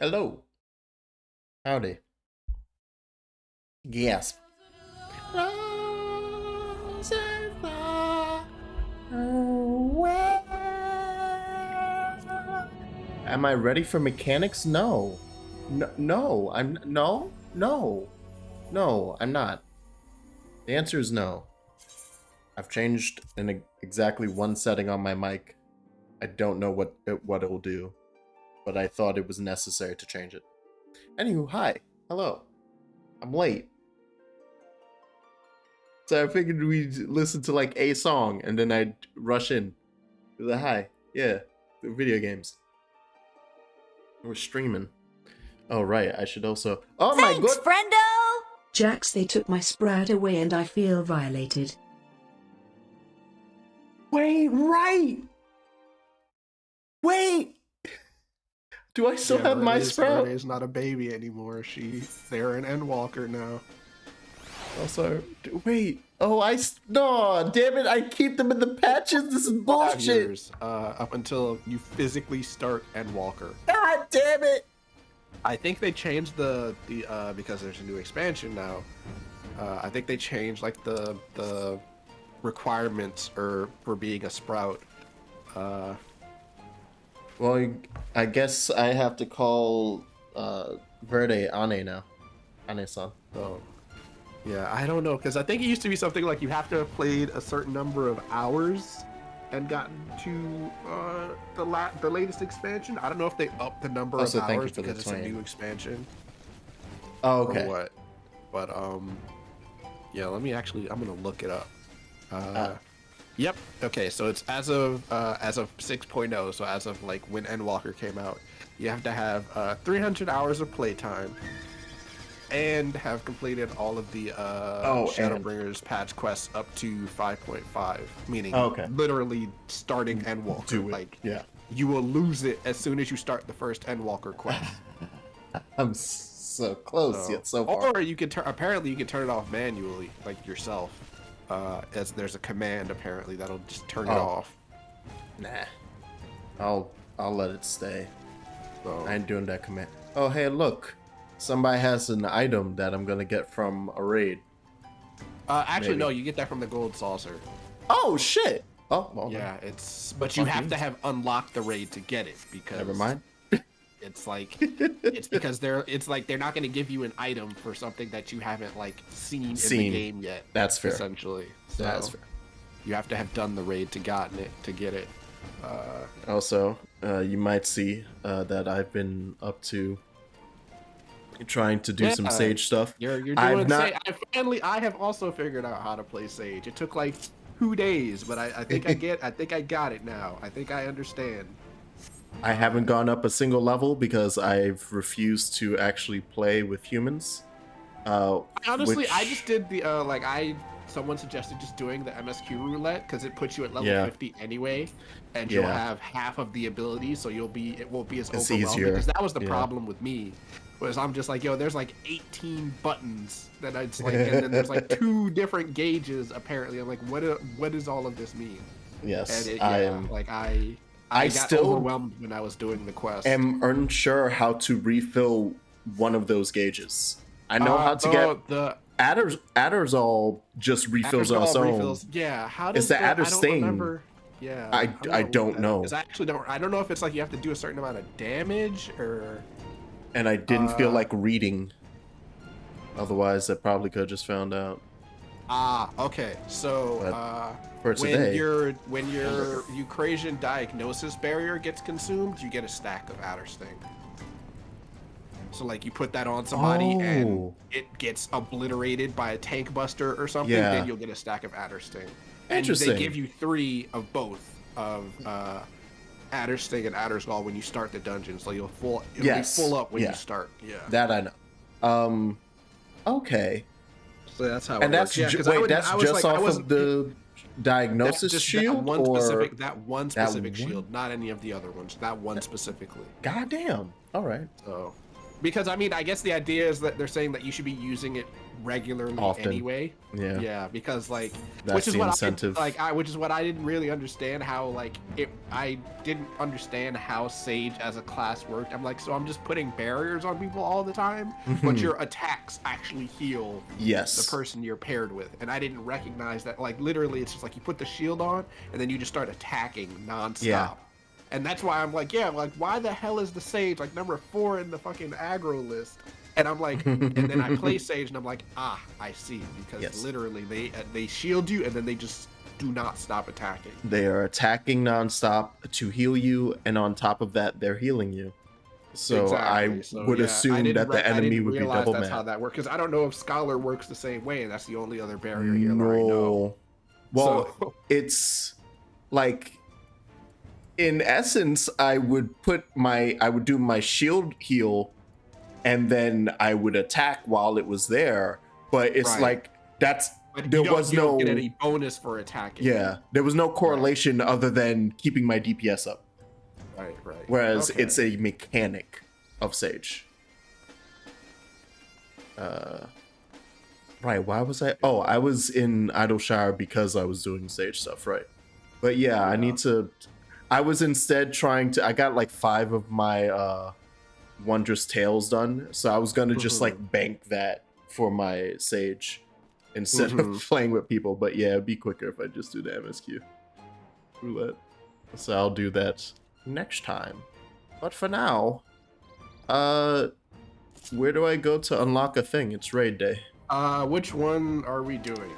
Hello. Howdy. Gasp. Am I ready for mechanics? No. No, no, I'm not. The answer is no. I've changed in exactly one setting on my mic. I don't know what it will do, but I thought it was necessary to change it. Anywho, hi. Hello. I'm late. So I figured we'd listen to like a song and then I'd rush in. The hi. Yeah. The video games. We're streaming. Oh, right. I should also. Oh, my god. Thanks, friendo! Jax, they took my Sprite away and I feel violated. Wait, right. Wait. Do I still have my Sprout? Renee's not a baby anymore. They're an Endwalker now. Also, wait. Oh, no, damn it! I keep them in the patches. This is bullshit. 5 years, up until you physically start Endwalker. God damn it! I think they changed the because there's a new expansion now. I think they changed like the requirements for being a Sprout. Well, I guess I have to call Verde Ane now. Ane-san. So, yeah, I don't know, because I think it used to be something like you have to have played a certain number of hours and gotten to the latest expansion. I don't know if they upped the number of hours because it's a new expansion. Oh, okay. Or what? But yeah, I'm gonna look it up. Yep. Okay, so it's as of 6.0, so as of like when Endwalker came out, you have to have 300 hours of playtime and have completed all of the Shadowbringers patch quests up to 5.5, meaning literally starting Endwalker. Like, yeah, you will lose it as soon as you start the first Endwalker quest. I'm so close yet so far. Or you can apparently you can turn it off manually, like yourself. As there's a command apparently that'll just turn it off. Nah, I'll let it stay. So, I ain't doing that command. Oh, hey, look, somebody has an item that I'm gonna get from a raid. Actually, no, you get that from the gold saucer. Oh shit! Oh, well, yeah, but you have to have unlocked the raid to get it because. Never mind. It's like it's because they're not going to give you an item for something that you haven't like seen in the game yet. That's fair. Essentially, so that's fair. You have to have done the raid to get it. Also, you might see that I've been up to trying to do some Sage stuff. You're doing Sage. I have also figured out how to play Sage. It took like 2 days, but I think I got it now. I think I understand. I haven't gone up a single level because I've refused to actually play with humans. Honestly, I just did the someone suggested just doing the MSQ roulette because it puts you at level 50 anyway, and you'll have half of the abilities, so it won't be as overwhelming. Easier. Because that was the problem with me, was I'm just like, yo, there's like 18 buttons that I just like, and then there's like 2 different gauges apparently. I'm like, what does all of this mean? Yes, and I got still overwhelmed when I was doing the quest. Am unsure how to refill one of those gauges. I know how to get the Adderzall just refills on its own. Yeah, how does it's the Adder Stain? Remember. Yeah, I don't know. I don't know if it's like you have to do a certain amount of damage or. And I didn't feel like reading. Otherwise, I probably could have just found out. Okay. So for today, when your Eucrasian diagnosis barrier gets consumed, you get a stack of Adder Sting. So like you put that on somebody and it gets obliterated by a tank buster or something, then you'll get a stack of Adder Sting. And interesting. They give you 3 of both of Adder Sting and Adderzall when you start the dungeon, so it'll be full up when you start. Yeah. That I know. Okay. So that's how. And that's that's just off of the diagnosis shield, that one specific shield, not any of the other ones. That one specifically. Goddamn. All right. So, because I mean, I guess the idea is that they're saying that you should be using it regularly Often. anyway. Yeah. Yeah, because like, That's which is the what incentive. which is what I didn't really understand how like I didn't understand how Sage as a class worked. I'm like, so I'm just putting barriers on people all the time, but your attacks actually heal Yes. the person you're paired with, and I didn't recognize that. Like literally, it's just like you put the shield on, and then you just start attacking nonstop. Yeah. And that's why I'm like, yeah, like why the hell is the Sage like number 4 in the fucking aggro list? And I'm like, and then I play Sage, and I'm like, ah, I see, because Yes. literally they shield you, and then they just do not stop attacking. They are attacking nonstop to heal you, and on top of that, they're healing you. So Exactly. I would yeah, assume that the I enemy didn't would be realize double that's mad. how that works, because I don't know if Scholar works the same way, and that's the only other barrier here that I know. No. Well, So- it's like, in essence, I would do my shield heal, and then I would attack while it was there. But it's Right. like that's But there you don't, was you don't no get any bonus for attacking. yeah, there was no correlation other than keeping my DPS up. Right. Whereas Okay. it's a mechanic of Sage. Right, why was I? Oh, I was in Idleshire because I was doing Sage stuff, right? But yeah, I need to. I was instead trying to. I got like 5 of my Wondrous Tales done, so I was gonna just like bank that for my Sage instead of playing with people. But yeah, it'd be quicker if I just do the MSQ roulette. So I'll do that next time. But for now, where do I go to unlock a thing? It's raid day. Which one are we doing?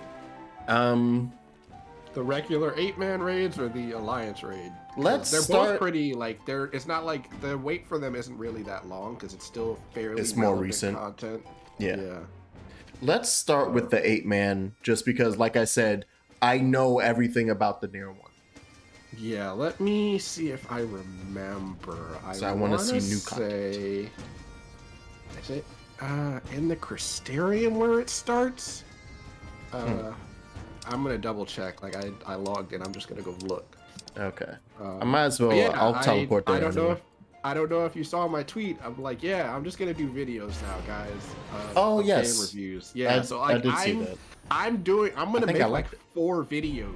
The regular 8-man raids or the Alliance raid? 'Cause Let's they're start. both pretty, like, it's not like the wait for them isn't really that long because it's still fairly It's more relevant recent. content. Yeah. Let's start with the 8-man, just because, like I said, I know everything about the near one. Yeah, let me see if I remember. So I wanna see wanna new content. say, is it in the Crystarium where it starts? I'm gonna double check. Like I logged in. I'm just gonna go look. Okay. I might as well. But yeah, I'll teleport there. I don't know anyway. if I don't know if you saw my tweet. I'm like, yeah, I'm just gonna do videos now, guys. Oh, of yes. game reviews. Yeah, so like I did see that. I'm gonna think make I like liked it. 4 videos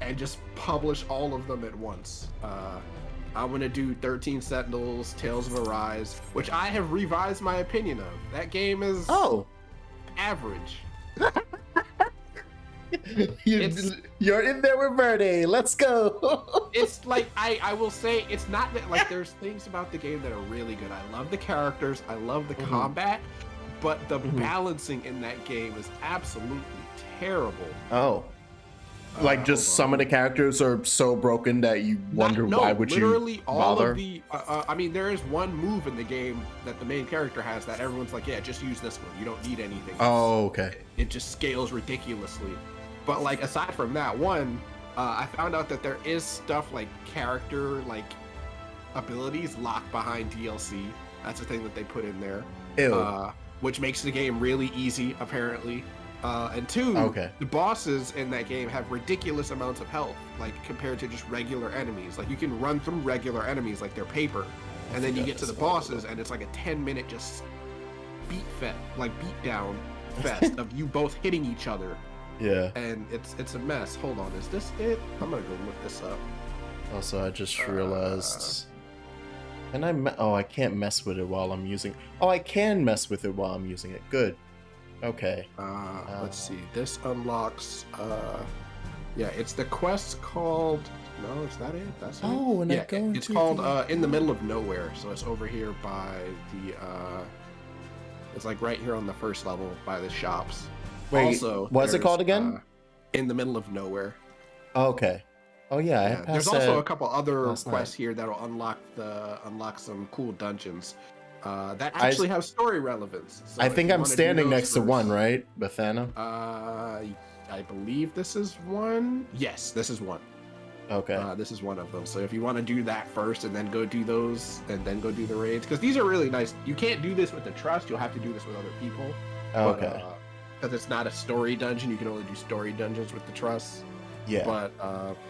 and just publish all of them at once. I'm gonna do 13 Sentinels, Tales of Arise, which I have revised my opinion of. That game is Oh, average. you're in there with Verde. Let's go. It's like I will say it's not that like there's things about the game that are really good. I love the characters, I love the combat, but the balancing in that game is absolutely terrible. Oh. Like just hold some of the characters are so broken that you wonder No, why would literally you all bother? of the I mean there is one move in the game that the main character has that everyone's like, yeah, just use this one, you don't need anything else. Oh, okay. It just scales ridiculously. But like aside from that one, I found out that there is stuff like character like abilities locked behind DLC. That's the thing that they put in there. Ew. Which makes the game really easy apparently. And 2, Okay. the bosses in that game have ridiculous amounts of health, like compared to just regular enemies. Like you can run through regular enemies like they're paper, and then you get to the bosses, and it's like a 10-minute just beat down fest of you both hitting each other, Yeah. and it's a mess. Hold on, is this it? I'm gonna go look this up. Also, I just realized. And I can't mess with it while I'm using. Oh, I can mess with it while I'm using it. Good. Okay. Let's see. This unlocks. Yeah, it's the quest called. No, is that it? That's it. Oh, and I yeah, go it's to called the- In the Middle of Nowhere. So it's over here by the. It's like right here on the first level by the shops. Wait, also, what's it there's, called again? In the Middle of Nowhere. Okay. Oh yeah, I Yeah, passed there's also that a couple other last quests here that'll unlock some cool dungeons. That actually have story relevance. So I if think you I'm wanna do standing those next to first- one, right? Bethana? I believe this is one. Yes, this is one. Okay. This is one of them. So if you want to do that first and then go do those and then go do the raids, because these are really nice. You can't do this with the trust. You'll have to do this with other people. Okay. Because it's not a story dungeon. You can only do story dungeons with the trust. Yeah. But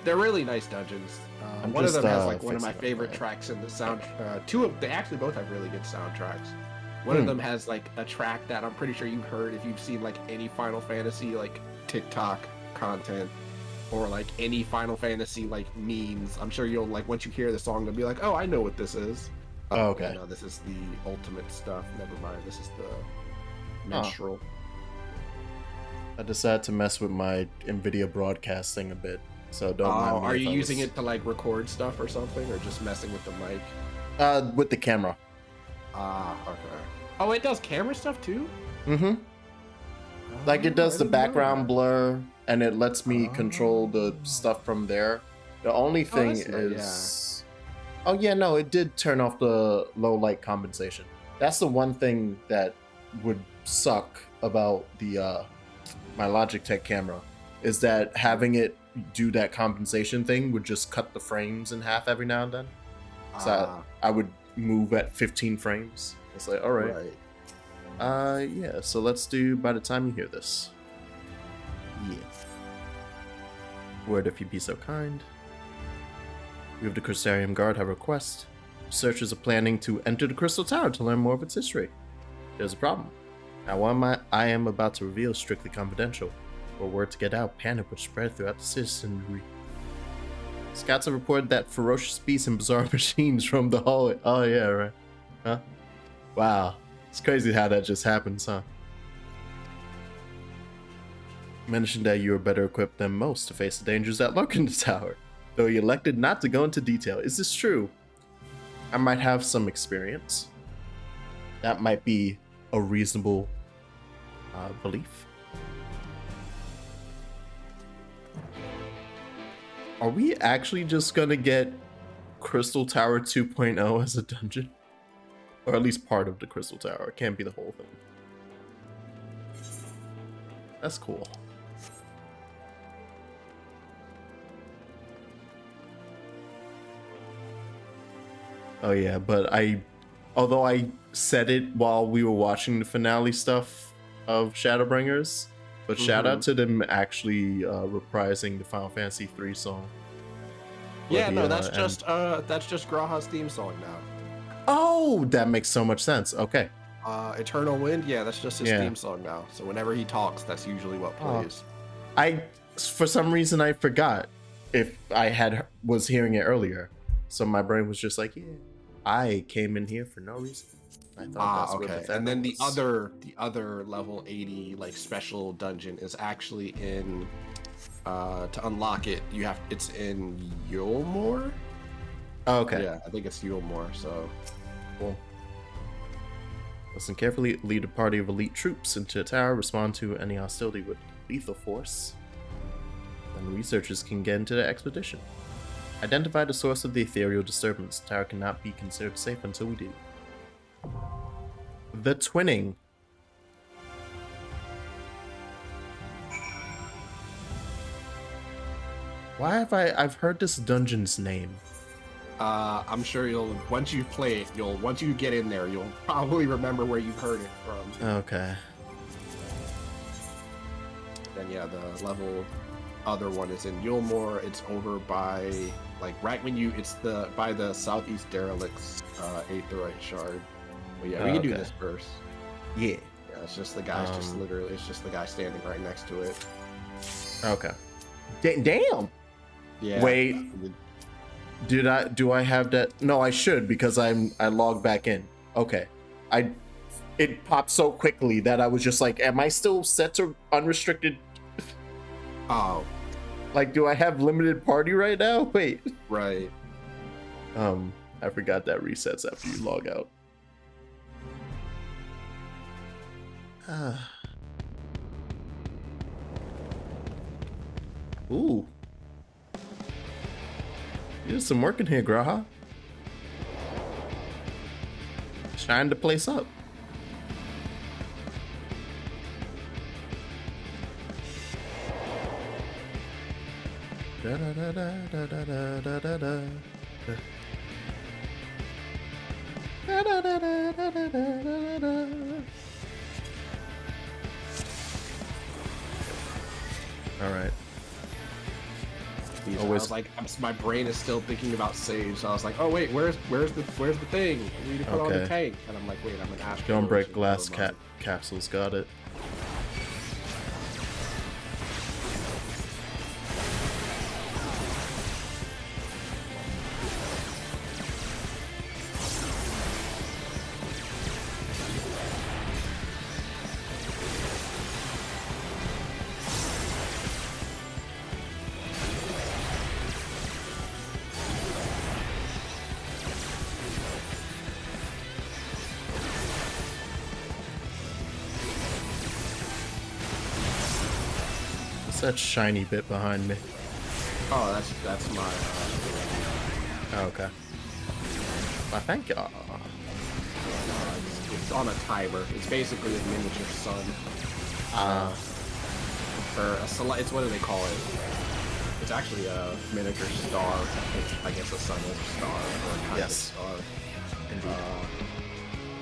they're really nice dungeons. I'm One of just, them has like one of my fixing up favorite my- tracks in the sound. They actually both have really good soundtracks. One of them has like a track that I'm pretty sure you've heard if you've seen like any Final Fantasy like TikTok content or like any Final Fantasy like memes. I'm sure you'll like once you hear the song, you'll be like, "Oh, I know what this is." Oh, okay. Yeah, no, this is the ultimate stuff. Never mind. This is the minstrel. I decided to mess with my NVIDIA broadcasting a bit, so don't mind me. Are you using it to like record stuff or something, or just messing with the mic? With the camera. Okay. Oh, it does camera stuff too? Mm-hmm. Like it does I the didn't know background that. blur, and it lets me control the stuff from there. The only thing that's nice, is, oh yeah, no, it did turn off the low light compensation. That's the one thing that would suck about the my Logitech camera, is that having it do that compensation thing would just cut the frames in half every now and then. So I would move at 15 frames. It's like, all right. Yeah, so let's do by the time you hear this. Yeah. Word if you be so kind. We of the Crystarium Guard have a request. Researchers are planning to enter the Crystal Tower to learn more of its history. There's a problem. Now, what I am about to reveal is strictly confidential. For word to get out, panic would spread throughout the citizenry. Scouts have reported that ferocious beasts and bizarre machines from the hallway. Oh yeah, right. Huh? Wow. It's crazy how that just happens, huh? You mentioned that you are better equipped than most to face the dangers that lurk in the tower, though you elected not to go into detail. Is this true? I might have some experience. That might be a reasonable belief. Are we actually just gonna get Crystal Tower 2.0 as a dungeon? Or at least part of the Crystal Tower. It can't be the whole thing. That's cool. Oh yeah, but although I said it while we were watching the finale stuff of Shadowbringers, but shout out to them actually reprising the Final Fantasy 3 song. Yeah, no, that's just Graha's theme song now. Oh, that makes so much sense. Okay. Eternal Wind, yeah, that's just his theme song now. So whenever he talks, that's usually what plays. For some reason, I forgot if I was hearing it earlier. So my brain was just like, yeah, I came in here for no reason. I thought that's okay. What and then the other level 80 like special dungeon is actually in to unlock it, it's in Yulmore. Oh, okay. Yeah, I think it's Yulmore, so cool. Listen carefully, lead a party of elite troops into the tower, respond to any hostility with lethal force. Then researchers can get into the expedition. Identify the source of the ethereal disturbance. The tower cannot be considered safe until we do. The twinning. Why have I've heard this dungeon's name? I'm sure once you play it, once you get in there, you'll probably remember where you've heard it from. Okay. Then yeah, the level other one is in Yulmore. It's over by like right when it's by the southeast derelicts aetheryte shard. But yeah, we can do this first. Yeah. Yeah, it's just the guy's it's just the guy standing right next to it. Okay. Damn. Yeah. Wait. Do I have that? No, I should, because I logged back in. Okay. It popped so quickly that I was just like, am I still set to unrestricted? Oh. Like, do I have limited party right now? Wait. Right. I forgot that resets after you log out. Ooh. You did some work in here, Graha. Shine the place up. Da da da da da da da da da da. Da da da da da da da da. All right. these. I Always- was like, my brain is still thinking about saves. So I was like, oh wait, where's the thing? We need to put on the Okay. tank. And I'm like, wait, I'm an Astro. Don't break version, glass never mind. capsules. Got it. What's that shiny bit behind me? Oh, that's my. Oh, okay. I think. It's on a timer. It's basically a miniature sun. Or it's what do they call it? It's actually a miniature star. I guess a sun is a star or a kind Yes. of star. Indeed.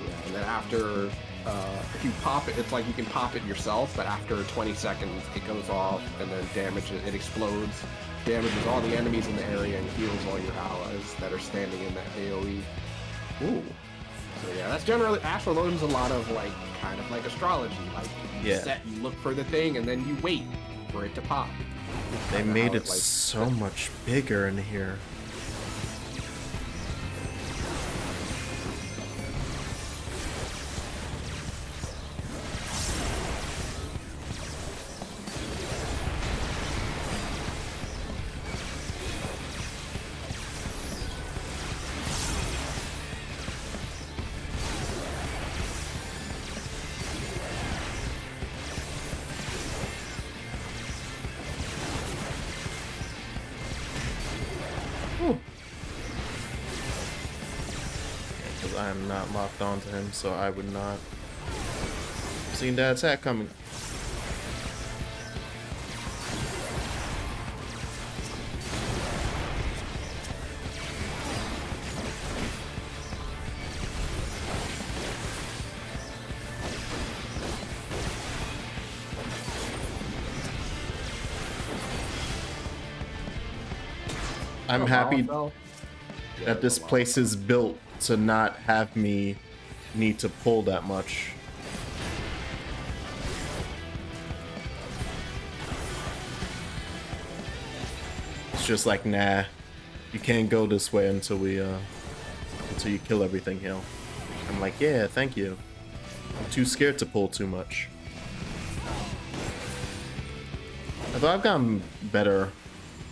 Yeah, and then after, if you pop it, it's like you can pop it yourself, but after 20 seconds, it goes off and then it explodes, damages all the enemies in the area, and heals all your allies that are standing in that AoE. Ooh. So yeah, that's generally, Astro learns a lot of like, kind of like astrology. Like, you Yeah. you look for the thing, and then you wait for it to pop. They Kinda made how it like, so much bigger in here. Because I am not locked onto him, so I would not have seen that attack coming. I'm happy that this place is built to not have me need to pull that much. It's just like, nah, you can't go this way until you kill everything here. I'm like, yeah, thank you. I'm too scared to pull too much. Although I've gotten better,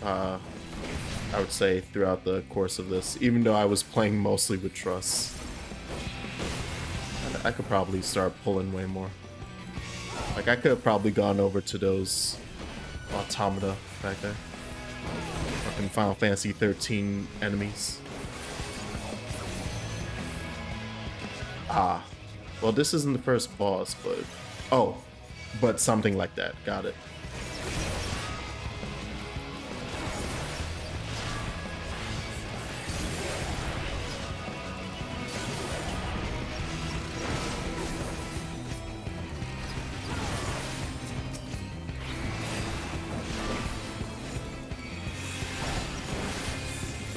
I would say, throughout the course of this, even though I was playing mostly with Truss. I could probably start pulling way more. Like, I could have probably gone over to those automata back there. Fucking Final Fantasy 13 enemies. Ah. Well, this isn't the first boss, but... Oh. But something like that. Got it.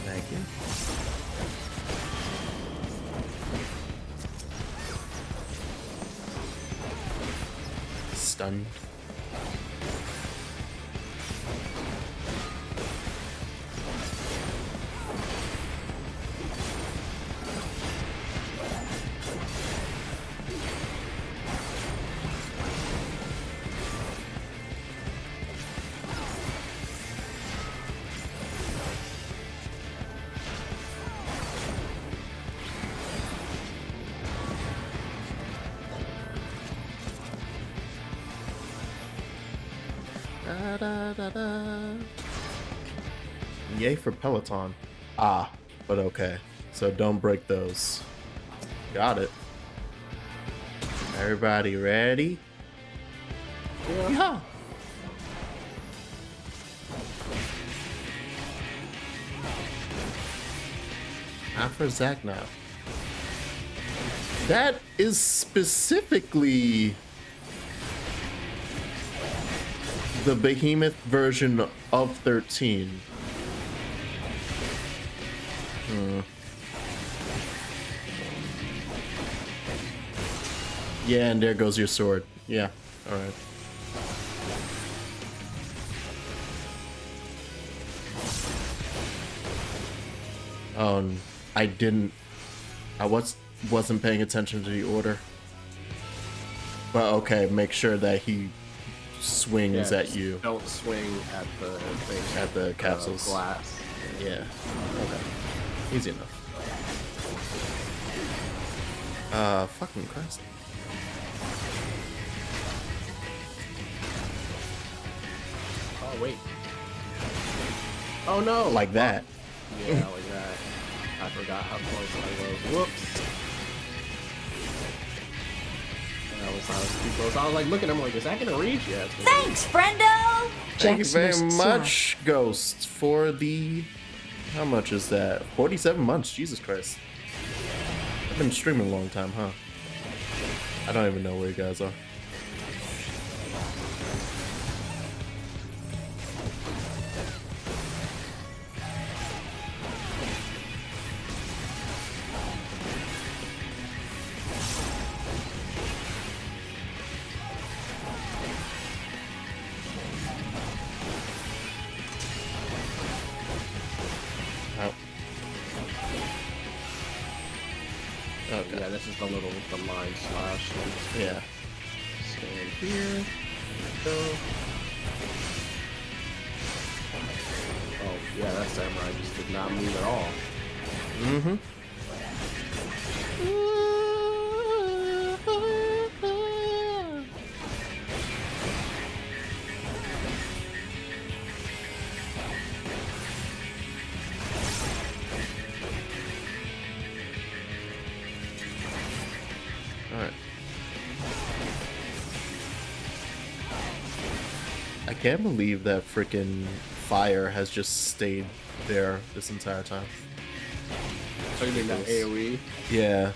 Thank you. Stunned. Da, da, da, da. Yay for Peloton. Ah, but okay. So don't break those. Got it. Everybody ready? Yeah. Not for Zach now. That is specifically the behemoth version of 13. Yeah, and there goes your sword. Yeah, alright. I didn't... I wasn't paying attention to the order. But okay, make sure that he swings at you. Don't swing at the thing. At the capsules. Glass. Yeah. Okay. Easy enough. Fucking Christ. Oh, wait. Oh, no. Like that. Yeah, like that. I forgot how close I was. Whoops. That was too close. I was like looking, I'm like, is that gonna reach? Yeah, it's gonna Thanks, friendo! Thank you very Jack's much, Ghost, for the... How much is that? 47 months. Jesus Christ. I've been streaming a long time, huh? I don't even know where you guys are. Okay. Yeah, this is the line slash. Yeah. Stand here. Go. Oh, yeah, that samurai just did not move at all. Mm-hmm. Alright. I can't believe that freaking fire has just stayed there this entire time. So you mean that AoE? Yeah.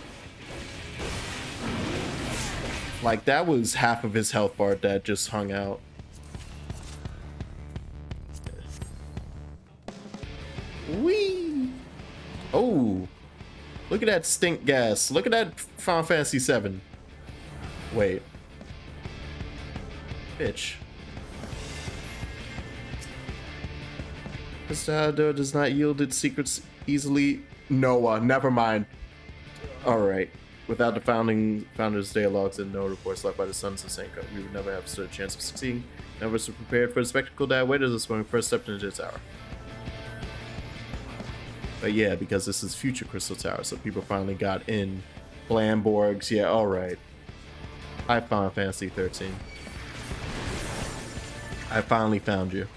Like, that was half of his health bar that just hung out. Whee! Oh! Look at that stink gas. Look at that Final Fantasy VII. Wait. Bitch. This door does not yield its secrets easily. Noah, never mind. Alright. Without the founders' dialogues and no reports left by the sons of Senko, we would never have stood a chance of succeeding. None of us were prepared for the spectacle that awaited us when we first stepped into the tower. But yeah, because this is future Crystal Tower, so people finally got in. Blamborgs, yeah, alright. I found Fantasy 13. I finally found you.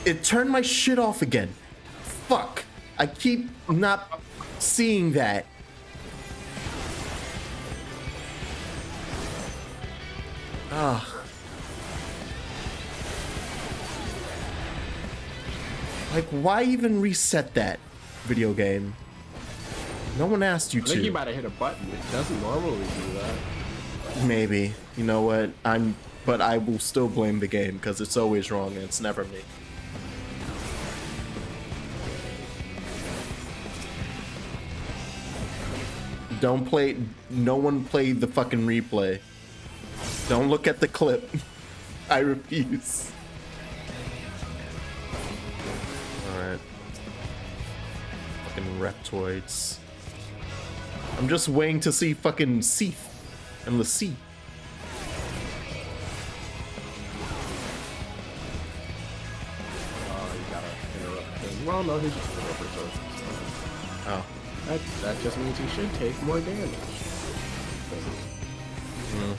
It turned my shit off again. Fuck. I keep not seeing that. Ugh. Like, why even reset that video game? No one asked you I think you to. might have hit a button. It doesn't normally do that. Maybe. You know what? But I will still blame the game because it's always wrong and it's never me. Don't play. No one played the fucking replay. Don't look at the clip. I refuse. Alright. Fucking reptoids. I'm just waiting to see fucking Seath and the sea. Oh, you gotta interrupt him. Well, no, he's just an overthrow. Oh. That just means he should take more damage. Mm.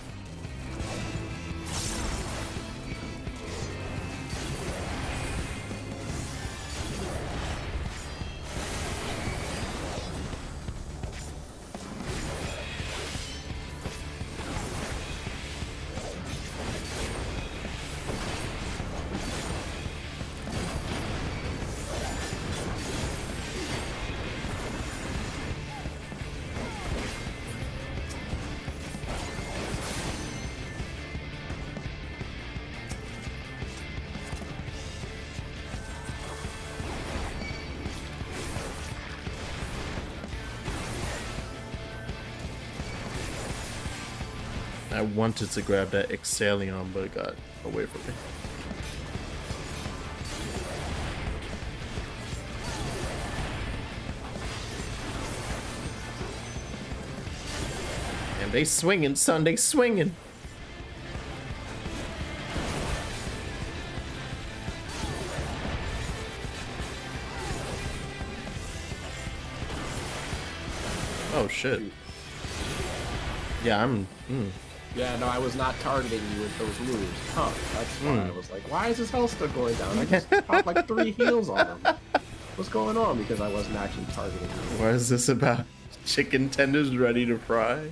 I wanted to grab that Exalion, but it got away from me. And they swinging, son, they swinging. Oh shit. Yeah, I'm. Yeah, no, I was not targeting you with those moves. Huh, that's why I was like, why is his health still going down? I just popped like 3 heals on him. What's going on? Because I wasn't actually targeting you. What is this about? Chicken tenders ready to fry?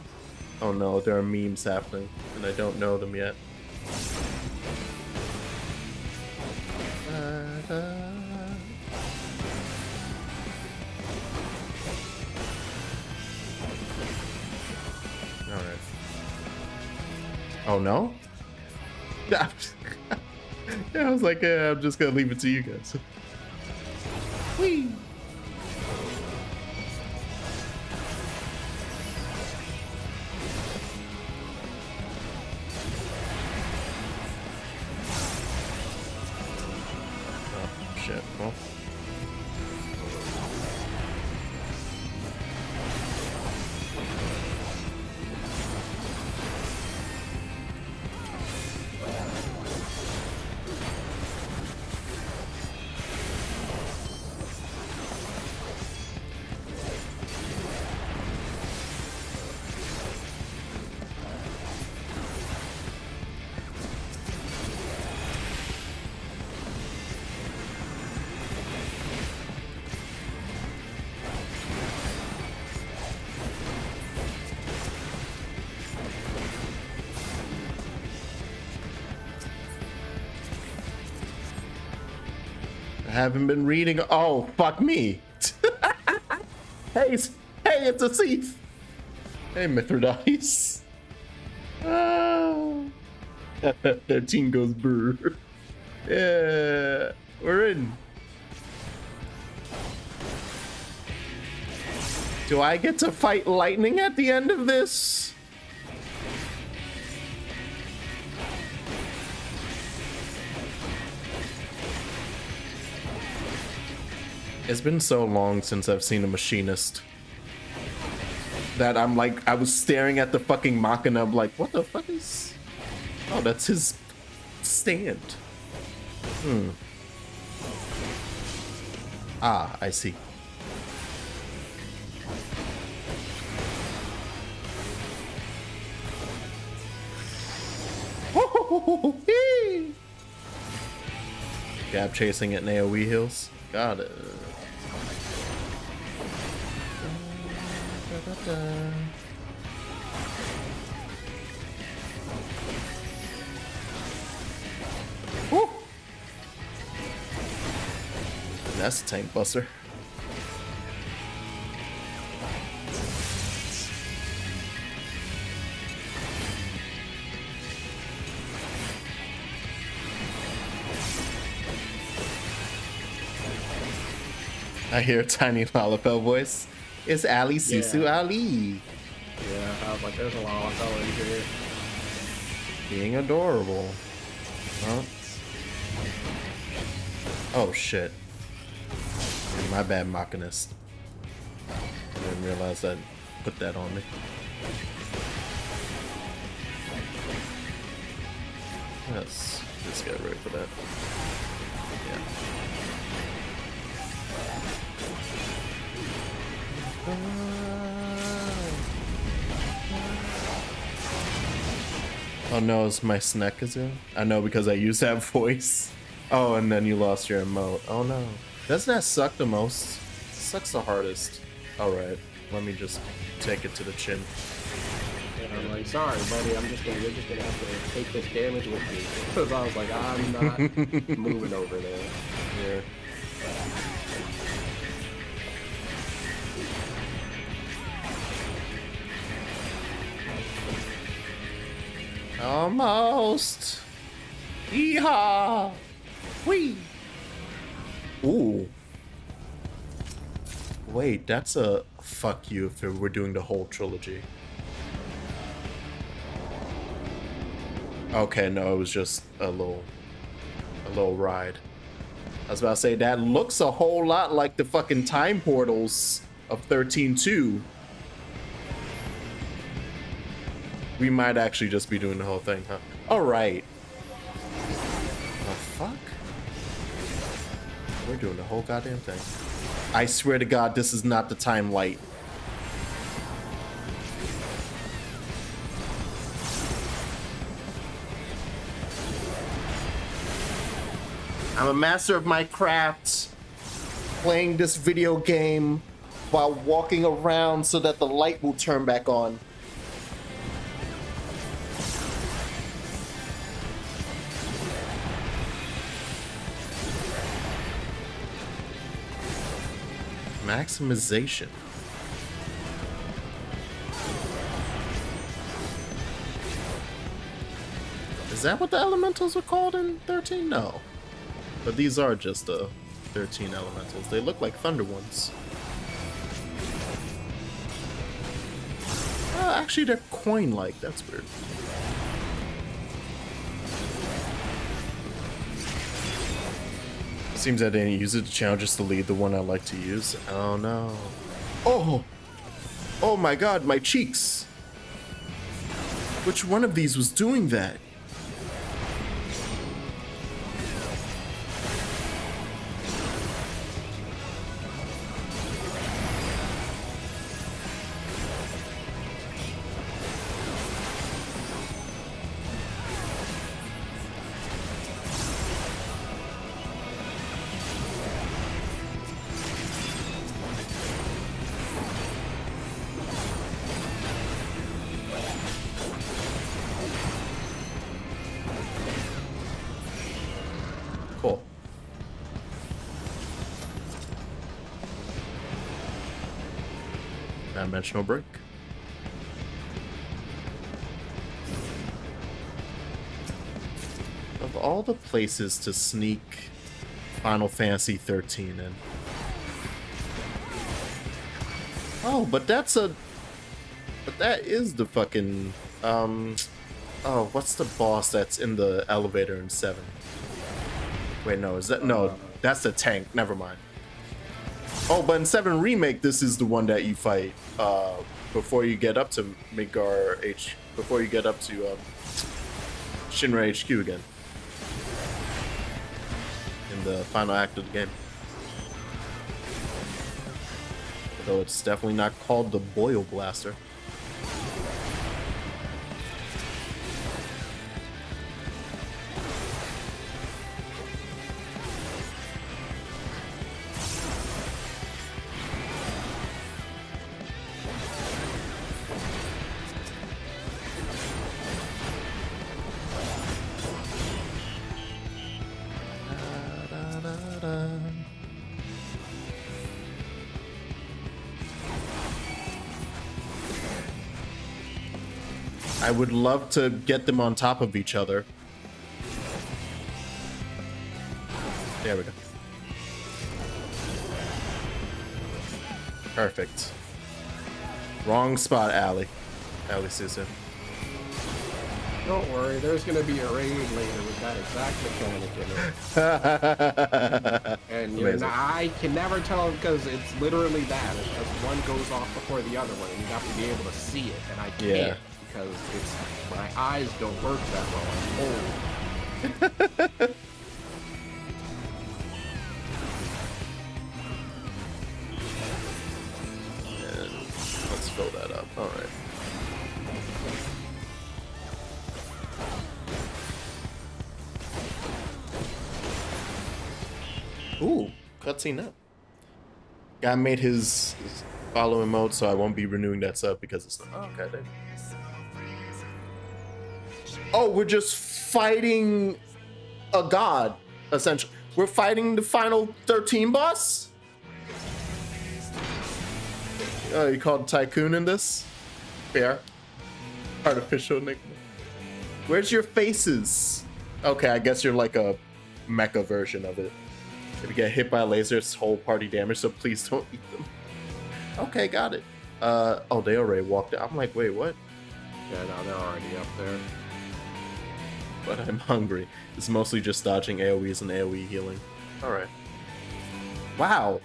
Oh no, there are memes happening, and I don't know them yet. Alright. Oh no? Yeah, I was like, I'm just gonna leave it to you guys. Whee! Oh shit, well. I haven't been reading. Oh, fuck me. Hey, it's a thief. Hey, Mithridates. Ah. That team goes brr. Yeah, we're in. Do I get to fight lightning at the end of this? It's been so long since I've seen a machinist that I'm like, I was staring at the fucking Machina, I'm like, what the fuck is... Oh, that's his stand. Ah, I see. Gap chasing at AoE heals. Got it. Woo! That's a tank buster. I hear a tiny Lalafell voice. It's Ali Sisu Ali. Yeah, I was like, there's a Lalafell in here. Being adorable. Huh? Oh shit. My bad, Machinist. I didn't realize I'd put that on me. Let's just get ready for that. Yeah. Oh no, is my snack is in? I know because I used that voice. Oh, and then you lost your emote. Oh no. Doesn't that suck the most? It sucks the hardest. Alright, let me just take it to the chin. And I'm like, sorry, buddy, you're just gonna have to take this damage with me. Because I was like, I'm not moving over there. Yeah. Almost. Yeehaw! Whee! Ooh. Wait, that's a fuck you if we're doing the whole trilogy. Okay, no, it was just a little ride. I was about to say that looks a whole lot like the fucking time portals of 13-2. We might actually just be doing the whole thing, huh? All right. The fuck? We're doing the whole goddamn thing. I swear to God, this is not the time light. I'm a master of my craft, playing this video game while walking around so that the light will turn back on. Maximization. Is that what the elementals are called in 13? No. But these are just 13 elementals. They look like thunder ones. Actually, they're coin-like. That's weird. Seems I didn't use it to channel just to lead the one I like to use. Oh no. Oh! Oh my god, my cheeks! Which one of these was doing that? Cool. Dimensional break. Of all the places to sneak Final Fantasy 13 in. Oh, but that is the fucking oh, what's the boss that's in the elevator in 7? Wait, no, is that no, that's the tank. Never mind. Oh, but in 7 Remake, this is the one that you fight before you get up to before you get up to Shinra HQ again. In the final act of the game. Though it's definitely not called the Boil Blaster. I would love to get them on top of each other. There we go. Perfect. Wrong spot, Allie. Allie Susan. Don't worry, there's gonna be a raid later with that exact mechanic in it. And you know, I can never tell because it's literally that. It's just one goes off before the other one, and you have to be able to see it, and I can't because it's my eyes don't work that well. I'm old. And let's fill that up. All right. Ooh, cutscene up. Guy made his following mode, so I won't be renewing that sub because it's not. Oh, okay, then. Oh, we're just fighting a god, essentially. We're fighting the final 13 boss? Oh, you called Tycoon in this? Fair. Artificial nickname. Where's your faces? Okay, I guess you're like a mecha version of it. If you get hit by a laser, it's whole party damage, so please don't eat them. Okay, got it. Oh, they already walked out. I'm like, wait, what? Yeah, no, they're already up there. but I'm hungry. It's mostly just dodging AoEs and AoE healing. Alright. Wow.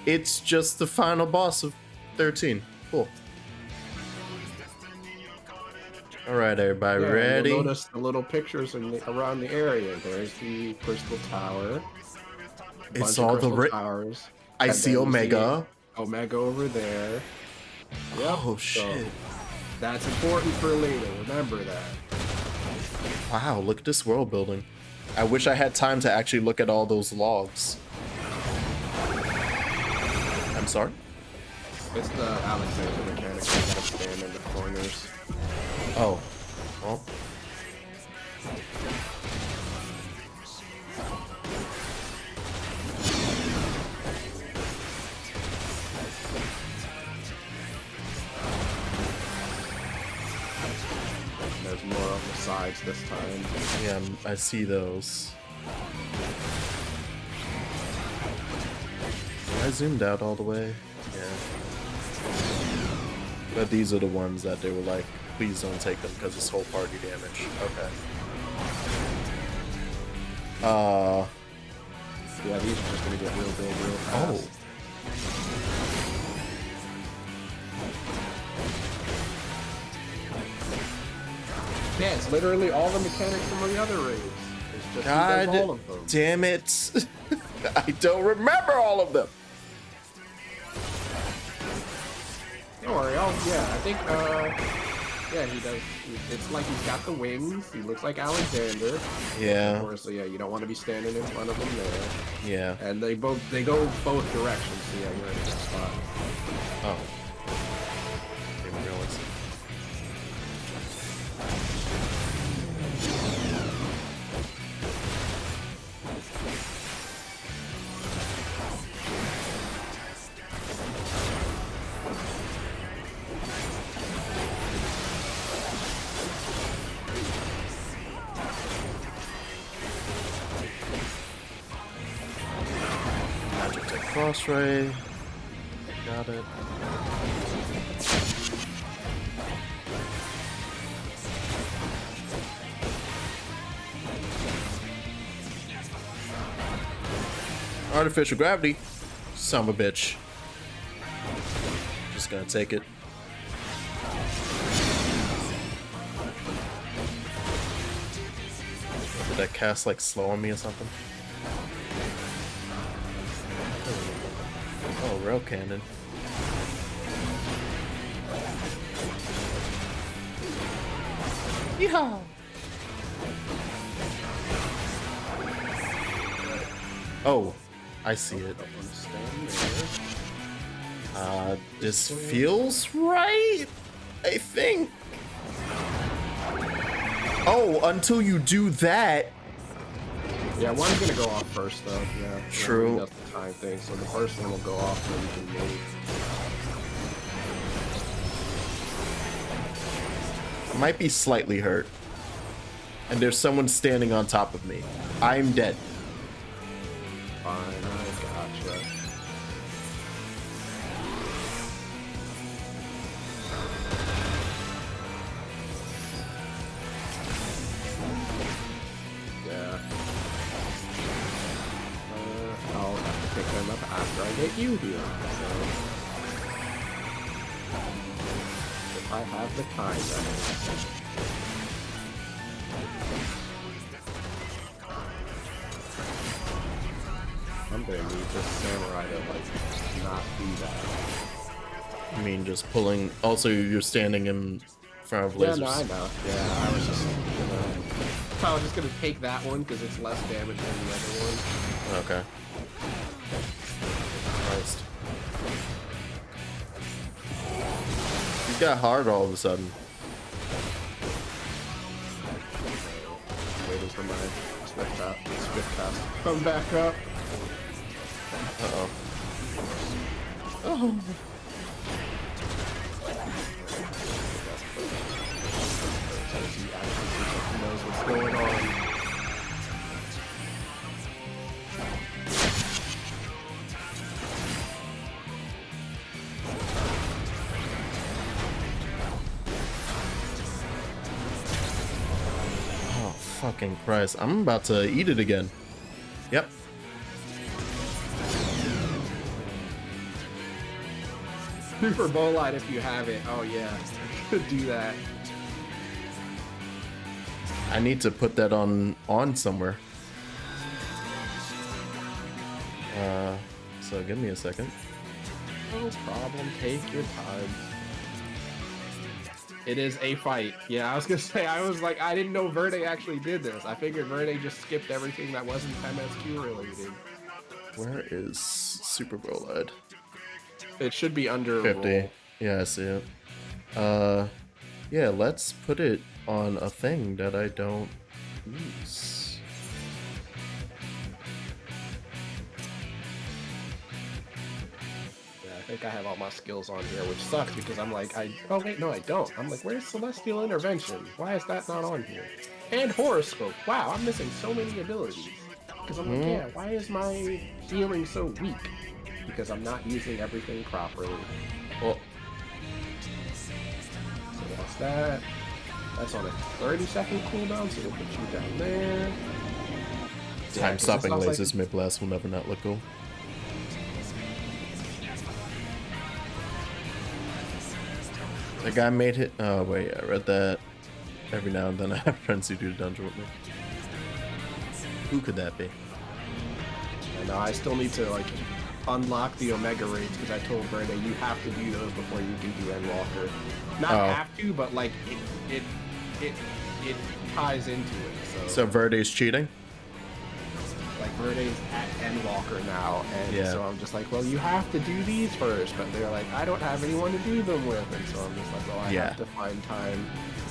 It's just the final boss of 13. Cool. Alright, everybody, ready? You'll notice the little pictures around the area. There's the crystal tower. It's all the towers. I And see then you Omega. Omega over there. Yep. Oh, shit. That's important for later. Remember that. Wow, look at this world building. I wish I had time to actually look at all those logs. I'm sorry? It's the Alexander mechanic that stand in the corners. Oh. Well. There's more on the sides this time. Yeah, I see those. I zoomed out all the way. Yeah. But these are the ones that they were like, please don't take them because it's whole party damage. Okay. Yeah, these are just gonna get real big real fast. Oh. Yeah, it's literally all the mechanics from the other raids. It's just God all of them. damn it. I don't remember all of them. Don't worry, I think, yeah, he does. It's like he's got the wings. He looks like Alexander. Yeah. Of course, so yeah, you don't want to be standing in front of him there. Yeah. And they go both directions. So yeah, you're in a good spot. Oh. Didn't realize. Cross ray. Got it. Artificial gravity. Son of a bitch. Just gonna take it. Did that cast like slow on me or something? Oh, rail cannon. Yeehaw! Oh, I see it. This feels right, I think. Oh, until you do that. Yeah, one's gonna go off first though. Yeah. True. That's the time thing. So the first one will go off and you can move. I might be slightly hurt. And there's someone standing on top of me. I'm dead. Fine, I gotcha. Yeah. I'll have to pick them up after I get you here. So, if I have the time, that is. I'm gonna need this samurai to like not do that. I mean, just pulling. Also, you're standing in front of lasers. Yeah, no, I know. Yeah, I was just I was just gonna take that one because it's less damage than the other one. Okay. Christ. He got hard all of a sudden. Waiting for my swift cast to come back up. Uh-oh. Oh. He actually knows what's going on. Oh, Fucking Christ. I'm about to eat it again. Yep. Super Bolide if you have it. Oh yeah, could do that. I need to put that on somewhere. So give me a second. No problem. Take your time. It is a fight. Yeah, I was gonna say, I was like, I didn't know Verde actually did this. I figured Verde just skipped everything that wasn't MSQ related. Where is Super Bolide? It should be under 50. roll. Yeah, I see it. Yeah, let's put it on a thing that I don't use. Yeah, I think I have all my skills on here, which sucks because I'm like, oh wait, no, I don't. I'm like, where's Celestial Intervention? Why is that not on here? And Horoscope. Wow, I'm missing so many abilities. Because I'm like, yeah, why is my healing so weak? Because I'm not using everything properly. Well, So that's that. That's on a 30-second cooldown, so we'll put you down there. time stopping sounds like- lasers may blast will never not let go. The guy made it. Oh wait, yeah, I read that. Every now and then I have friends who do the dungeon with me. Who could that be? And I still need to like unlock the Omega raids because I told Verde you have to do those before you can do Endwalker. Not Oh. have to, but like it ties into it. So Verde's cheating? Like Verde's at Endwalker now, and Yeah. so I'm just like, well, you have to do these first, but they're like, I don't have anyone to do them with, and so I'm just like, well, I Yeah. have to find time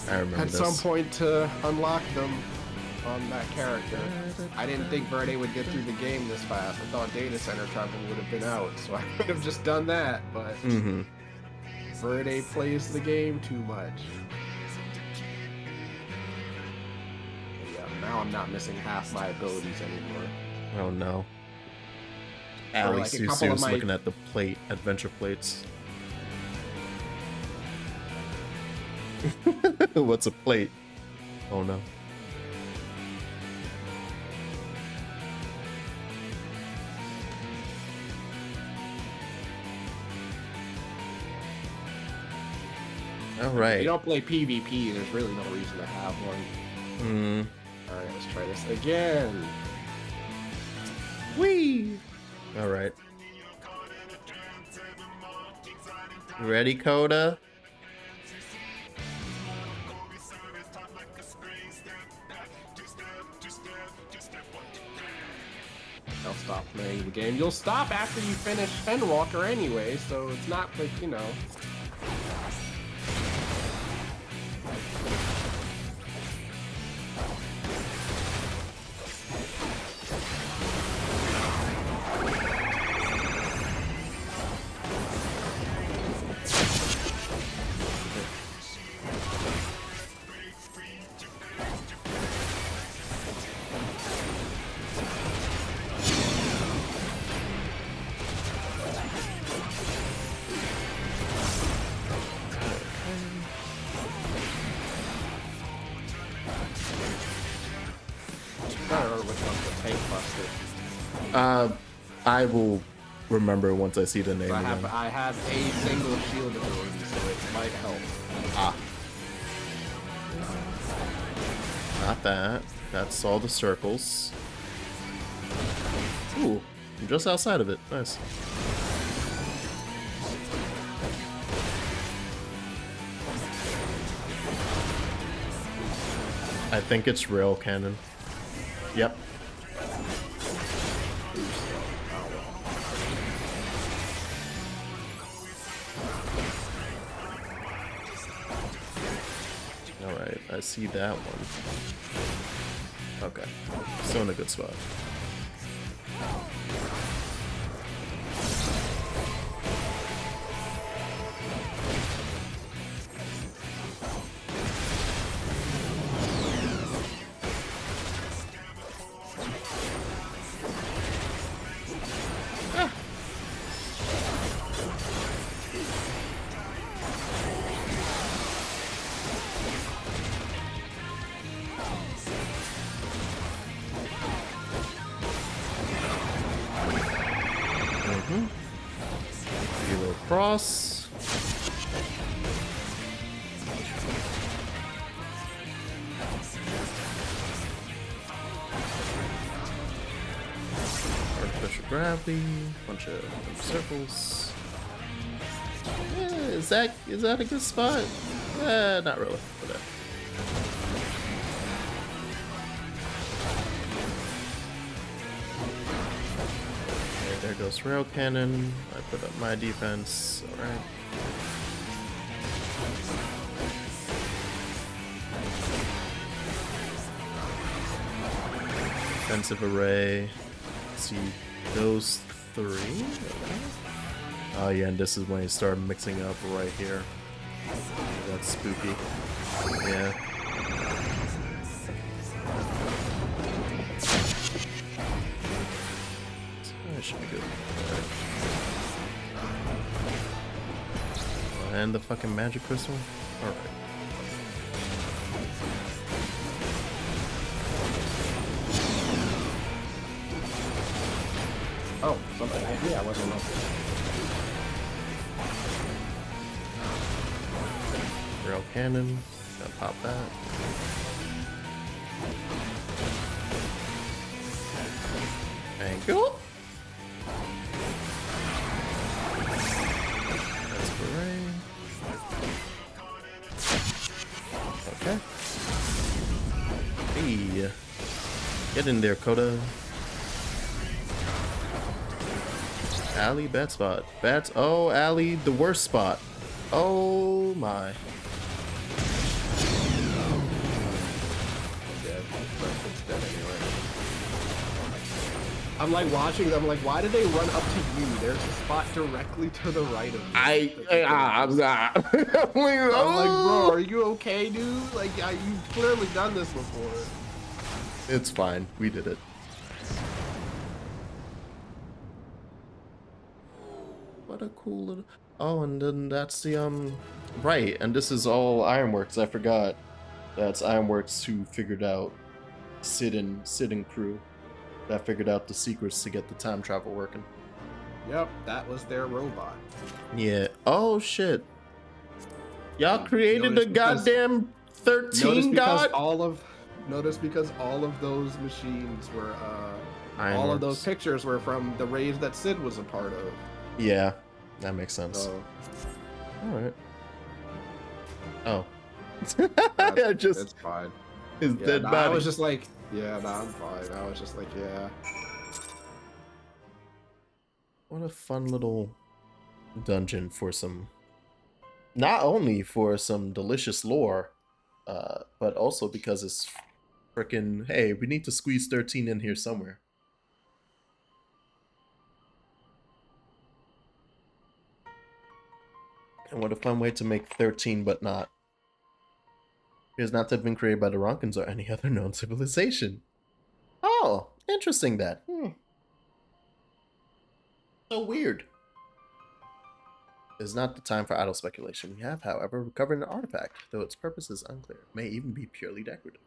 I remember at this. some point to unlock them on that character. I didn't think Verde would get through the game this fast. I thought Data Center Travel would have been out, so I could have just done that, but Mm-hmm. Verde plays the game too much. Yeah, now I'm not missing half my abilities anymore. Oh no. Or Ali like a Susu couple of was my- looking at the plate, adventure plates. What's a plate? Oh no. All If you right. don't play PvP, there's really no reason to have one. Mm. Alright, let's try this again. Whee! All right. You ready, Coda? I'll stop playing the game. You'll stop after you finish Endwalker anyway, so it's not like, you know. I don't remember which one's the tank buster. I will remember once I see the name. I again. have a single shield ability, so it might help. Ah. Not that. That's all the circles. Ooh, I'm just outside of it. Nice. I think it's rail cannon. Yep. Alright, I see that one. Okay. Still in a good spot. across. Artificial gravity, bunch of circles. Is that a good spot? Not really. Whatever. Okay, there goes rail cannon. I put up my defense. All right. Defensive array. Let's see those three. Oh yeah, and this is when you start mixing up right here. That's spooky. Yeah. That should be good. Right. And the fucking magic crystal? Alright. Oh, something. Yeah, I wasn't up. Rail cannon. Gotta pop that. Angle. That's beret. Okay. Hey. Get in there, Coda. Allie, bad spot. Bats. Oh, Allie, the worst spot. Oh my. I'm like watching them, like, why did they run up to you? There's a spot directly to the right of you. I'm like, I'm like, bro, are you okay, dude? Like, you've clearly done this before. It's fine. We did it. What a cool little. Oh, and then that's the right. And this is all Ironworks. I forgot. That's Ironworks who figured out Sid and crew. That figured out the secrets to get the time travel working. Yep, that was their robot. Yeah. Oh shit. Y'all created the goddamn 13 god. Notice because all of those machines were Ironworks. all of those pictures were from the raids that Sid was a part of. Yeah, that makes sense. So, all right. Oh. it's fine. His dead body. I was just like, yeah, nah, I'm fine. I was just like, yeah. What a fun little dungeon for some, not only for some delicious lore, but also because it's freaking, hey, we need to squeeze 13 in here somewhere. And what a fun way to make 13 but not. Appears not to have been created by the Ronkins or any other known civilization. Oh, interesting that. So weird. It is not the time for idle speculation. We have, however, recovered an artifact, though its purpose is unclear. It may even be purely decorative.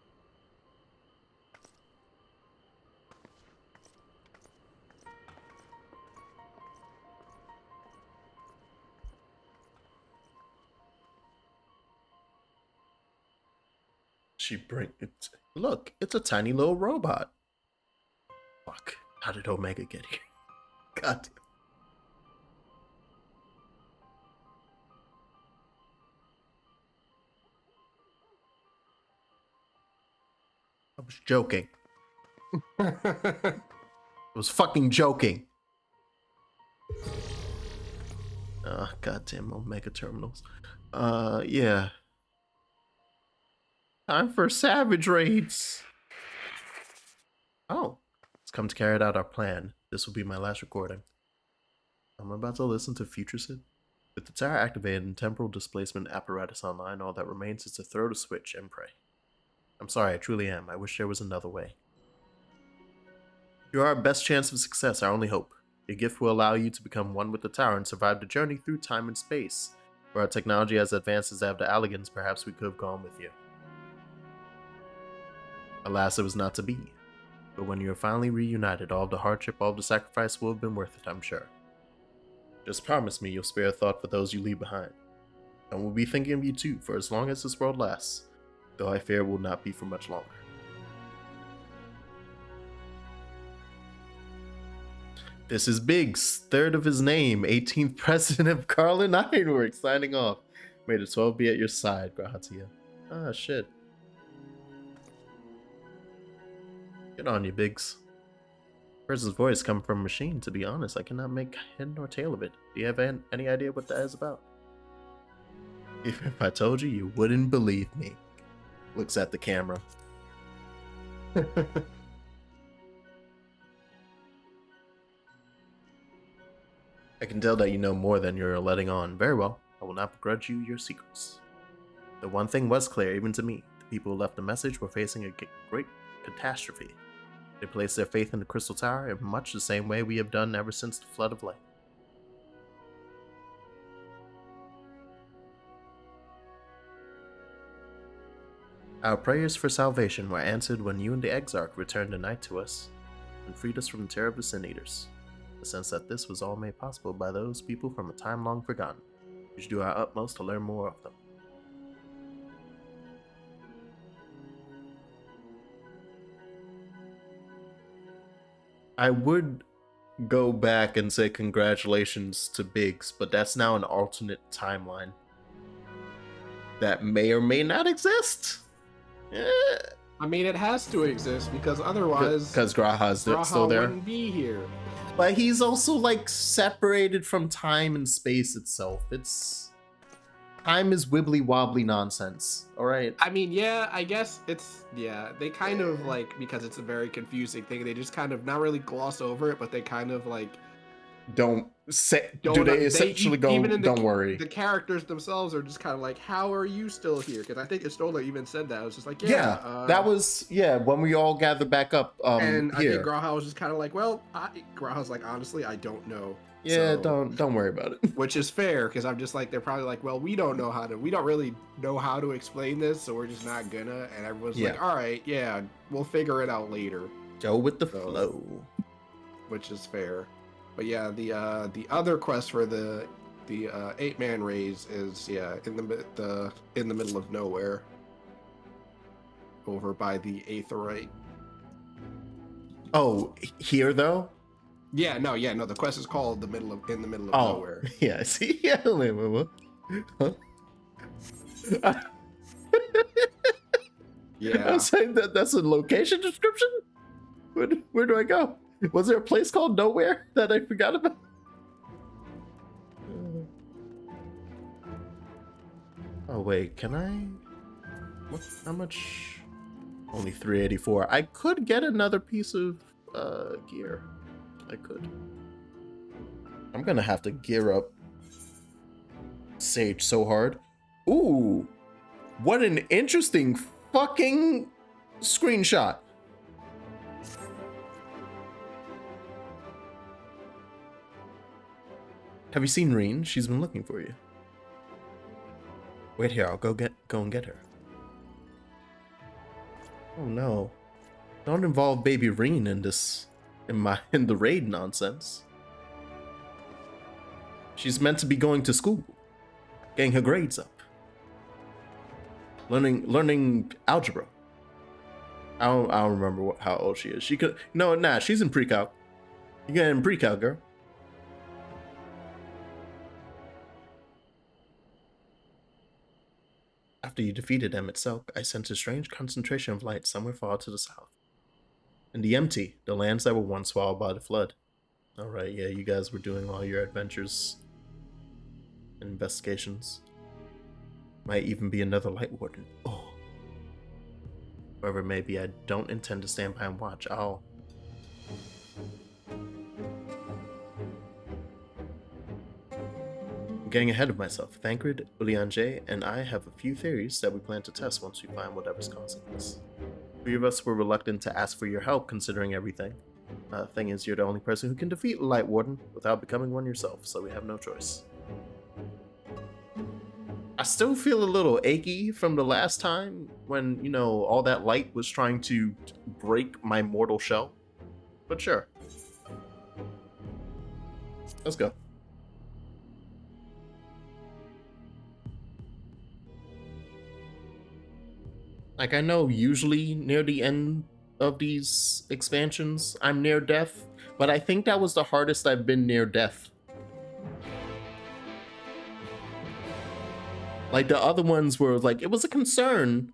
She bring it. Look, it's a tiny little robot. Fuck. How did Omega get here? God. I was joking. I was fucking joking. Goddamn Omega terminals. Yeah. Time for savage raids. Oh, it's come to carry out our plan. This will be my last recording. I'm about to listen to Future Sid. With the tower activated and temporal displacement apparatus online, all that remains is to throw the switch and pray. I'm sorry, I truly am. I wish there was another way. You are our best chance of success, our only hope. Your gift will allow you to become one with the tower and survive the journey through time and space. Where our technology has advanced as that of the Alligans, perhaps we could have gone with you. Alas, it was not to be. But when you are finally reunited, all of the hardship, all of the sacrifice will have been worth it, I'm sure. Just promise me you'll spare a thought for those you leave behind. And we'll be thinking of you too for as long as this world lasts, though I fear it will not be for much longer. This is Biggs, third of his name, 18th president of Carlin Ironworks, signing off. May the 12 be at your side, Grahatia. Ah, shit. Good on you, Biggs. Person's voice come from a machine. To be honest, I cannot make head nor tail of it. Do you have any idea what that is about? Even if I told you, you wouldn't believe me. Looks at the camera. I can tell that you know more than you're letting on. Very well. I will not begrudge you your secrets. The one thing was clear, even to me. The people who left the message were facing a great catastrophe. They placed their faith in the Crystal Tower in much the same way we have done ever since the Flood of Light. Our prayers for salvation were answered when you and the Exarch returned the night to us and freed us from the terror of the Sin Eaters. The sense that this was all made possible by those people from a time long forgotten. We should do our utmost to learn more of them. I would go back and say congratulations to Biggs, but that's now an alternate timeline that may or may not exist. I mean, it has to exist because otherwise, because Graha's still there, wouldn't be here. But he's also like separated from time and space itself. Time is wibbly wobbly nonsense. All right. I mean, yeah, I guess they kind of like, because it's a very confusing thing, they just kind of not really gloss over it, but they kind of like don't essentially go, even in don't worry. The characters themselves are just kind of like, how are you still here? Because I think Estola even said that. It was just like, that was when we all gathered back up and here. I think Graha was just kind of like, well, Graha's like, honestly, I don't know. Yeah, so, don't worry about it. Which is fair, because I'm just like, they're probably like, well, we don't really know how to explain this, so we're just not gonna. And everyone's like, all right, yeah, we'll figure it out later. Go with the flow. Which is fair. But yeah, the other quest for the 8-man raise is in the middle of nowhere, over by the Aetherite. Oh, here though. Yeah, no. The quest is called in the middle of nowhere. Yeah, I see. Yeah, huh? Yeah. I'm saying that's a location description. Where do I go? Was there a place called Nowhere that I forgot about? Oh wait, can I? How much? Only 384. I could get another piece of gear. I could. I'm gonna have to gear up Sage so hard. Ooh, what an interesting fucking screenshot. Have you seen Reen? She's been looking for you. Wait here, I'll go and get her. Oh no. Don't involve baby Reen in the raid nonsense. She's meant to be going to school, getting her grades up, learning algebra. I don't remember how old she is. She could she's in pre-calc. You get in pre-calc, girl. After you defeated Emmett Selk, I sensed a strange concentration of light somewhere far to the south. In the empty, the lands that were once swallowed by the flood. Alright, yeah, you guys were doing all your adventures and investigations. Might even be another Light Warden. Oh. Whoever it may be, I don't intend to stand by and watch. I'm getting ahead of myself. Thancred, Ulianje, and I have a few theories that we plan to test once we find whatever's causing this. 3 of us were reluctant to ask for your help considering everything. Thing is, you're the only person who can defeat Light Warden without becoming one yourself, so we have no choice. I still feel a little achy from the last time when, all that light was trying to break my mortal shell. But sure. Let's go. Like, I know usually near the end of these expansions, I'm near death, but I think that was the hardest I've been near death. Like, the other ones were like, it was a concern,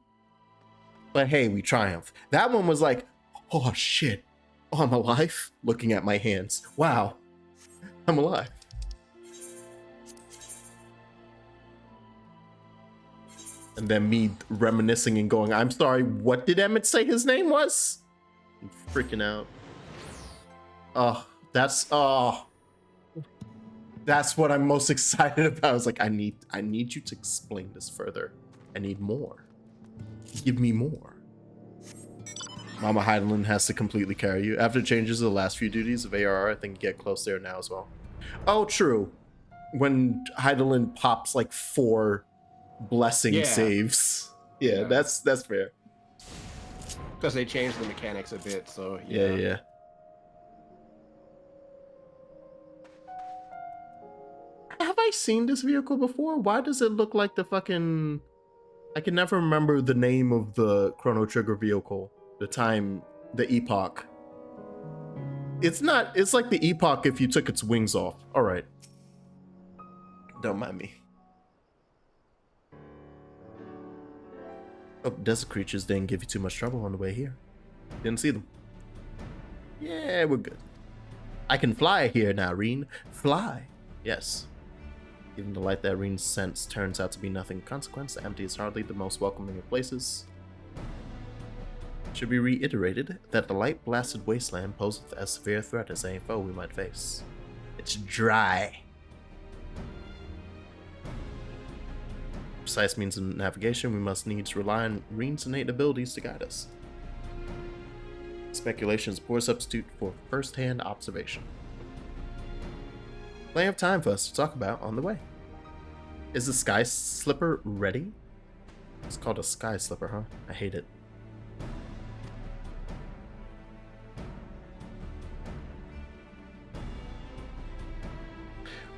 but hey, we triumph. That one was like, oh shit, oh, I'm alive? Looking at my hands. Wow, I'm alive. And then me reminiscing and going, I'm sorry, what did Emmett say his name was? I'm freaking out. Oh, that's what I'm most excited about. I was like, I need you to explain this further. I need more. Give me more. Mama Heidelin has to completely carry you. After changes to the last few duties of ARR, I think you get close there now as well. Oh, true. When Heidelin pops like 4 blessing saves. Yeah, that's fair. Because they changed the mechanics a bit, so yeah. Have I seen this vehicle before? Why does it look like the fucking... I can never remember the name of the Chrono Trigger vehicle. The Epoch. It's not... It's like the Epoch if you took its wings off. Alright. Don't mind me. Oh, desert creatures didn't give you too much trouble on the way here. Didn't see them. Yeah, we're good. I can fly here now, Reen. Fly. Yes. Even the light that Reen sense turns out to be nothing of consequence, the empty is hardly the most welcoming of places. It should be reiterated that the light-blasted wasteland poseth as severe a threat as any foe we might face. It's dry. Precise means of navigation, we must needs rely on Reen's innate abilities to guide us. Speculation is a poor substitute for first-hand observation. Plenty of time for us to talk about on the way. Is the Sky Slipper ready? It's called a Sky Slipper, huh? I hate it.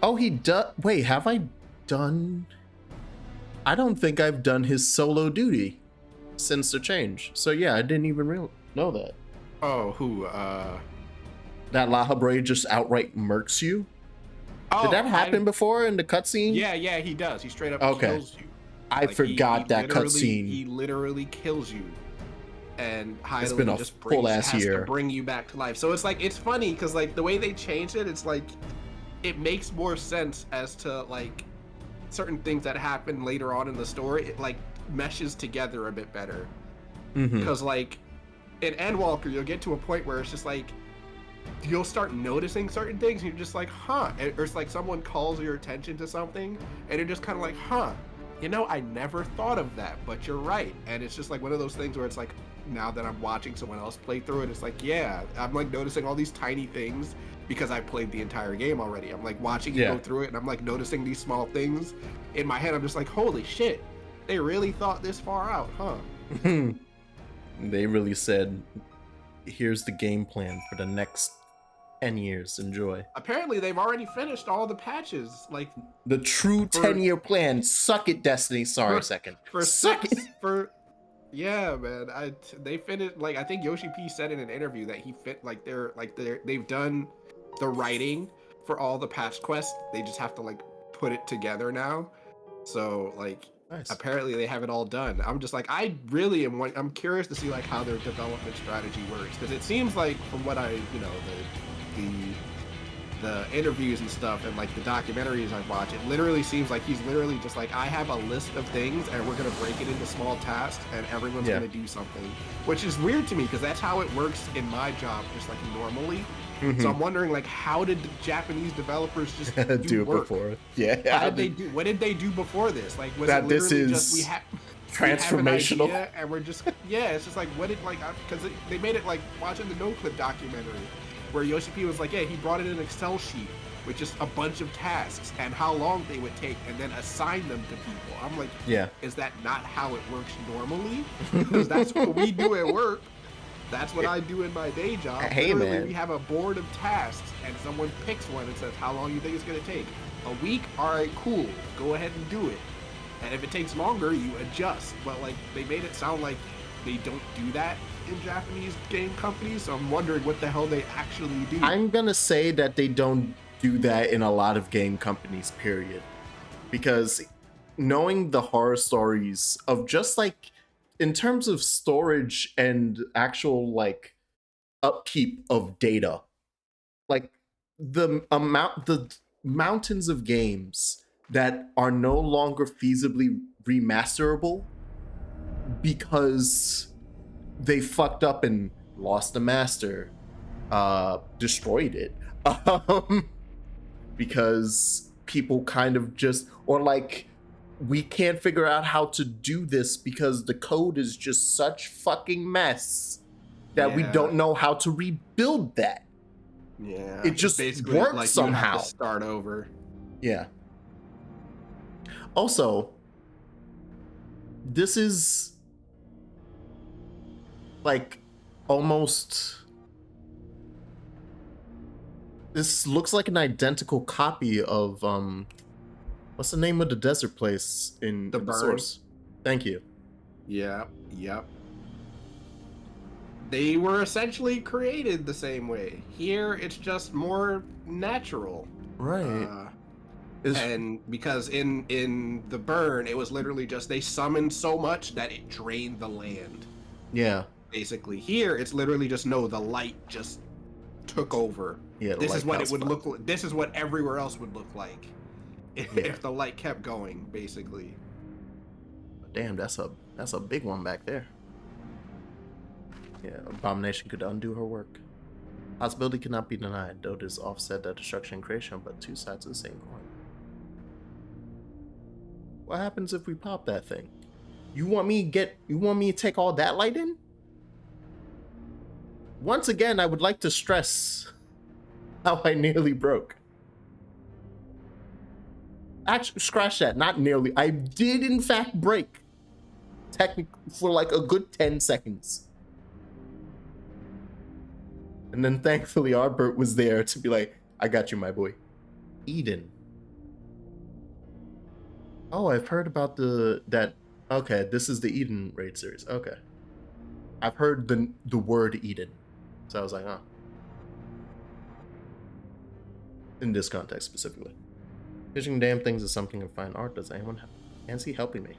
Oh, he does. Wait, have I done... I don't think I've done his solo duty since the change. So yeah, I didn't even know that. Oh, who? That La Habre just outright murks you? Oh, did that happen before in the cutscene? Yeah, he does. He straight up kills you. I forgot that cutscene. He literally kills you. And it's been a just full ass has year to bring you back to life. So it's like, it's funny because like the way they changed it, it's like, it makes more sense as to like certain things that happen later on in the story. It like meshes together a bit better. Because like in Endwalker, you'll get to a point where it's just like, you'll start noticing certain things and you're just like, huh, or it's like someone calls your attention to something and you're just kind of like, huh, you know, I never thought of that, but you're right. And it's just like one of those things where it's like, now that I'm watching someone else play through it, it's like, yeah, I'm like noticing all these tiny things because I played the entire game already. I'm like watching you go through it and I'm like noticing these small things in my head. I'm just like, holy shit, they really thought this far out, huh? They really said, here's the game plan for the next 10 years. Enjoy. Apparently they've already finished all the patches, like the true 10-year plan. Suck it, Destiny. Sorry, a second. Yeah, man. They finished, like, I think Yoshi P said in an interview that they've done the writing for all the patch quests. They just have to like put it together now. So like, nice. Apparently they have it all done. I'm just like, I really am. I'm curious to see like how their development strategy works, because it seems like from what I, you know, the interviews and stuff and like the documentaries I've watched, it literally seems like he's literally just like, I have a list of things and we're gonna break it into small tasks and everyone's gonna do something, which is weird to me because that's how it works in my job, just like normally. So I'm wondering, like, how did the Japanese developers just do it before? Yeah. How did they do? What did they do before this? Like, was that it this is just transformational? We have an idea and we're just it's just like, what did like, because they made it like watching the No Clip documentary where Yoshi P was like, yeah, he brought in an Excel sheet with just a bunch of tasks and how long they would take and then assign them to people. I'm like, is that not how it works normally? Because that's what we do at work. That's what I do in my day job. Hey, literally, man. we have a board of tasks and someone picks one and says, how long you think it's going to take? A week? All right, cool. Go ahead and do it. And if it takes longer, you adjust. But like, they made it sound like they don't do that in Japanese game companies. So I'm wondering what the hell they actually do. I'm gonna say that they don't do that in a lot of game companies, period. Because knowing the horror stories of just like in terms of storage and actual like upkeep of data, like the mountains of games that are no longer feasibly remasterable because they fucked up and lost the master, destroyed it, because people kind of just, or like, we can't figure out how to do this because the code is just such fucking mess that we don't know how to rebuild that. Yeah, It just basically works like somehow. You have to start over. Yeah. Also, this is like almost. This looks like an identical copy of what's the name of the desert place in The the Burn. source? Thank you. Yep. They were essentially created the same way. Here, it's just more natural. Right. And because in the Burn, it was literally just they summoned so much that it drained the land. Yeah. Basically, here it's literally just the light just took over. Yeah. This is what it would look like. This is what everywhere else would look like if the light kept going. Basically. Damn, that's a big one back there. Yeah, Abomination could undo her work. Possibility cannot be denied, though this offset that destruction and creation, but two sides of the same coin. What happens if we pop that thing? You want me to take all that light in? Once again, I would like to stress how I nearly broke. Actually, scratch that, not nearly. I did in fact break. Technically, for like a good 10 seconds. And then thankfully Arbert was there to be like, I got you, my boy. Eden. Oh, I've heard about okay, this is the Eden raid series. Okay. I've heard the word Eden. So I was like, oh. In this context specifically. Fishing damn things is something of fine art. Does anyone have fancy helping me?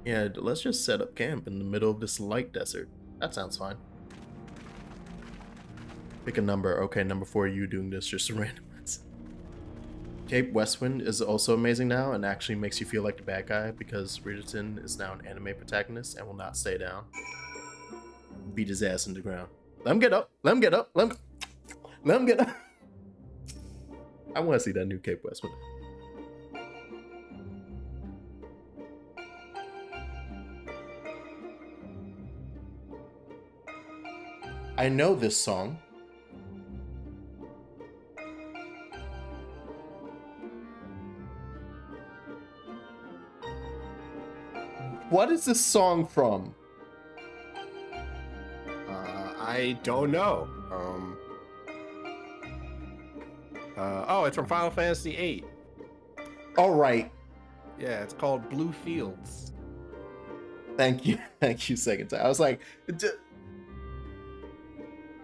Yeah, let's just set up camp in the middle of this light desert. That sounds fine. Pick a number. Okay, number 4, you doing this, just a random ones. Cape Westwind is also amazing now and actually makes you feel like the bad guy because Bridgerton is now an anime protagonist and will not stay down. Beat his ass in the ground. Let him get up. Let him get up. Let him get up. I want to see that new Cape Westwind. I know this song. What is this song from? I don't know. Oh, it's from Final Fantasy VIII. All right. Yeah, it's called Blue Fields. Thank you, second time. I was like,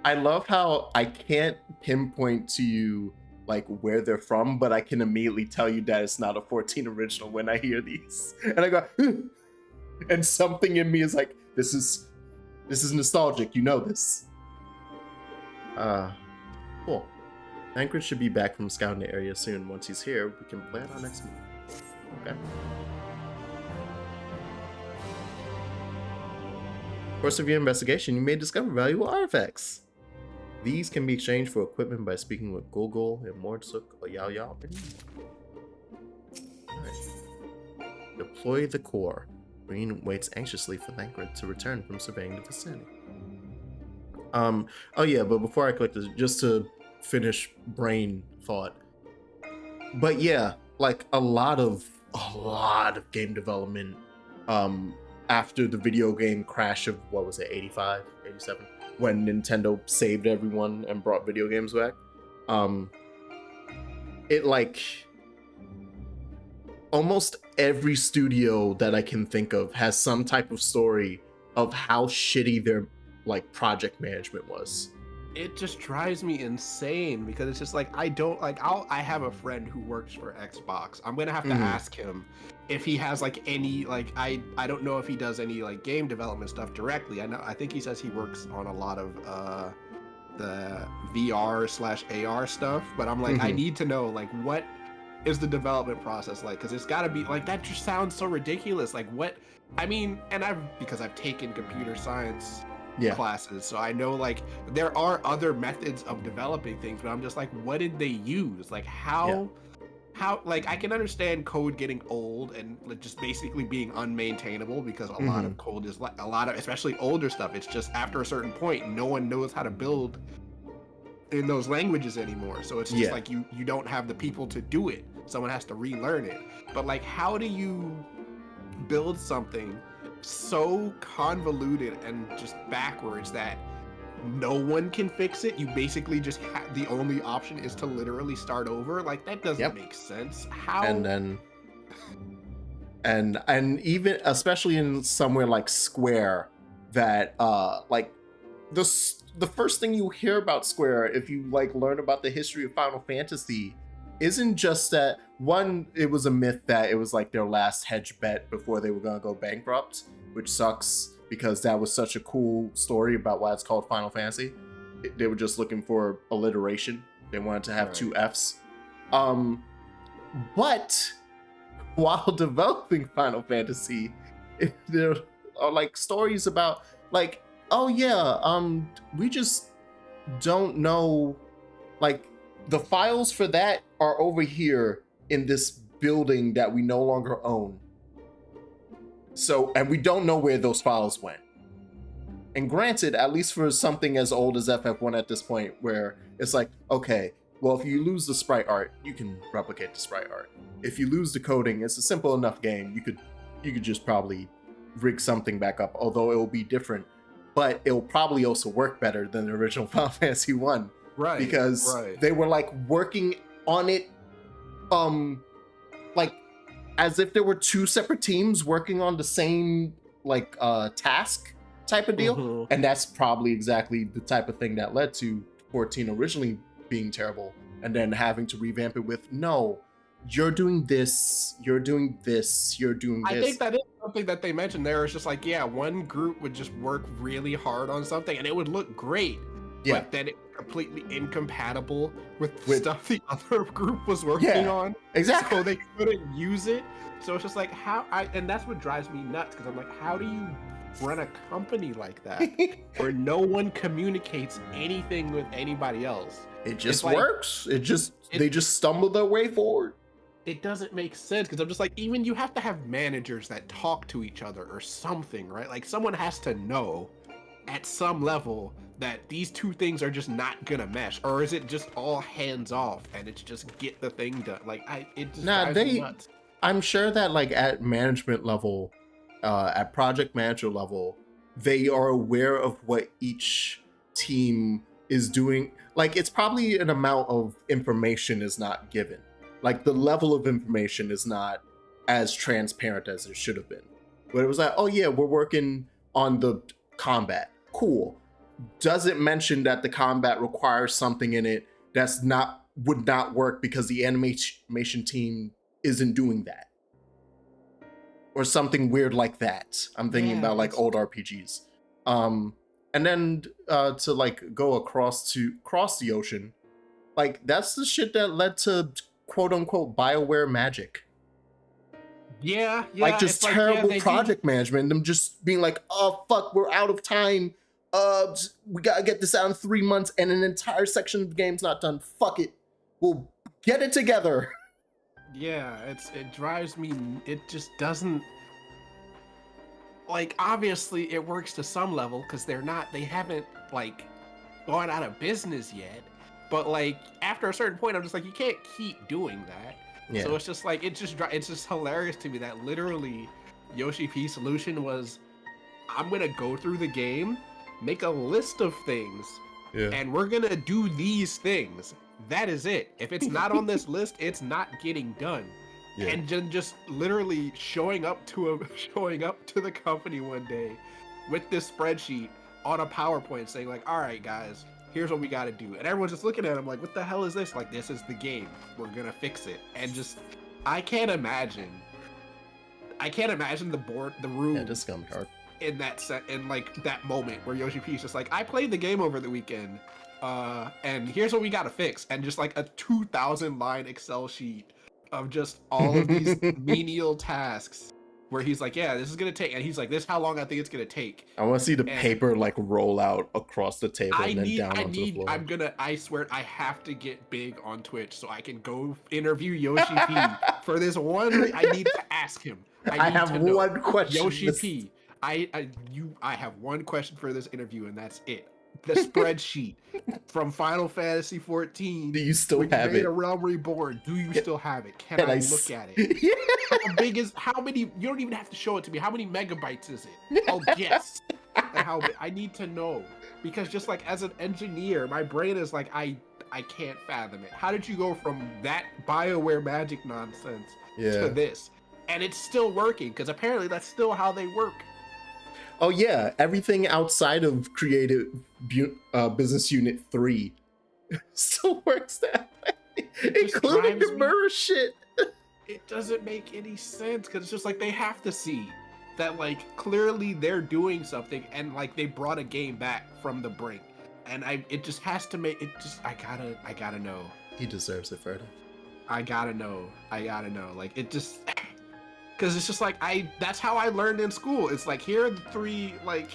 I love how I can't pinpoint to you like where they're from, but I can immediately tell you that it's not a 14 original when I hear these, and I go, and something in me is like, this is nostalgic. You know this. Cool. Anchorage should be back from scouting the area soon. Once he's here, we can plan our next move. Okay. Course of your investigation, you may discover valuable artifacts. These can be exchanged for equipment by speaking with Gogol and Mordsuk or Yao Yao. Right. Deploy the core. Green waits anxiously for Thancred to return from surveying the vicinity. Oh yeah, but before I click this, just to finish brain thought. But yeah, like a lot of game development after the video game crash of, what was it, 85, 87, when Nintendo saved everyone and brought video games back. It like almost every studio that I can think of has some type of story of how shitty their like project management was. It just drives me insane because it's just like I don't like I have a friend who works for Xbox. I'm gonna have to ask him if he has like any like I don't know if he does any like game development stuff directly. I think he says he works on a lot of the VR/AR stuff, but I'm like I need to know like what is the development process like, because it's got to be like that just sounds so ridiculous. Like what I mean, and because I've taken computer science classes, so I know like there are other methods of developing things, but I'm just like, what did they use? Like how like I can understand code getting old and like just basically being unmaintainable, because a lot of code is like a lot of, especially older stuff, it's just after a certain point no one knows how to build in those languages anymore, so it's just like you don't have the people to do it, someone has to relearn it. But like how do you build something so convoluted and just backwards that no one can fix it? You basically just the only option is to literally start over. Like that doesn't make sense. How? And then and even especially in somewhere like Square, that like the first thing you hear about Square, if you like learn about the history of Final Fantasy, isn't just that one, it was a myth that it was like their last hedge bet before they were gonna go bankrupt, which sucks because that was such a cool story about why it's called Final Fantasy. They were just looking for alliteration. They wanted to have two F's. But while developing Final Fantasy, there are like stories about like, oh yeah, we just don't know, like the files for that are over here in this building that we no longer own. So, and we don't know where those files went. And granted, at least for something as old as FF1 at this point, where it's like, okay, well, if you lose the sprite art, you can replicate the sprite art. If you lose the coding, it's a simple enough game. You could just probably rig something back up, although it will be different, but it'll probably also work better than the original Final Fantasy 1. Right. Because they were like working on it, like as if there were two separate teams working on the same like task type of deal. And that's probably exactly the type of thing that led to 14 originally being terrible and then having to revamp it with, no, you're doing this, you're doing this, you're doing this. I think that is something that they mentioned there. It's just like, yeah, one group would just work really hard on something and it would look great, but then it completely incompatible with stuff the other group was working on. Exactly. So they couldn't use it. So it's just like and that's what drives me nuts, because I'm like, how do you run a company like that where no one communicates anything with anybody else? It just works. They just stumble their way forward. It doesn't make sense, because I'm just like, even you have to have managers that talk to each other or something, right? Like someone has to know at some level that these two things are just not gonna mesh, or is it just all hands off and it's just get the thing done? Like it just drives me nuts. I'm sure that like at management level, at project manager level, they are aware of what each team is doing. Like it's probably an amount of information is not given. Like the level of information is not as transparent as it should have been. But it was like, oh yeah, we're working on the combat. Cool. Doesn't mention that the combat requires something in it that's would not work because the animation team isn't doing that. Or something weird like that. I'm thinking about like old RPGs. And then to like go across the ocean, like that's the shit that led to quote unquote BioWare magic. Yeah. Like just terrible project management. Them just being like, oh fuck, we're out of time. We gotta get this out in 3 months, and an entire section of the game's not done. Fuck it, we'll get it together. Yeah, it drives me. It just doesn't. Like obviously it works to some level because they haven't like gone out of business yet. But like after a certain point, I'm just like, you can't keep doing that. Yeah. So it's just like it's just hilarious to me that literally Yoshi P's solution was, I'm gonna go through the game, make a list of things, and we're gonna do these things. That is it. If it's not on this list, it's not getting done. Yeah. And then just literally showing up to the company one day with this spreadsheet on a PowerPoint saying like, all right guys, here's what we got to do. And everyone's just looking at him like, what the hell is this? Like, this is the game. We're going to fix it. And just, I can't imagine the room. Yeah, this gum card. In that set, in like that moment where Yoshi P's just like, I played the game over the weekend, and here's what we gotta fix, and just like a 2,000 line Excel sheet of just all of these menial tasks where he's like, yeah, this is gonna take, and he's like, this is how long I think it's gonna take. I want to see the paper like roll out across the table and then down onto the floor. I swear, I have to get big on Twitch so I can go interview Yoshi P for this one. I need to ask him. I have one question. Yoshi P. I have one question for this interview, and that's it. The spreadsheet from Final Fantasy 14. Do you still have it? A Realm Reborn. Do you still have it? Can I look at it? Yeah. How big is? How many? You don't even have to show it to me. How many megabytes is it? Oh yes. And how? I need to know, because just like as an engineer, my brain is like, I can't fathom it. How did you go from that BioWare magic nonsense to this? And it's still working, because apparently that's still how they work. Oh yeah, everything outside of Creative Business Unit 3 still works that way, including the mirror shit. It doesn't make any sense, because it's just like they have to see that like clearly they're doing something, and like they brought a game back from the brink, and it just has to make it just I gotta know. He deserves it, Ferda. I gotta know. Like it just. Because it's just like, that's how I learned in school. It's like, here are the 3 like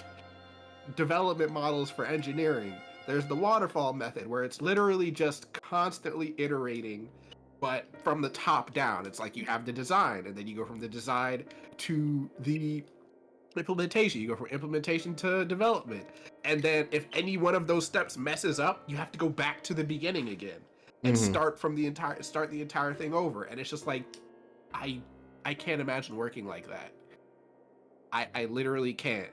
development models for engineering. There's the waterfall method, where it's literally just constantly iterating, but from the top down. It's like you have the design, and then you go from the design to the implementation. You go from implementation to development. And then if any one of those steps messes up, you have to go back to the beginning again and start the entire thing over. And it's just like, I can't imagine working like that. I literally can't.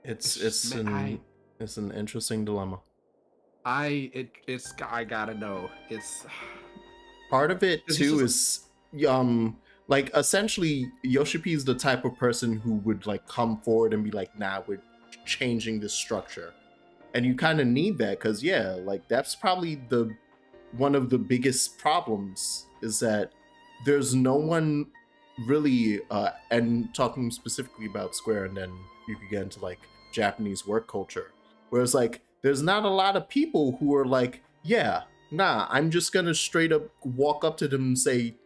It's an interesting dilemma. I gotta know. It's part of it too is like essentially Yoshi P is the type of person who would like come forward and be like, nah, we're changing this structure. And you kind of need that, because yeah, like that's probably one of the biggest problems, is that there's no one really, and talking specifically about Square, and then you could get into like Japanese work culture, whereas like there's not a lot of people who are like, yeah, nah, I'm just gonna straight up walk up to them and say,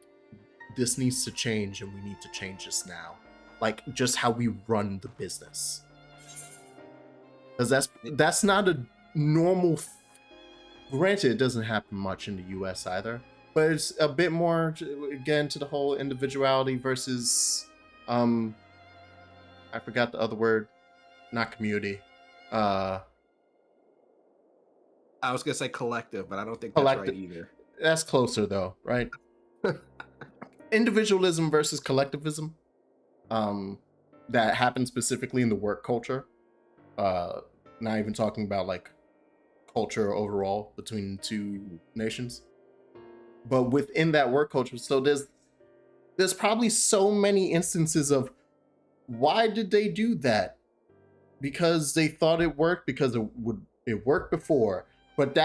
this needs to change and we need to change this now. Like just how we run the business. Because that's not a normal, granted, it doesn't happen much in the US either. But it's a bit more, again, to the whole individuality versus, I forgot the other word, not community. I was gonna say collective, but I don't think that's right either. That's closer though, right? Individualism versus collectivism. That happens specifically in the work culture. Not even talking about like culture overall between 2 nations. But within that work culture, so there's probably so many instances of, why did they do that? Because they thought it worked, because it worked before, but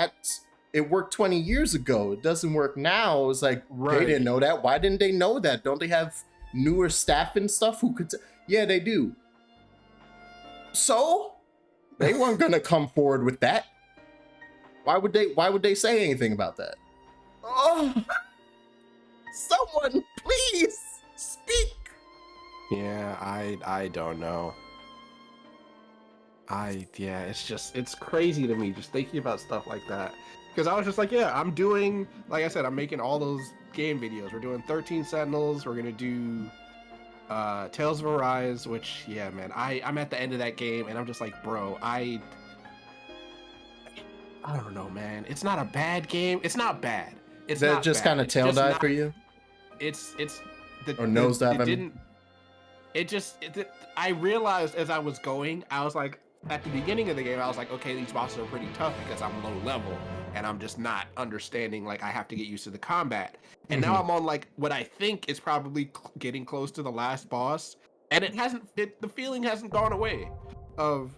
it worked 20 years ago. It doesn't work now. It's like, right. They didn't know that. Why didn't they know that? Don't they have newer staff and stuff who could? Yeah, they do. So they weren't gonna come forward with that. Why would they say anything about that? Oh, someone please speak. Yeah, I don't know. It's crazy to me just thinking about stuff like that. Because I was just like, yeah, I'm doing, like I said, I'm making all those game videos. We're doing 13 Sentinels. We're gonna do Tales of Arise, which, yeah, man, I'm at the end of that game, and I'm just like, bro, I don't know, man. It's not a bad game. It's not bad. It's that not just bad. kind of tail dive for you? Nosedive. I realized as I was going, I was like, at the beginning of the game, I was like, okay, these bosses are pretty tough because I'm low level and I'm just not understanding, like I have to get used to the combat. And now I'm on like what I think is probably getting close to the last boss, and the feeling hasn't gone away of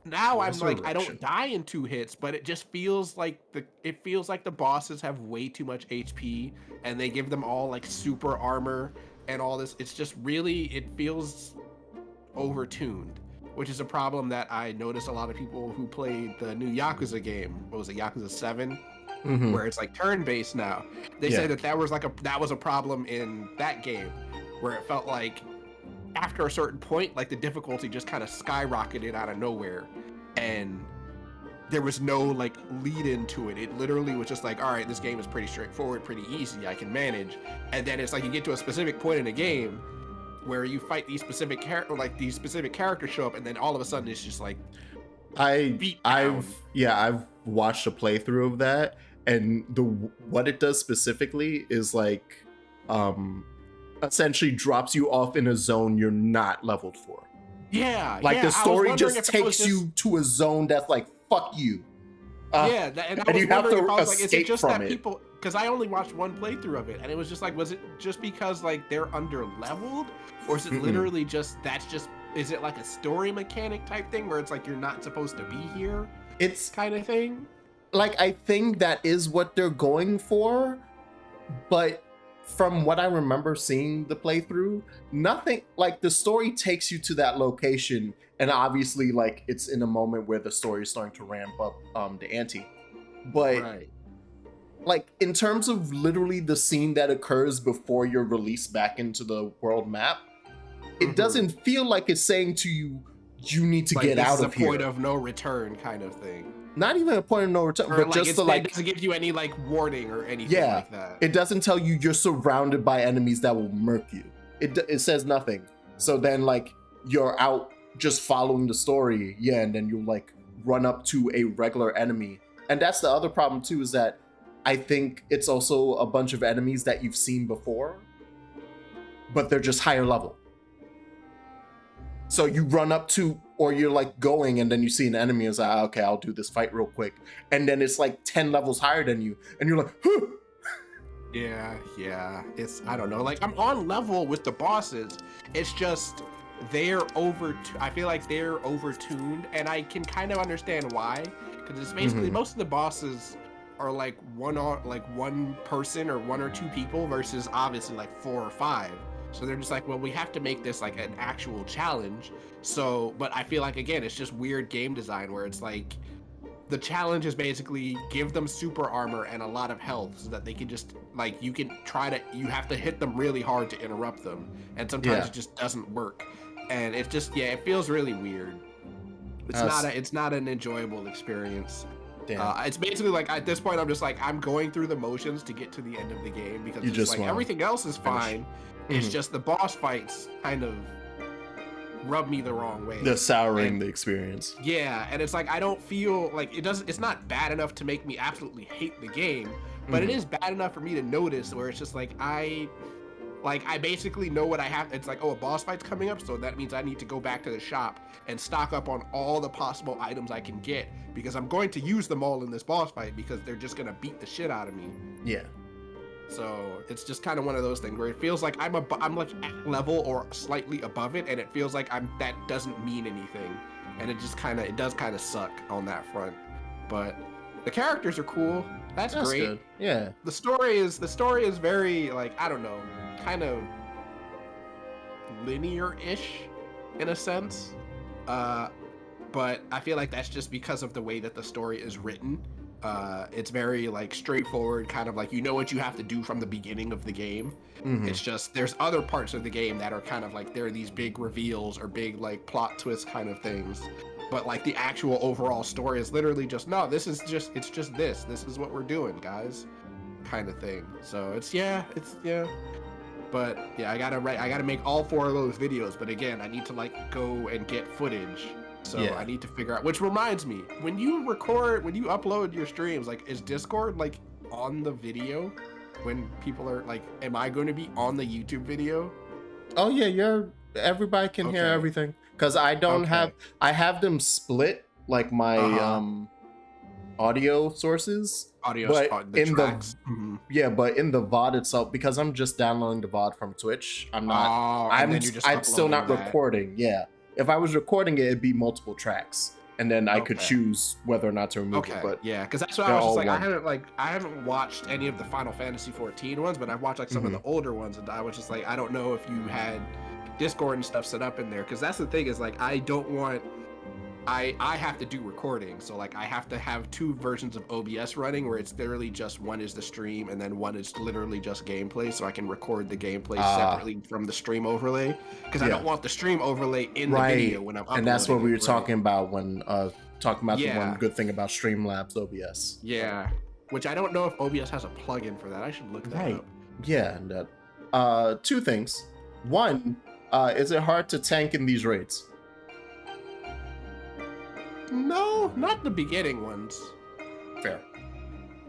now I'm like, I don't die in 2 hits, but it just feels like the bosses have way too much HP and they give them all like super armor and all this. It's just really, it feels overtuned, which is a problem that I noticed a lot of people who played the new Yakuza game. What was it, Yakuza 7? Where it's like turn-based now. They say that was a problem in that game, where it felt like after a certain point, like the difficulty just kind of skyrocketed out of nowhere, and there was no like lead into it. It literally was just like, all right, this game is pretty straightforward, pretty easy, I can manage. And then it's like you get to a specific point in the game where you fight these specific characters show up, and then all of a sudden it's just like I've watched a playthrough of that, and what it does specifically is like essentially drops you off in a zone you're not leveled for. The story just takes you to a zone that's like, fuck you. And you have to escape from it. People, because I only watched one playthrough of it, and it was just like, was it just because like they're under leveled, or is it literally just is it like a story mechanic type thing where it's like you're not supposed to be here? It's kind of thing. Like, I think that is what they're going for, but from what I remember seeing the playthrough, nothing, like the story takes you to that location, and obviously like it's in a moment where the story is starting to ramp up the ante. But like in terms of literally the scene that occurs before you're released back into the world map, it doesn't feel like it's saying to you, you need to get out of here. Point of no return kind of thing. Not even a point of no return, but like, just it doesn't give you any like warning or anything like that. It doesn't tell you you're surrounded by enemies that will murk you. It says nothing. So then like you're out just following the story, and then you'll like run up to a regular enemy. And that's the other problem too, is that I think it's also a bunch of enemies that you've seen before, but they're just higher level. So you run up to, or you're like going, and then you see an enemy, and it's like, okay, I'll do this fight real quick. And then it's like 10 levels higher than you, and you're like, huh. Yeah. It's, I don't know, like I'm on level with the bosses. It's just, I feel like they're overtuned, and I can kind of understand why. Because it's basically, most of the bosses are like one person or 1 or 2 people versus obviously like 4 or 5. So they're just like, well, we have to make this like an actual challenge. So, but I feel like, again, it's just weird game design where it's like, the challenge is basically give them super armor and a lot of health so that they can just, like, you have to hit them really hard to interrupt them. And sometimes it just doesn't work. And it's just, it feels really weird. It's not an enjoyable experience. It's basically like, at this point, I'm just like, I'm going through the motions to get to the end of the game because it's like everything else is fine. It's just the boss fights kind of rub me the wrong way. They're souring the experience. Yeah, and it's like I don't feel like it's not bad enough to make me absolutely hate the game, but it is bad enough for me to notice where it's just like I basically know what I have. It's like, oh, a boss fight's coming up, so that means I need to go back to the shop and stock up on all the possible items I can get because I'm going to use them all in this boss fight because they're just gonna beat the shit out of me. Yeah. So it's just kind of one of those things where it feels like I'm like at level or slightly above it, and it feels like that doesn't mean anything, and it does kind of suck on that front. But the characters are cool. That's great. Good. Yeah. The story is very, like, I don't know, kind of linear-ish in a sense. But I feel like that's just because of the way that the story is written. It's very like straightforward, kind of like you know what you have to do from the beginning of the game. It's just there's other parts of the game that are kind of like there are these big reveals or big like plot twist kind of things, but like the actual overall story is literally just this is what we're doing, guys, kind of thing. So but yeah, I gotta make all 4 of those videos, but again, I need to like go and get footage. So I need to figure out, which reminds me, when you upload your streams, like, is Discord like on the video when people are like, am I going to be on the YouTube video? Oh yeah, everybody can hear everything. because I don't Okay. I have them split like my Uh-huh. audio sources, Audio, but the in the tracks. Mhm. yeah, but in the VOD itself, because I'm just downloading the VOD from Twitch, Oh, and then you're just I'm still uploading not that. recording. Yeah, if I was recording it, it'd be multiple tracks, and then I could Okay. choose whether or not to remove it. Okay, But yeah, because that's what I they're was just all like. one. I haven't watched any of the Final Fantasy 14 ones, but I've watched like some of Mhm. the older ones, and I was just like, I don't know if you had Discord and stuff set up in there, because that's the thing is like I don't want. I have to do recording, so like I have to have two versions of OBS running where it's literally just one is the stream and then one is literally just gameplay, so I can record the gameplay separately from the stream overlay, because I Yeah. don't want the stream overlay in the Right, video when I'm uploading and that's what we were it, right? talking about when talking about the one Yeah. good thing about Streamlabs OBS. Yeah, which I don't know if OBS has a plugin for that. I should look that Right. up. Yeah, and two things. One, is it hard to tank in these raids? No, not the beginning ones. Fair.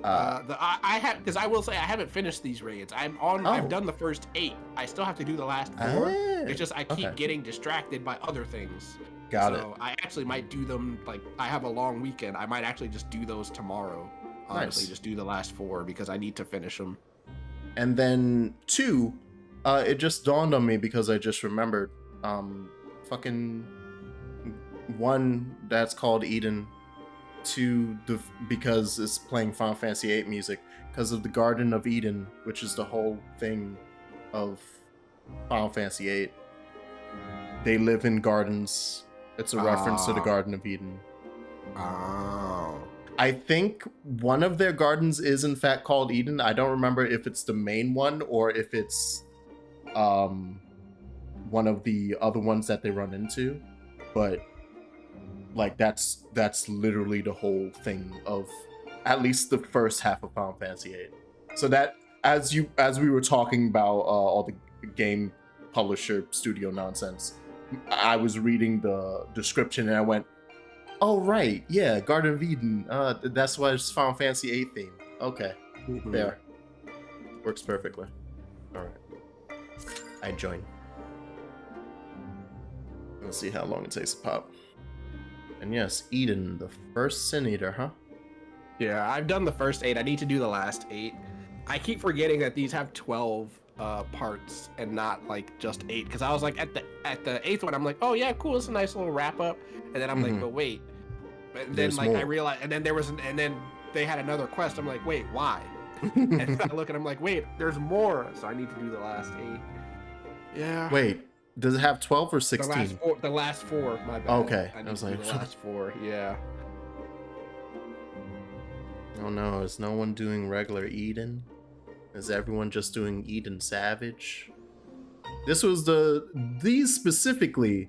I have, because I will say I haven't finished these raids. I'm on. I've Oh. done the first 8. I still have to do the last 4. Ah, It's just I keep okay. getting distracted by other things. Got So I actually might do them like I have a long weekend. I might actually just do those tomorrow. Honestly, Nice. just do the last 4 because I need to finish them. And then two, it just dawned on me because I just remembered, fucking one that's called Eden, two because it's playing Final Fantasy VIII music because of the Garden of Eden, which is the whole thing of Final Fantasy VIII. They live in gardens. It's a reference to the Garden of Eden. Oh. I think one of their gardens is in fact called Eden. I don't remember if it's the main one or if it's one of the other ones that they run into, but like that's literally the whole thing of at least the first half of Final Fantasy VIII. So that as we were talking about all the game publisher studio nonsense, I was reading the description and I went, oh right, yeah, Garden of Eden. That's why it's Final Fantasy VIII theme. Okay, there, works perfectly. All right, I join. Let's see how long it takes to pop. And yes, Eden, the first Sin Eater, huh? Yeah, I've done the first 8. I need to do the last 8. I keep forgetting that these have 12 parts and not like just 8, because I was like at the 8th one I'm like, oh yeah, cool, it's a nice little wrap up, and then I'm like, but wait, and then There's like more. I realized, and then they had another quest. I'm like, wait, why? And I look and I'm like, wait, there's more, so I need to do the last 8. Yeah. Wait, does it have 12 or 16? The last four, my bad. Okay, I I need was to do like, the last 4. Yeah. oh no, is no one doing regular Eden? Is everyone just doing Eden Savage? This was these specifically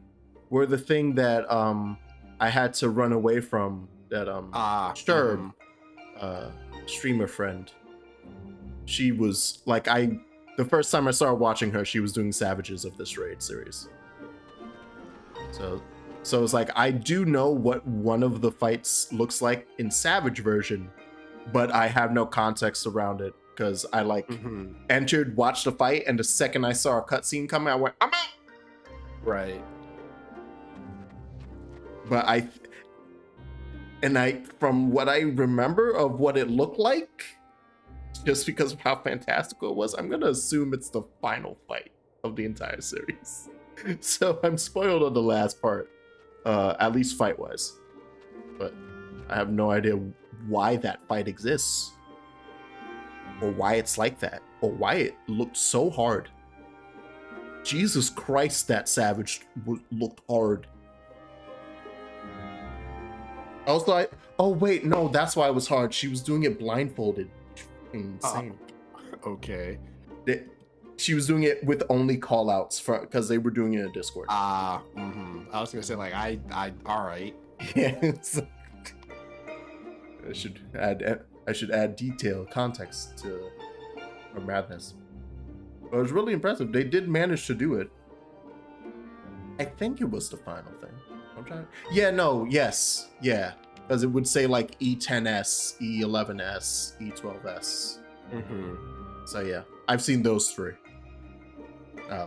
were the thing that I had to run away from, that Sherb, streamer friend. She was like, the first time I started watching her, she was doing Savages of this raid series. So it's like, I do know what one of the fights looks like in Savage version, but I have no context around it because I like entered, watched the fight, and the second I saw a cutscene coming, I went, I'm out. Right. But from what I remember of what it looked like, just because of how fantastical it was, I'm gonna assume it's the final fight of the entire series. So I'm spoiled on the last part, at least fight-wise. But I have no idea why that fight exists, or why it's like that, or why it looked so hard. Jesus Christ, that Savage looked hard. I was like, oh wait, no, that's why it was hard. She was doing it blindfolded. Insane. Okay. She was doing it with only callouts because they were doing it in Discord. I was gonna say like I all right. Yeah. I should add detail, context to her madness. But it was really impressive. They did manage to do it. I think it was the final thing. I'm trying. Yeah. No. Yes. Yeah. Because it would say like E10S, E11S, E12S. So yeah, I've seen those 3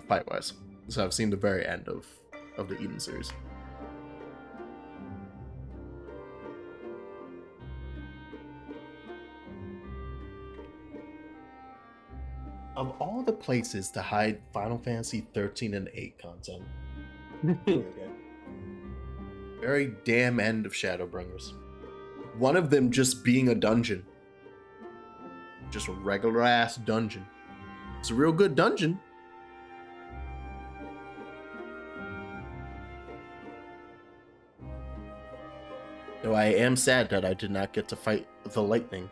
fight-wise. So I've seen the very end of the Eden series. Of all the places to hide Final Fantasy 13 and 8 content. Okay. Very damn end of Shadowbringers. One of them just being a dungeon. Just a regular ass dungeon. It's a real good dungeon. Though I am sad that I did not get to fight the lightning.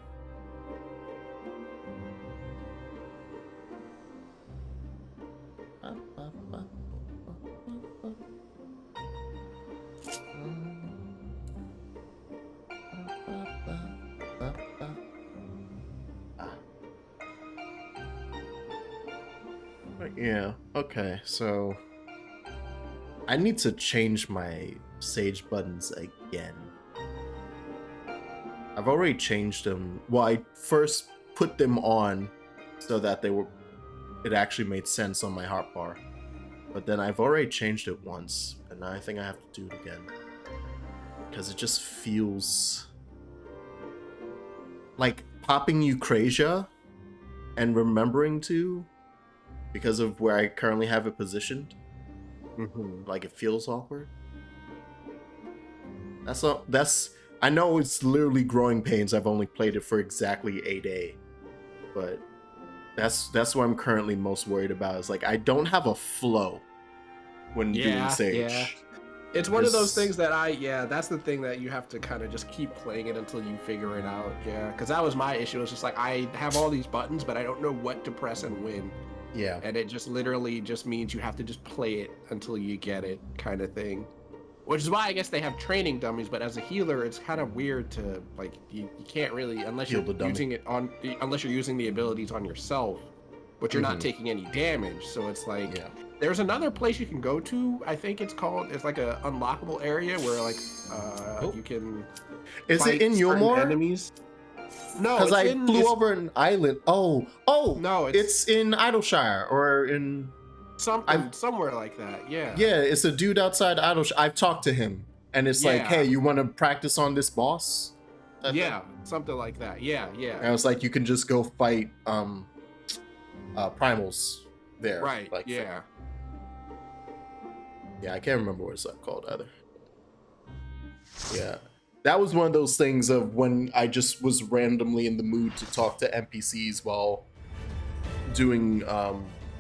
Yeah, okay, so I need to change my Sage buttons again. I've already changed them. Well, I first put them on so that it actually made sense on my hotbar. But then I've already changed it once, and now I think I have to do it again. Because it just feels like popping Eucrasia and remembering to, because of where I currently have it positioned. Like it feels awkward. I know it's literally growing pains. I've only played it for exactly 8A, but that's what I'm currently most worried about. Is like I don't have a flow when doing Sage. Yeah. It's one of those things that that's the thing that you have to kind of just keep playing it until you figure it out. Yeah, because that was my issue. It's just like I have all these buttons, but I don't know what to press and when. Yeah. And it just literally just means you have to just play it until you get it, kind of thing. Which is why I guess they have training dummies, but as a healer, it's kind of weird to like you can't really unless you're using the abilities on yourself, but you're not taking any damage. So it's like there's another place you can go to. I think it's like a unlockable area where like you can. Is it in Yulmore? Enemies. No, because I flew over an island. Oh no, it's in Idleshire or in. Somewhere like that, yeah. Yeah, it's a dude outside Idleshire. I've talked to him, and it's like, hey, you want to practice on this boss? Something like that. Yeah. And I was like, you can just go fight primals there. Right. Like, yeah. Yeah, I can't remember what it's called either. Yeah, that was one of those things of when I just was randomly in the mood to talk to NPCs while doing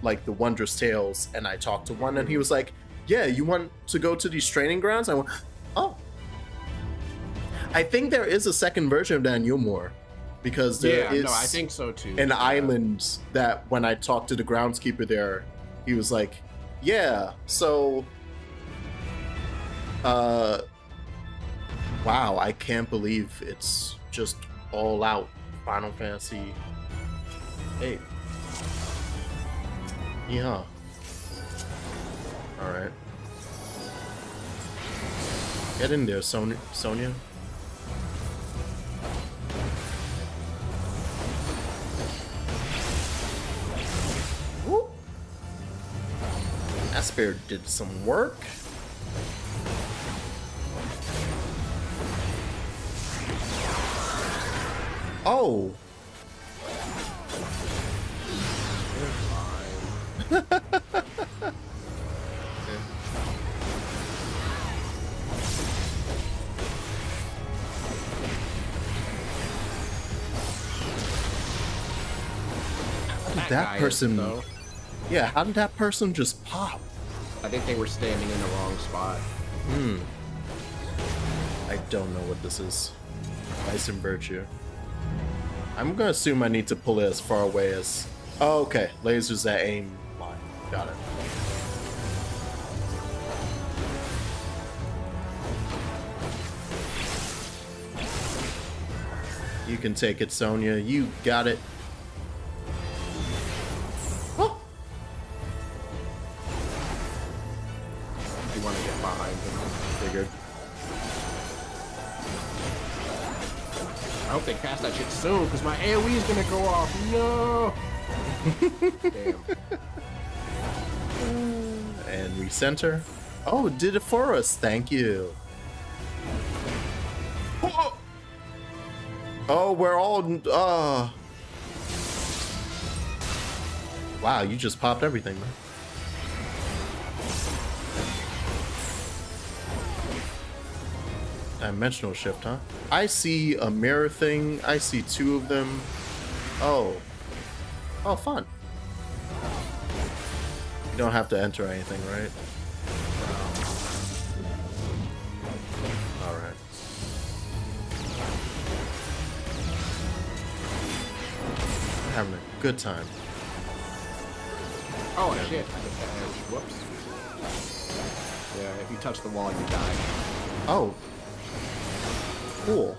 like the Wondrous Tales, and I talked to one and he was like, yeah, you want to go to these training grounds? I went, oh. I think there is a second version of that in Yulmore, because there is I think so too. An island that when I talked to the groundskeeper there, he was like, yeah, so wow, I can't believe it's just all out Final Fantasy 8. Yeah. All right. Get in there, Sonia. Whoop. Asper did some work. Oh. That person, yeah, how did that person just pop? I think they were standing in the wrong spot. I don't know what this is. Vice and Virtue. I'm gonna assume I need to pull it as far away as. Oh, okay. Lasers at aim line. Got it. You can take it, Sonia. You got it. Oh. You want to get behind them. Figured. I hope they cast that shit soon, because my AoE is gonna go off. No. Damn. And recenter. Oh, it did it for us. Thank you. Oh, we're all. Wow, you just popped everything, man. Dimensional shift, huh? I see a mirror thing. I see 2 of them. Oh. Oh, fun. You don't have to enter anything, right? Alright. Having a good time. Oh shit! Whoops. Yeah, if you touch the wall, you die. Oh. Cool.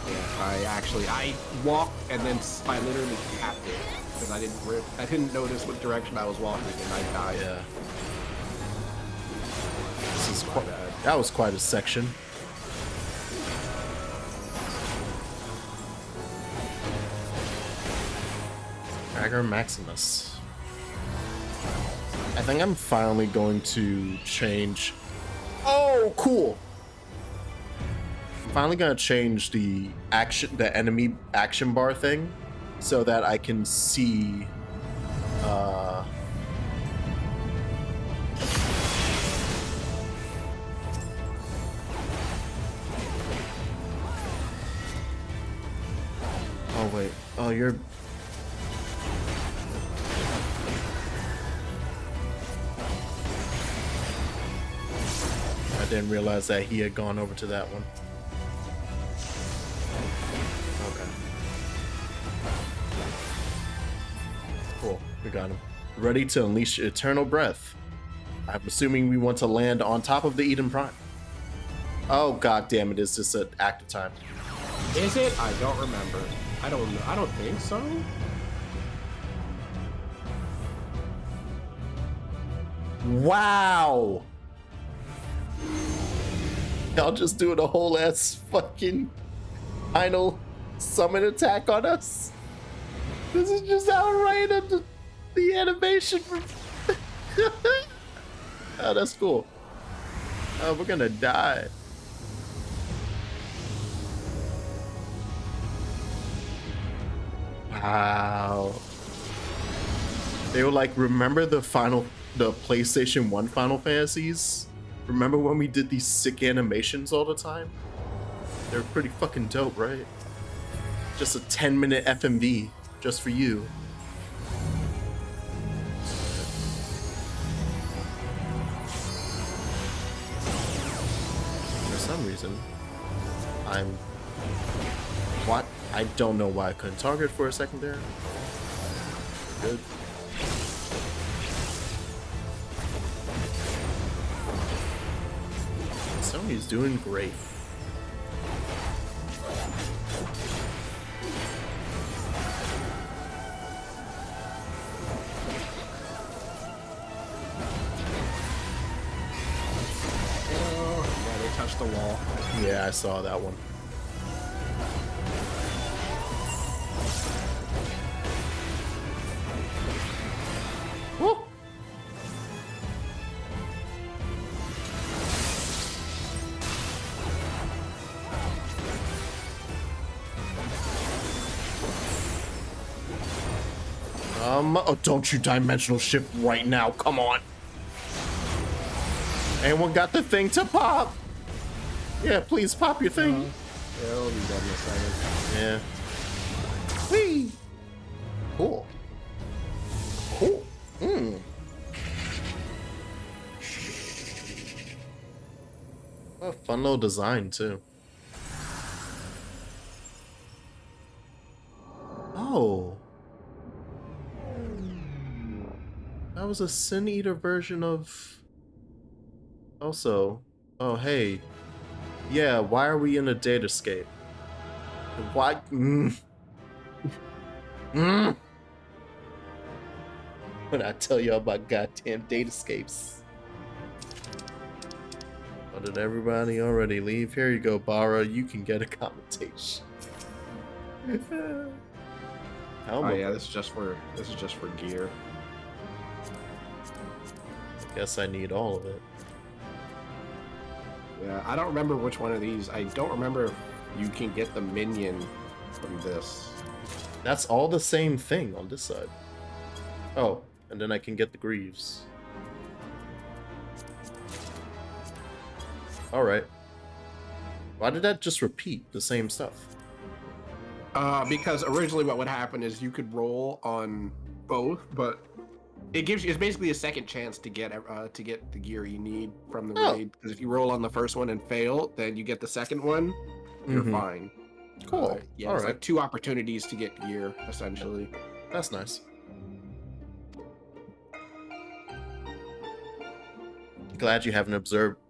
Yeah, I walked and then I literally tapped it because I didn't notice what direction I was walking and I died. Yeah. This is quite, that was quite a section. Dagger Maximus. I think I'm finally going to change. Oh, cool. I'm finally gonna change the enemy action bar thing, so that I can see. Oh wait. Oh, you're. I didn't realize that he had gone over to that one. Okay. Cool. We got him. Ready to unleash eternal breath. I'm assuming we want to land on top of the Eden Prime. Oh god damn it, is this an active time? Is it? I don't remember. I don't know. I don't think so. Wow! Y'all just doing a whole ass fucking final summon attack on us? This is just outright of the animation from... Oh, that's cool. Oh, we're gonna die. Wow. They were like, remember the PlayStation 1 Final Fantasies? Remember when we did these sick animations all the time? They were pretty fucking dope, right? Just a 10-minute FMV, just for you. For some reason, what? I don't know why I couldn't target for a second there. Good. Sony's doing great. Oh, yeah, they touched the wall. Yeah, I saw that one. Woo! Oh, don't you dimensional shift right now, come on. Anyone got the thing to pop? Yeah, please pop your thing. Yeah, it'll be done in a second. Yeah. Whee! Cool. Cool. A fun little design, too. Oh. That was a Sin Eater version of... Also... Oh, hey. Yeah, why are we in a datascape? Why... When I tell y'all about goddamn datascapes. Oh, did everybody already leave? Here you go, Bara. You can get a commentation. Oh yeah, this is just for gear. Guess I need all of it. Yeah, I don't remember which one of these. I don't remember if you can get the minion from this. That's all the same thing on this side. Oh, and then I can get the Greaves. Alright. Why did that just repeat the same stuff? Because originally what would happen is you could roll on both, but it's basically a second chance to get the gear you need from the raid. Because if you roll on the first one and fail, then you get the second one. You're fine. Cool. Yeah, it's like 2 opportunities to get gear essentially. That's nice. Glad you haven't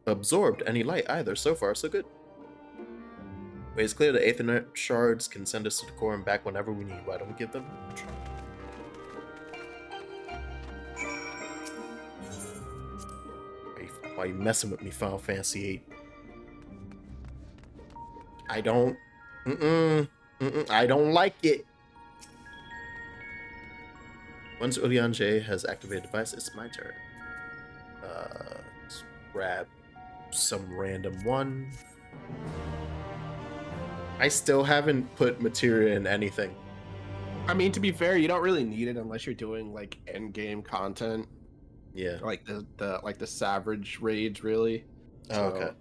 absorbed any light either. So far, so good. Wait, it's clear the Aethernet shards can send us to the core and back whenever we need. Why don't we give them a try? Why are you messing with me, Final Fantasy VIII? I don't... I don't like it. Once Ulian has activated the device, it's my turn. Let's grab some random one. I still haven't put materia in anything. I mean, to be fair, you don't really need it unless you're doing like end game content. Yeah. Like the Savage raids, really. Oh, okay.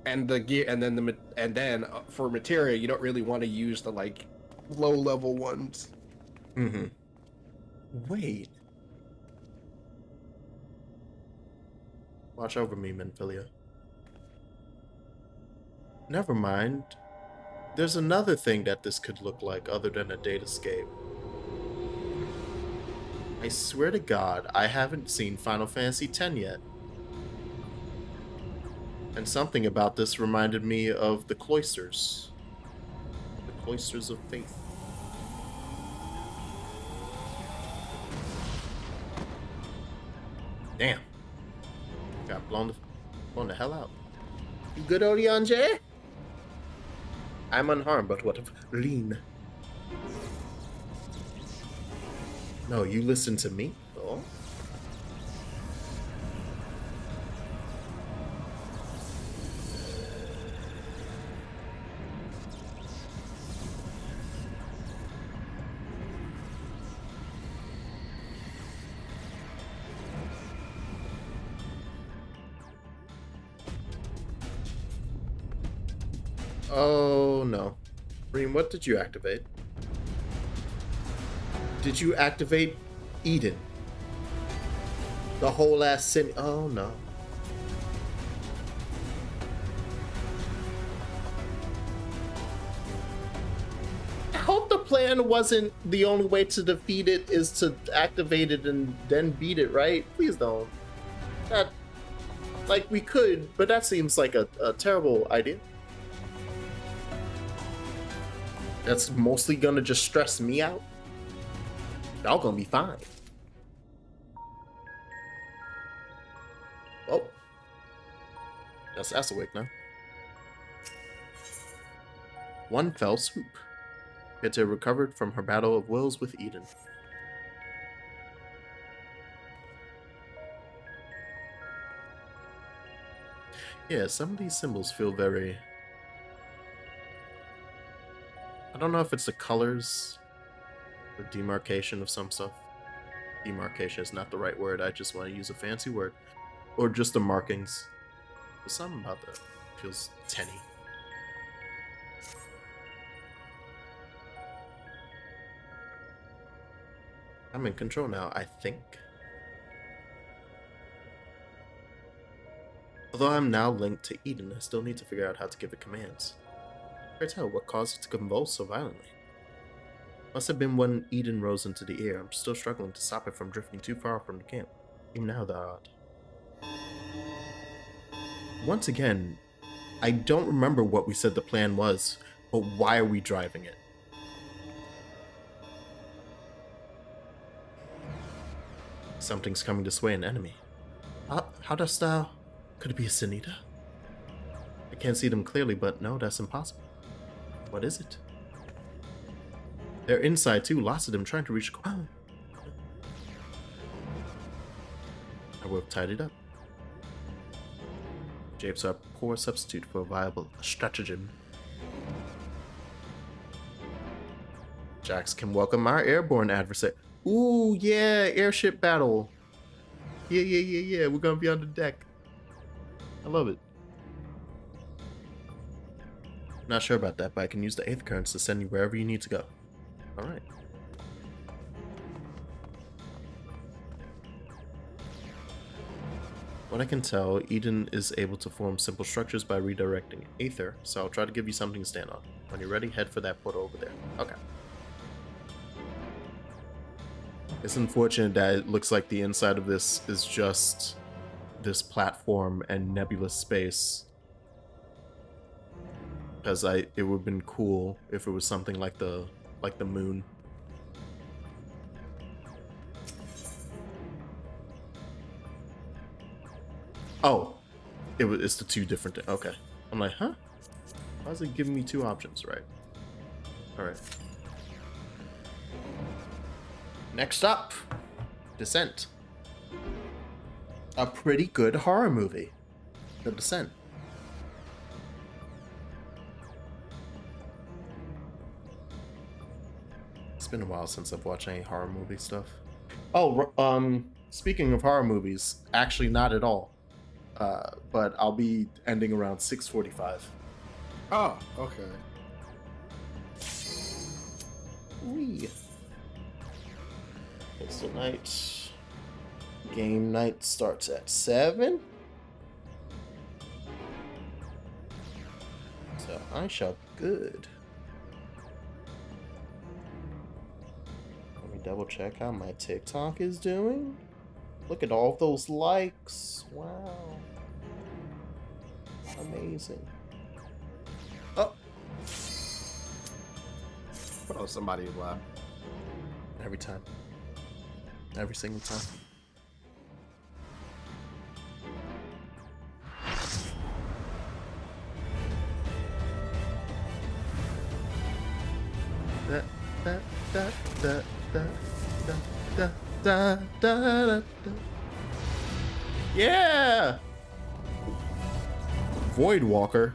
And the gear, and then for materia, you don't really want to use the like low level ones. Wait. Watch over me, Menphilia. Never mind. There's another thing that this could look like other than a datascape. I swear to God, I haven't seen Final Fantasy X yet. And something about this reminded me of the cloisters. The cloisters of faith. Damn. Got blown the hell out. You good, Orianje? I'm unharmed, but what of Lean? No, you listen to me? Oh? Oh no. Reem, what did you activate? Did you activate Eden? The whole ass city? Oh no. I hope the plan wasn't the only way to defeat it is to activate it and then beat it, right? Please don't. That, like, we could, but that seems like a terrible idea. That's mostly gonna just stress me out. Y'all gonna be fine. Oh. That's awake now. One fell swoop. Pita recovered from her battle of wills with Eden. Yeah, some of these symbols feel very... I don't know if it's the colors or demarcation of some stuff. Demarcation is not the right word. I just want to use a fancy word. Or just the markings. There's something about that feels tenny. I'm in control now, I think. Although I'm now linked to Eden, I still need to figure out how to give it commands. Pray tell, what caused it to convulse so violently? Must have been when Eden rose into the air. I'm still struggling to stop it from drifting too far from the camp. Even now, thou art. Once again, I don't remember what we said the plan was, but why are we driving it? Something's coming to sway an enemy. How dost thou? Could it be a Sinita? I can't see them clearly, but no, that's impossible. What is it? They're inside too, lots of them trying to reach... I will have tied it up. Japes are a poor substitute for a viable stratagem. Jax can welcome our airborne adversary. Ooh, yeah, airship battle. Yeah. We're gonna be on the deck. I love it. Not sure about that, but I can use the 8th currents to send you wherever you need to go. Alright. What I can tell, Eden is able to form simple structures by redirecting Aether, so I'll try to give you something to stand on. When you're ready, head for that portal over there. Okay. It's unfortunate that it looks like the inside of this is just this platform and nebulous space. Because it would have been cool if it was something like the moon. Oh, it's the two different. Okay, I'm like, huh? Why is it giving me two options? Right. All right. Next up, Descent. A pretty good horror movie. The Descent. It's been a while since I've watched any horror movie stuff. Oh, speaking of horror movies, actually not at all. But I'll be ending around 6:45. Oh, okay. Wee. It's the night. Game night starts at 7. So I shall be good. Let me double check how my TikTok is doing. Look at all those likes. Wow. Amazing. Oh. Oh, somebody left. Every time. Every single time. Da, da, da, da, da, da, da, da, da, da. Yeah! Void Walker.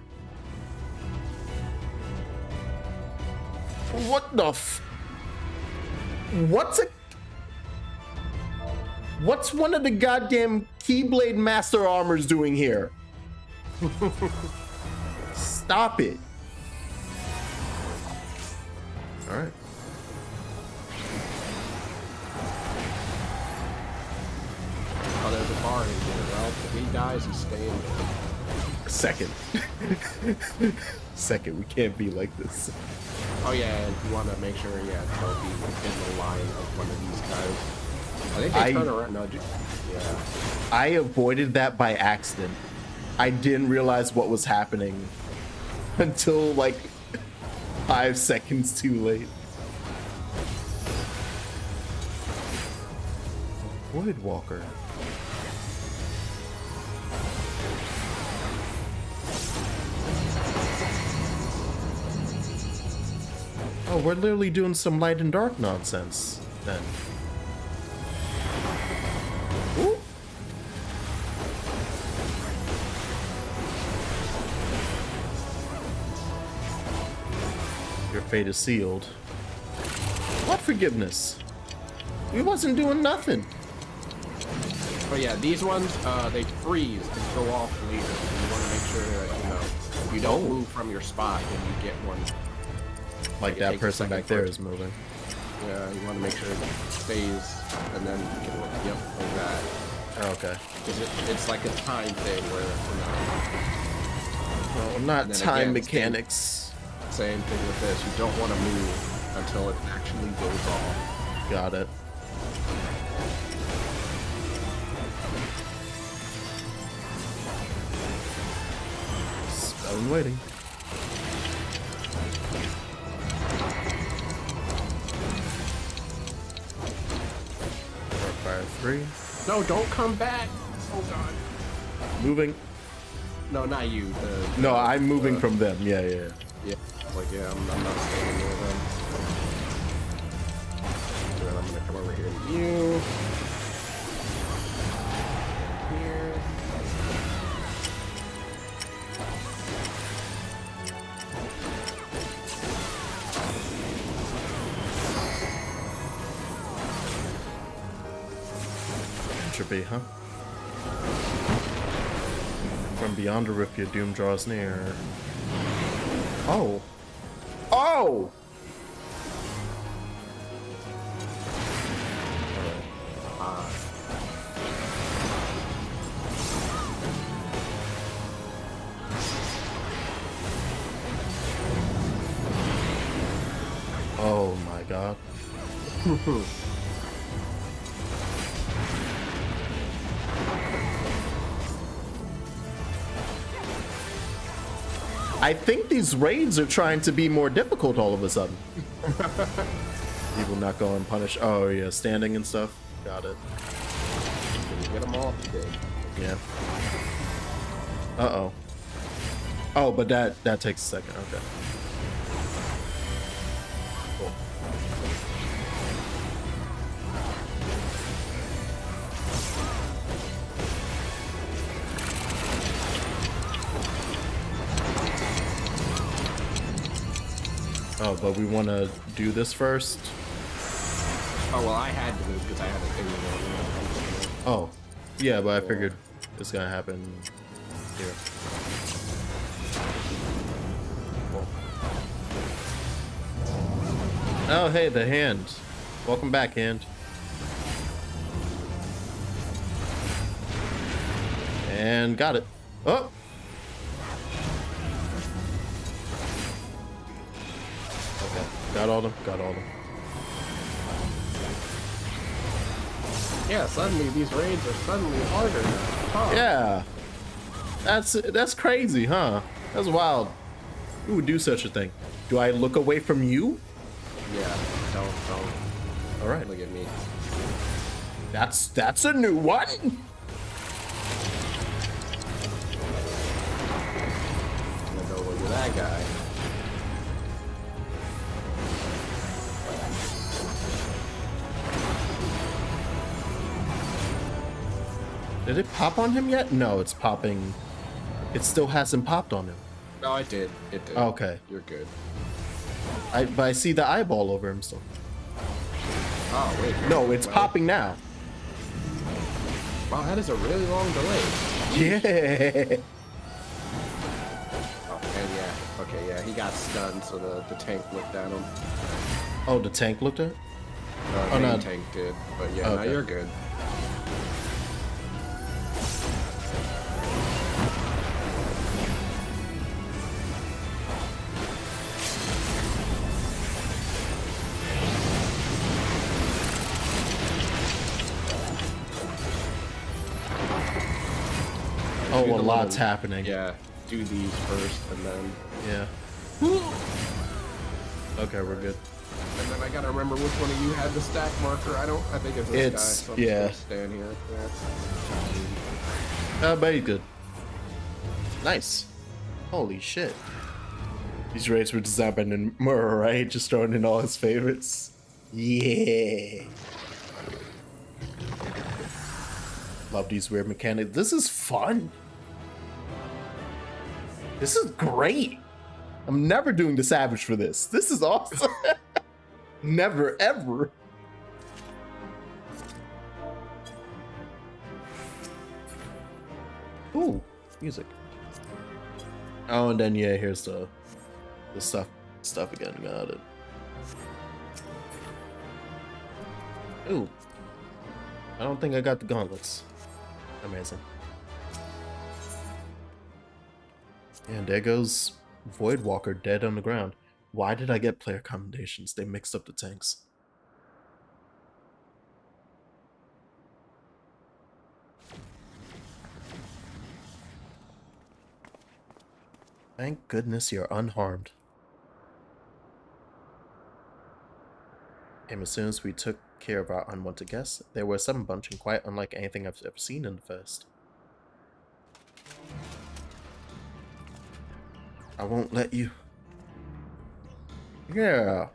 What the f... What's one of the goddamn Keyblade Master Armors doing here? Stop it. Alright. Oh, there's a bar in here. Well, if he dies, he's staying there. Second. Second, we can't be like this. Oh yeah, and you want to make sure, yeah, don't be in the line of one of these guys. I think they turn around. No, yeah. I avoided that by accident. I didn't realize what was happening until like 5 seconds too late. Void Walker. Oh, we're literally doing some light and dark nonsense then. Ooh. Your fate is sealed. What forgiveness? We wasn't doing nothing. Oh yeah, these ones, they freeze and go off later. You want to make sure that, you know, you don't move from your spot when you get one. Like that person back there is moving. Yeah, you want to make sure it stays, and then you can, yep, like that. Oh, okay. It's like a time thing where, you know. Well, not time again, mechanics. Same thing with this. You don't want to move until it actually goes off. Got it. Spell and waiting. Fire 3. No, don't come back. Oh god. Moving. No, not you. No, I'm moving from them. Yeah. Yeah. Like, yeah, I'm not staying near them. So then I'm gonna come over here to you. Here. entropy, huh? From beyond the rift, your doom draws near. Oh. Oh! Oh my god. I think these raids are trying to be more difficult all of a sudden. He will not go unpunished. Oh yeah, standing and stuff. Got it. Get them all today. Yeah. Uh-oh. Oh, but that takes a second. Okay. Cool. Oh, but we want to do this first? Oh, well, I had to move because I had a thing. Oh. Yeah, but I figured it's gonna happen here. Cool. Oh, hey, the hand. Welcome back, hand. And got it. Oh! Okay, got all them, got all them. Yeah, suddenly these raids are suddenly harder now. Huh. Yeah. That's crazy, huh? That's wild. Who would do such a thing? Do I look away from you? Yeah, don't. All right. Look at me. That's a new one. I'm gonna go look at that guy. Did it pop on him yet? No, it's popping. It still hasn't popped on him. No, it did. It did. Okay. You're good. But I see the eyeball over him still. Oh, wait. No, it's popping now. Wow, that is a really long delay. Yeah. Oh, and yeah. Okay, yeah. He got stunned, so the tank looked at him. Oh, the tank looked at? The no. tank did. But yeah, Okay. now you're good. Oh, Do a the lot's little- happening. Yeah, do these first, and then Yeah. Okay, we're good. I gotta remember which one of you had the stack marker. I think it's this guy. It's- So I'm yeah. just gonna stand here. Yeah. But he's good. Nice. Holy shit. These raids were designed by Nomura, right? Just throwing in all his favorites. Yeah. Love these weird mechanics. This is fun. This is great. I'm never doing the Savage for this. This is awesome. Never, ever. Ooh, music. Oh, and then yeah, here's the stuff again. Got it. Ooh, I don't think I got the gauntlets. Amazing. And there goes Voidwalker dead on the ground. Why did I get player commendations? They mixed up the tanks. Thank goodness you're unharmed. And as soon as we took care of our unwanted guests, they were a sudden bunch and quite unlike anything I've ever seen in the first. I won't let you. Yeah.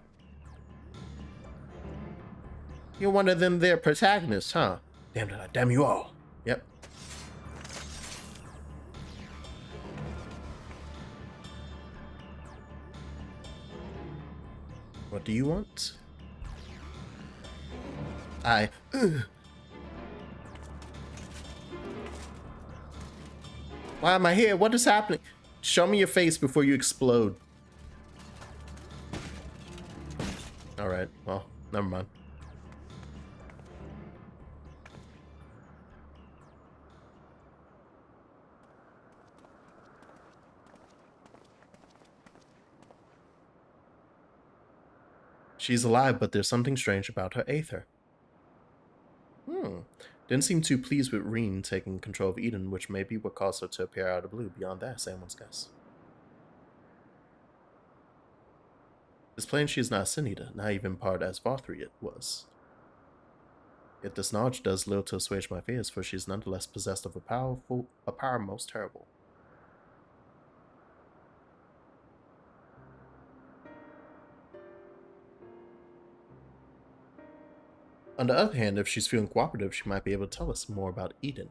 You're one of them there protagonists, huh? Damn it, I damn you all. Yep. What do you want? Why am I here? What is happening? Show me your face before you explode. Alright, well, never mind. She's alive, but there's something strange about her aether. Didn't seem too pleased with Reen taking control of Eden, which may be what caused her to appear out of the blue. Beyond that, anyone's guess. It's plain she is not a Sin Eater, not even part as Varthri was. Yet this knowledge does little to assuage my fears, for she is nonetheless possessed of a power most terrible. On the other hand, if she's feeling cooperative, she might be able to tell us more about Eden.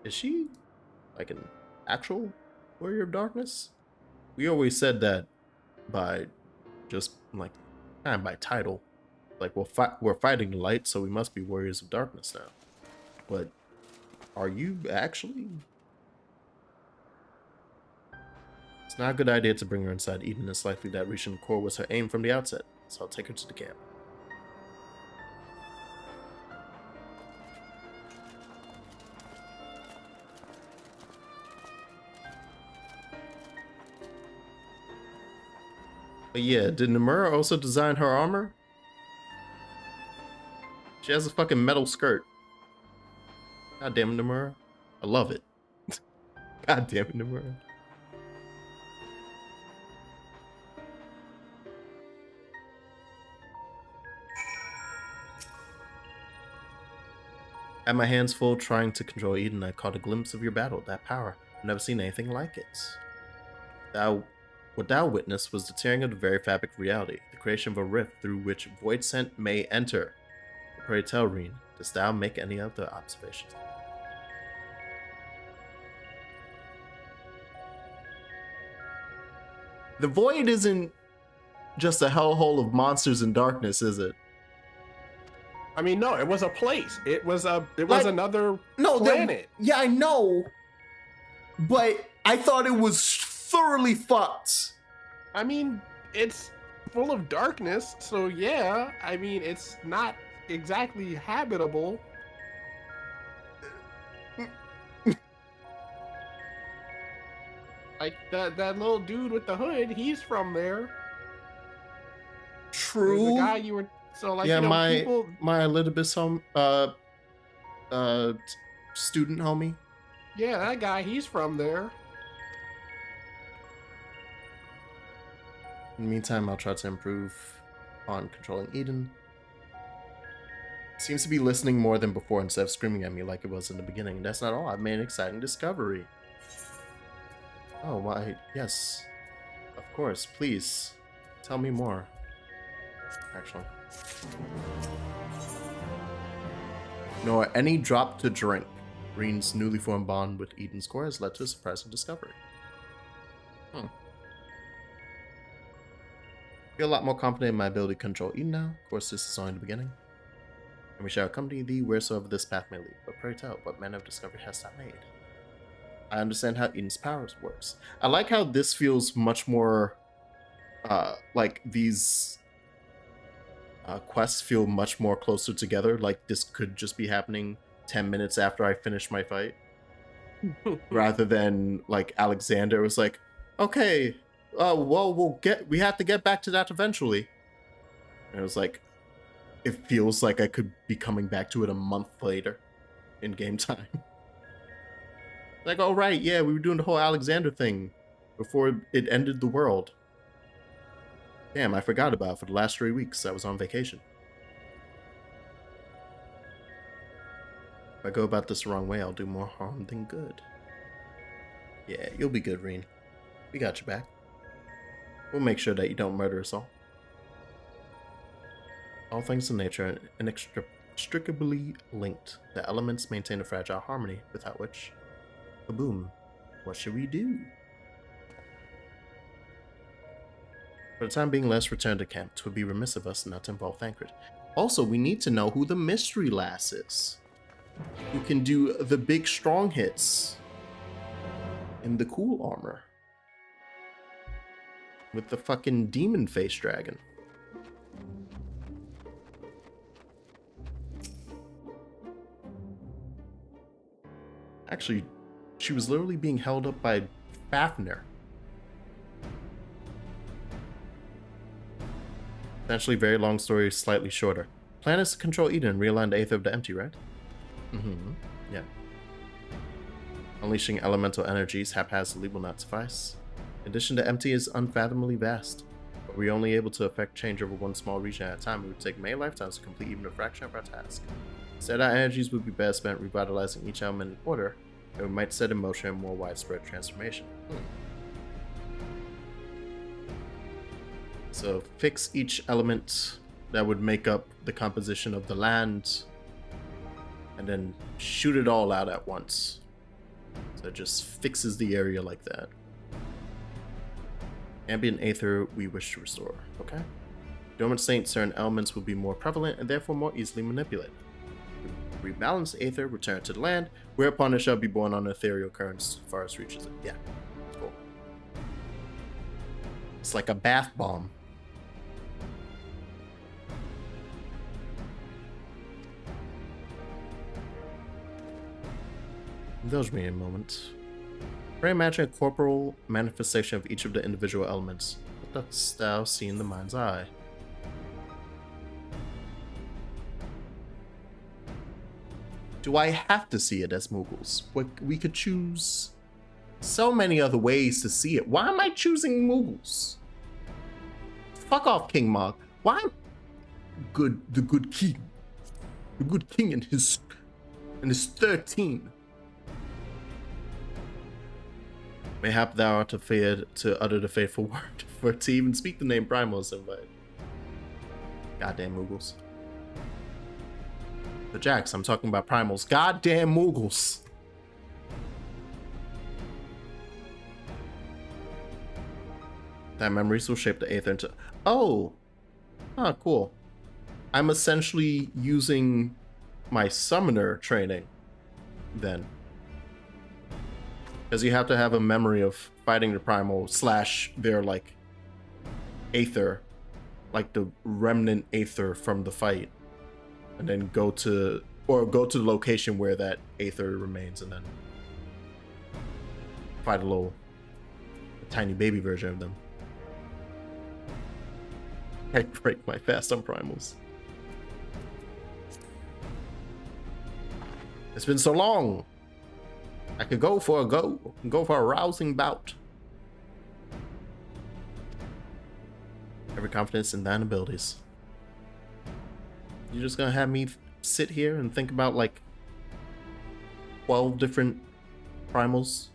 Is she like an actual warrior of darkness? We always said that by just like kind of by title. Like we're fighting the light, so we must be warriors of darkness now. But are you actually? It's not a good idea to bring her inside Eden. It's likely that reaching the core was her aim from the outset, so I'll take her to the camp. But yeah, did Nomura also design her armor? She has a fucking metal skirt. God damn it, Nomura. I love it. God damn it, Nomura. Had my hands full trying to control Eden, I caught a glimpse of your battle, that power. I've never seen anything like it. What thou witnessed was the tearing of the very fabric of reality, the creation of a rift through which void scent may enter. Pray tell, Reen, dost thou make any other observations? The void isn't just a hellhole of monsters and darkness, is it? I mean, no, it was a place. It was another planet. Yeah, I know. But I thought it was thoroughly fucked. I mean, it's full of darkness, so yeah. I mean, it's not exactly habitable. Like that little dude with the hood, he's from there. True. The guy you were yeah, you know, my people... my Elizabeth's student homie. Yeah, that guy, he's from there. In the meantime, I'll try to improve on controlling Eden. Seems to be listening more than before instead of screaming at me like it was in the beginning. That's not all. I've made an exciting discovery. Oh, why? Yes. Of course. Please. Tell me more. Actually. Nor any drop to drink. Reen's newly formed bond with Eden's core has led to a surprising discovery. I feel a lot more confident in my ability to control Eden now. Of course, this is only the beginning. And we shall accompany thee wheresoever this path may lead. But pray tell, what manner of discovery hast thou made? I understand how Eden's powers works. I like how this feels much more like these quests feel much more closer together. Like this could just be happening 10 minutes after I finish my fight. Rather than like Alexander was like, okay, well, we have to get back to that eventually. And it was like, it feels like I could be coming back to it a month later in game time. Like, oh right, yeah, we were doing the whole Alexander thing before it ended the world. Damn, I forgot about it for the last 3 weeks. I was on vacation. If I go about this the wrong way, I'll do more harm than good. Yeah, you'll be good, Reen. We got your back. We'll make sure that you don't murder us all. All things in nature are inextricably linked. The elements maintain a fragile harmony, without which, kaboom, what should we do? For the time being, let's return to camp. 'Twould be remiss of us not to involve Thancred. Also, we need to know who the mystery lass is. Who can do the big strong hits. in the cool armor. With the fucking demon face dragon. Actually, she was literally being held up by Fafnir. Essentially, very long story, slightly shorter. Plan is to control Eden and realign the Aether of the Empty, right? Mm-hmm. Yeah. Unleashing elemental energies haphazardly will not suffice. In addition, the Empty is unfathomably vast. But we're only able to effect change over one small region at a time. It would take many lifetimes to complete even a fraction of our task. Instead, our energies would be best spent revitalizing each element in order, and we might set in motion a more widespread transformation. So fix each element that would make up the composition of the land, and then shoot it all out at once. So it just fixes the area like that. Ambient Aether we wish to restore. Okay. Dormant state, certain elements will be more prevalent and therefore more easily manipulated. Rebalance Aether, return to the land, whereupon it shall be born on ethereal currents as far as reaches it. Yeah. Cool. It's like a bath bomb. Indulge me a moment. Pray imagine a corporal manifestation of each of the individual elements. What dost thou see in the mind's eye? Do I have to see it as Mughals? We could choose so many other ways to see it. Why am I choosing Mughals? Fuck off, King Mog. Why? The good king. The good king and his 13. Mayhap thou art afeared to utter the faithful word, for to even speak the name Primal is invited. Goddamn Mughals. But Jax, I'm talking about Primals. Goddamn Mughals. That memories will shape the Aether into... Oh! Ah, cool. I'm essentially using my summoner training then. Because you have to have a memory of fighting the Primal / their, like, Aether. Like the remnant Aether from the fight. And then go to the location where that Aether remains and then fight a tiny baby version of them. I break my fast on Primals. It's been so long. I could go for a rousing bout. Every confidence in thine abilities. You're just gonna have me sit here and think about like 12 different primals?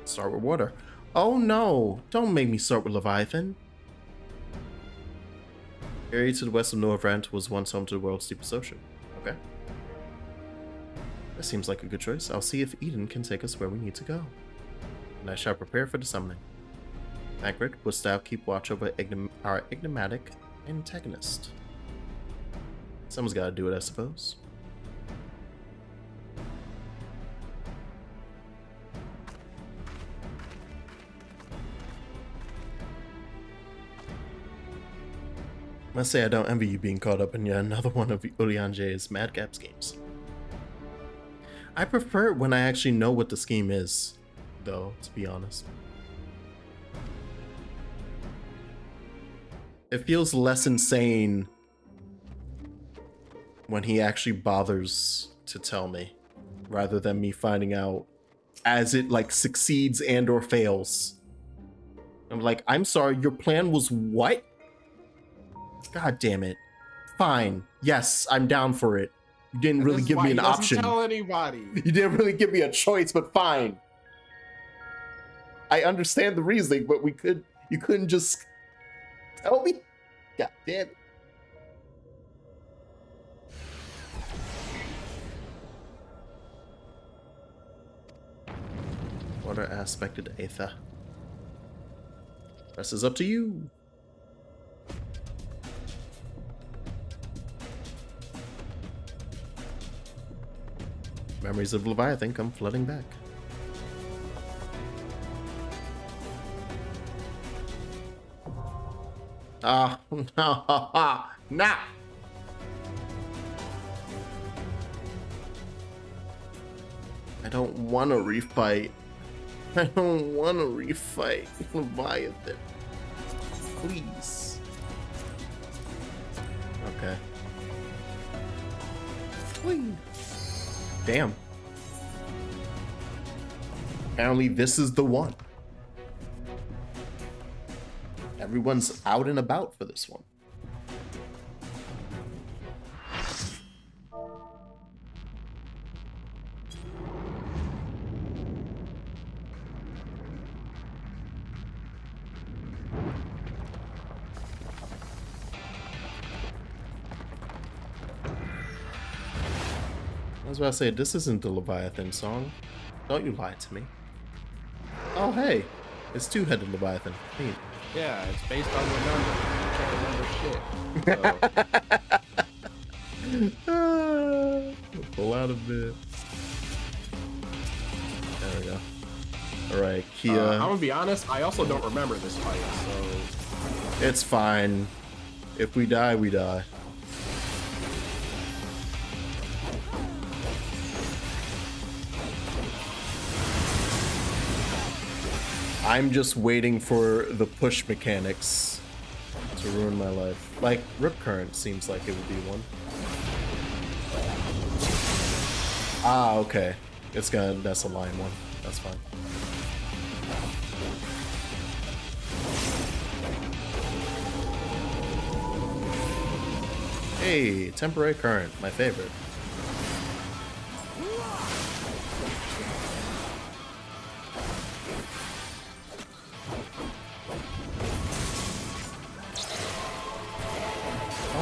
Start with water. Oh no! Don't make me start with Leviathan. Area to the west of Norvrant was once home to the world's deepest ocean. Okay. That seems like a good choice. I'll see if Eden can take us where we need to go. And I shall prepare for the summoning. Magritte, wouldst thou keep watch over our enigmatic antagonist? Someone's gotta do it, I suppose. Must say I don't envy you being caught up in yet another one of Urianger's madcap schemes. I prefer it when I actually know what the scheme is, though, to be honest. It feels less insane when he actually bothers to tell me, rather than me finding out as it like succeeds and or fails. I'm like, I'm sorry, your plan was what? God damn it. Fine. Yes, I'm down for it. You didn't really give me an option. Tell anybody. You didn't really give me a choice, but fine. I understand the reasoning, but you couldn't just tell me? God damn it. Water aspected Aether. Rest is up to you. Memories of Leviathan come flooding back. Ah, no, nah. I don't want to refight. I don't want to refight Leviathan. Please. Okay. Please. Damn. Apparently this is the one. Everyone's out and about for this one. I was about to say, this isn't the Leviathan song. Don't you lie to me. Oh, hey. It's two-headed Leviathan. Neat. Yeah, it's based on your number. You can't remember shit. So. Pull out of it. There we go. Alright, Kia. I'm gonna be honest, I also don't remember this fight, so... It's fine. If we die, we die. I'm just waiting for the push mechanics to ruin my life. Like, Rip Current seems like it would be one. Ah, okay. That's a line one. That's fine. Hey, temporary current, my favorite.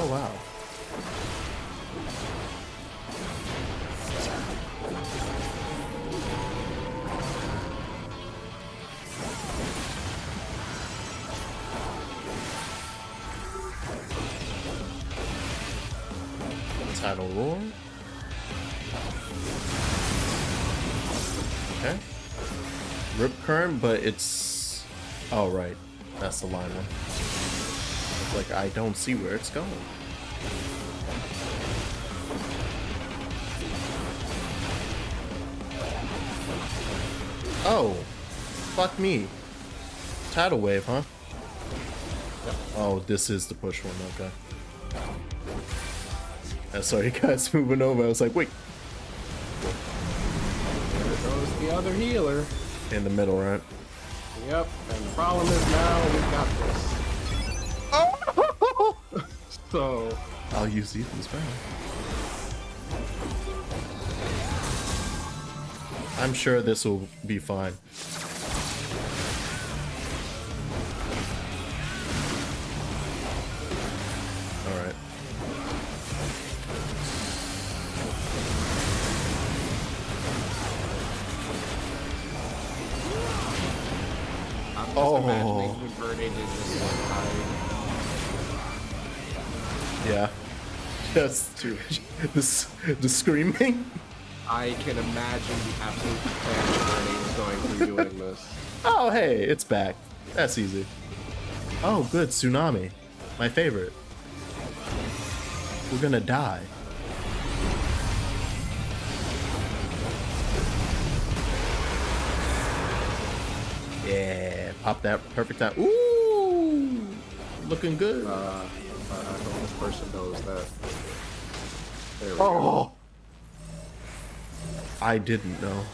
Oh, wow. Tidal Roar. Okay. Rip Current, but it's... Oh, right. That's the line one. It's like, I don't see where it's going. Oh. Fuck me. Tidal Wave, huh? Yep. Oh, this is the push one, okay. I saw you guys moving over. I was like, wait. There goes the other healer. In the middle, right? Yep, and the problem is now we've got this. Oh! So... I'll use Ethan's power. I'm sure this will be fine. Alright. I'm just imagining converting in this one. Yeah. Just the screaming. I can imagine the absolute panic going through doing this. Oh, hey, it's back. That's easy. Oh, good, Tsunami. My favorite. We're gonna die. Yeah, pop that perfect time. Ooh, looking good. I hope this person knows that. There we Oh, go. I didn't know.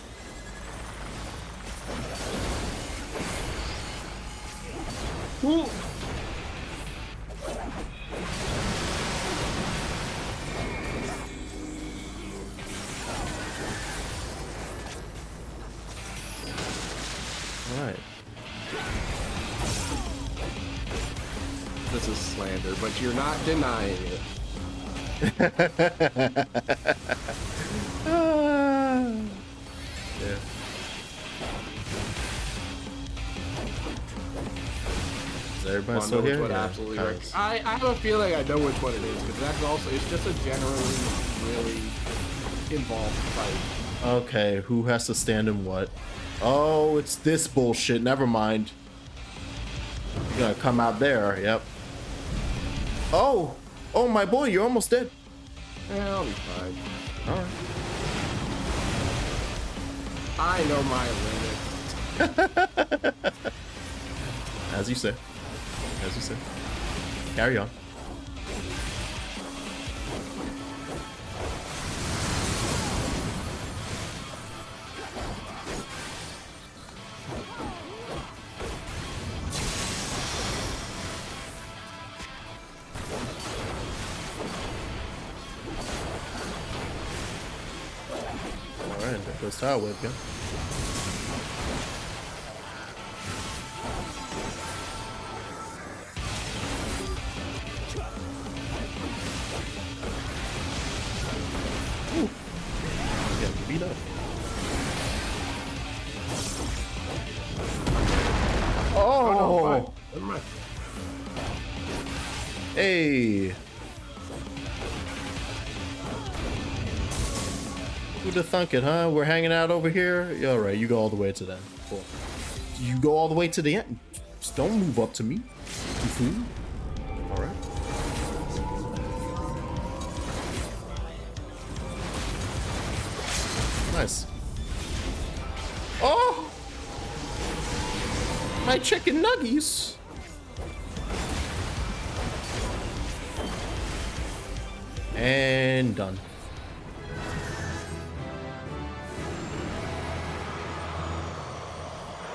Ooh. All right. This is slander, but you're not denying it. Yeah. Is everybody still here? What Yeah, absolutely nice. works. I have a feeling I know which one it is, because that's also, it's just a generally really involved fight. Okay, who has to stand in what? Oh, it's this bullshit. Never mind. You gotta come out there. Yep. Oh, oh my boy, you're almost dead. Yeah, I'll be fine. All right. I know my limit. As you say. As you say. Carry on. Alright, there goes Tile Whip again. Ooh. Yeah, beat up. Oh! Never mind. Hey! Who'd have thunk it, huh? We're hanging out over here? Yeah, alright, you go all the way to the end. Cool. You go all the way to the end. Just don't move up to me. You fool. Alright. Nice. Oh! My chicken nuggies! And done.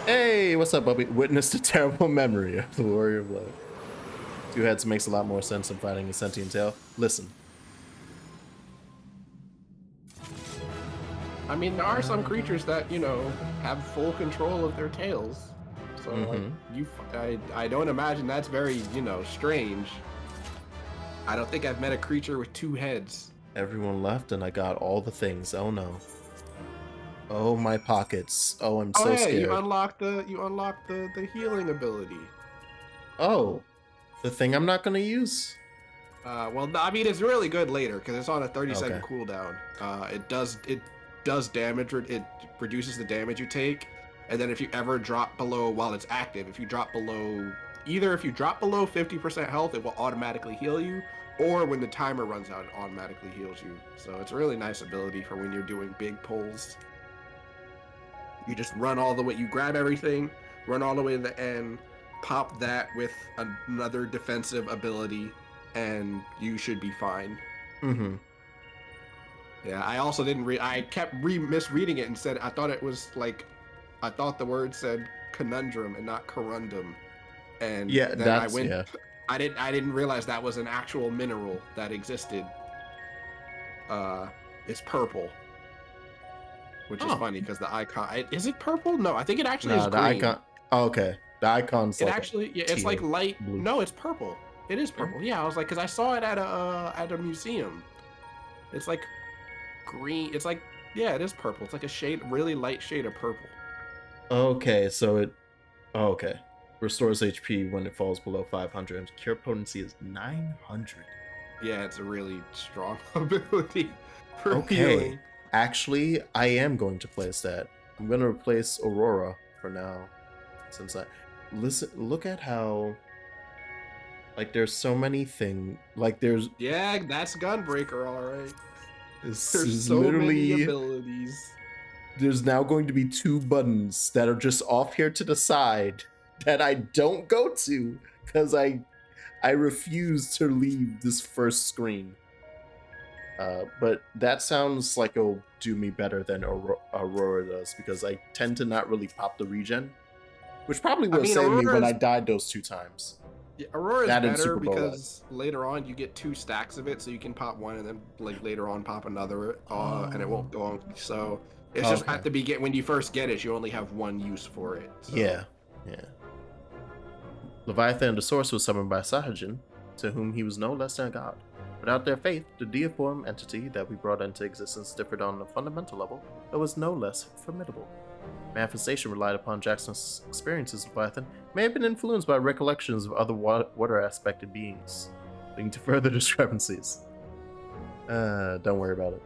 Hey, what's up, Bubby? Witnessed a terrible memory of the Warrior of Blood. Two heads makes a lot more sense than fighting a sentient tail. Listen. I mean, there are some creatures that, you know, have full control of their tails. So, like, I don't imagine that's very, you know, strange. I don't think I've met a creature with two heads. Everyone left and I got all the things. Oh no. Oh, my pockets. Oh, I'm so scared. You unlocked the healing ability. Oh, the thing I'm not gonna use? Well, I mean, it's really good later because it's on a 30-second Okay. cooldown. It does damage. It reduces the damage you take, and then if you ever drop below while it's active, if you drop below 50% health, it will automatically heal you, or when the timer runs out, it automatically heals you. So it's a really nice ability for when you're doing big pulls. You just run all the way, you grab everything, run all the way to the end, pop that with another defensive ability, and you should be fine. Mm-hmm. Yeah, I also didn't read, I kept misreading it and said, I thought the word said conundrum and not corundum. And Yeah, then that's, yeah. I didn't realize that was an actual mineral that existed. It's purple. Which is funny because the icon, is it purple? No, I think it actually is the green. icon. Oh, okay, the icon's It like actually, yeah, it's like light blue. No, it's purple. It is purple. Yeah, I was like, because I saw it at a museum. It's like green. It's like, yeah, it is purple. It's like a shade, really light shade of purple. Okay, so it. Oh, okay. Restores HP when it falls below 500. Cure potency is 900. Yeah, it's a really strong ability for Okay. healing. Actually, I am going to place that. I'm going to replace Aurora for now. Since look at how, like, there's so many things. Like, there's. Yeah, that's Gunbreaker, all right. This There's is so literally, many abilities. There's now going to be 2 buttons that are just off here to the side that I don't go to because I refuse to leave this first screen. But that sounds like it'll do me better than Aurora does because I tend to not really pop the regen, which probably will save me when I died those 2 times. Yeah, Aurora is That and better Super Bowl because later on you get 2 stacks of it, so you can pop one and then like later on pop another, and it won't go on. So it's just at the beginning when you first get it, you only have 1 use for it. So. Yeah. Leviathan the Source was summoned by Sahajin, to whom he was no less than a god. Without their faith, the deiform entity that we brought into existence differed on a fundamental level, but was no less formidable. Manifestation relied upon Jackson's experiences with Leviathan, may have been influenced by recollections of other water-aspected beings, leading to further discrepancies. Don't worry about it.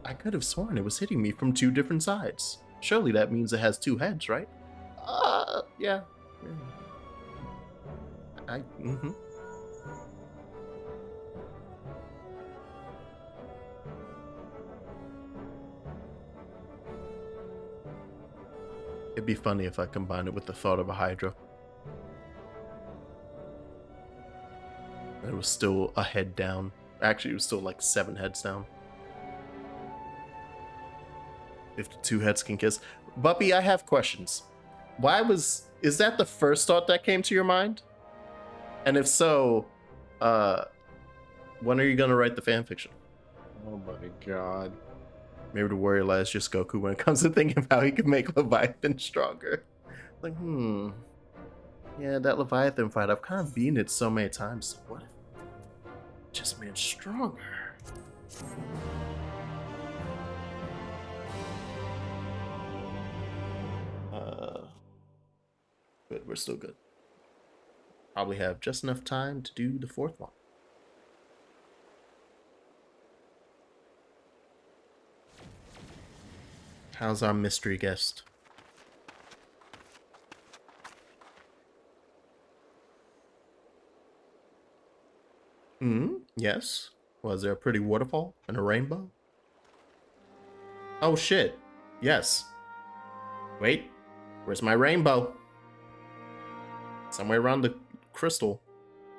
I could have sworn it was hitting me from 2 different sides. Surely that means it has 2 heads, right? Yeah. Mm-hmm. It'd be funny if I combined it with the thought of a Hydra. It was still a head down. Actually, it was still like 7 heads down. If the 2 heads can kiss. Buppy, I have questions. Is that the first thought that came to your mind? And if so, when are you gonna write the fanfiction? Oh my god. Maybe the warrior lies just Goku when it comes to thinking of how he can make Leviathan stronger. Like, yeah, that Leviathan fight, I've kind of beaten it so many times. So what if it just made it stronger? But we're still good. Probably have just enough time to do the 4th one. How's our mystery guest? Yes. Was there a pretty waterfall and a rainbow? Oh shit. Yes. Wait. Where's my rainbow? Somewhere around the crystal,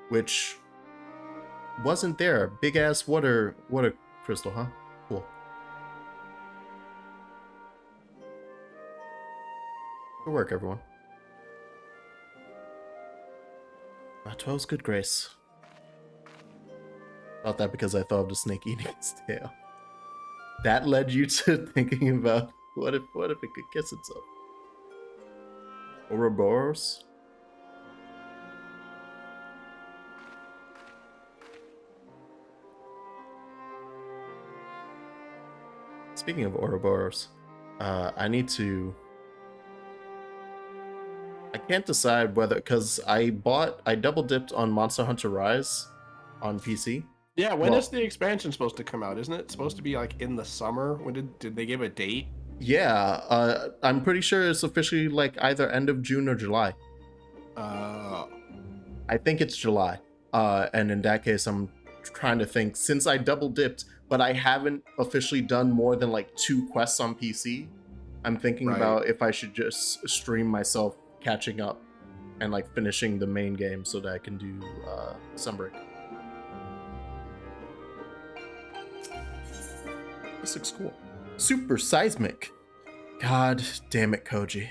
which wasn't there. Big ass water crystal, huh? Cool. Good work, everyone. 12's good grace. Thought that because I thought of the snake eating its tail. That led you to thinking about what if it could kiss itself? Ouroboros? Speaking of Ouroboros, I can't decide whether, because I double dipped on Monster Hunter Rise on PC. Yeah, when is the expansion supposed to come out? Isn't it supposed to be like in the summer? When did they give a date? Yeah, I'm pretty sure it's officially like either end of June or July. I think it's July. And in that case, I'm trying to think, since I double dipped, but I haven't officially done more than like 2 quests on PC. I'm thinking about if I should just stream myself catching up and like finishing the main game so that I can do Sunbreak. This looks cool. Super seismic. God damn it, Koji.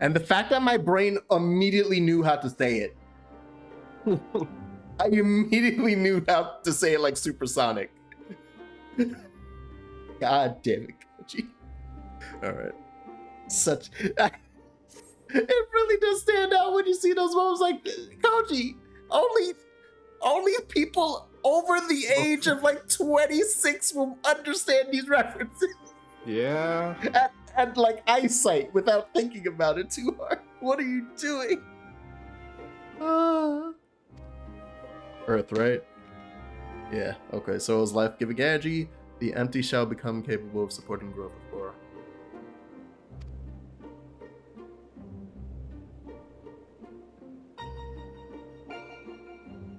And the fact that my brain immediately knew how to say it. I immediately knew how to say it like supersonic. God damn it, Koji. Alright. It really does stand out when you see those moments like, Koji, only people over the age of like 26 will understand these references. Yeah. And like eyesight without thinking about it too hard. What are you doing? Earth, right? Yeah, okay, so as life-giving energy, the empty shall become capable of supporting growth of flora.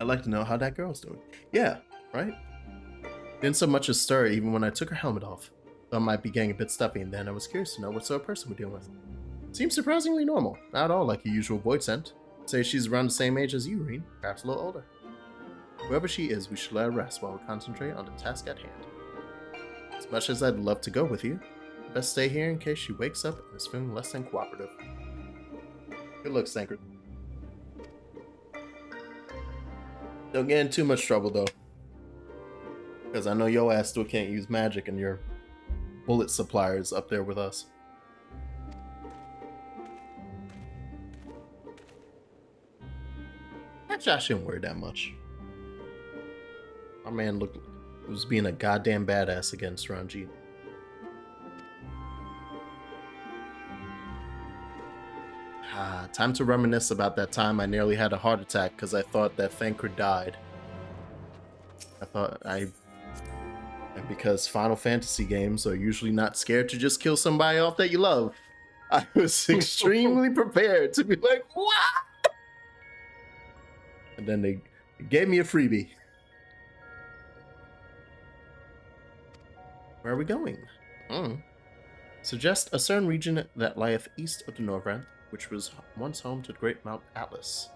I'd like to know how that girl's doing. Yeah, right? Didn't so much as stir even when I took her helmet off. Though I might be getting a bit stuffy, and then I was curious to know what sort of person we're dealing with. Seems surprisingly normal, not at all like a usual void scent. I'd say she's around the same age as you, Reen, perhaps a little older. Whoever she is, we should let her rest while we concentrate on the task at hand. As much as I'd love to go with you, I'd best stay here in case she wakes up and is feeling less than cooperative. Good luck, Sankard. Don't get in too much trouble, though. Because I know your ass still can't use magic and your bullet suppliers up there with us. Actually, I shouldn't worry that much. My man was being a goddamn badass against Ranjit. Time to reminisce about that time I nearly had a heart attack because I thought that Thancred died. And because Final Fantasy games are usually not scared to just kill somebody off that you love, I was extremely prepared to be like, what? And then they gave me a freebie. Where are we going? Suggest a certain region that lieth east of the Norvrand, which was once home to the great Mount Atlas.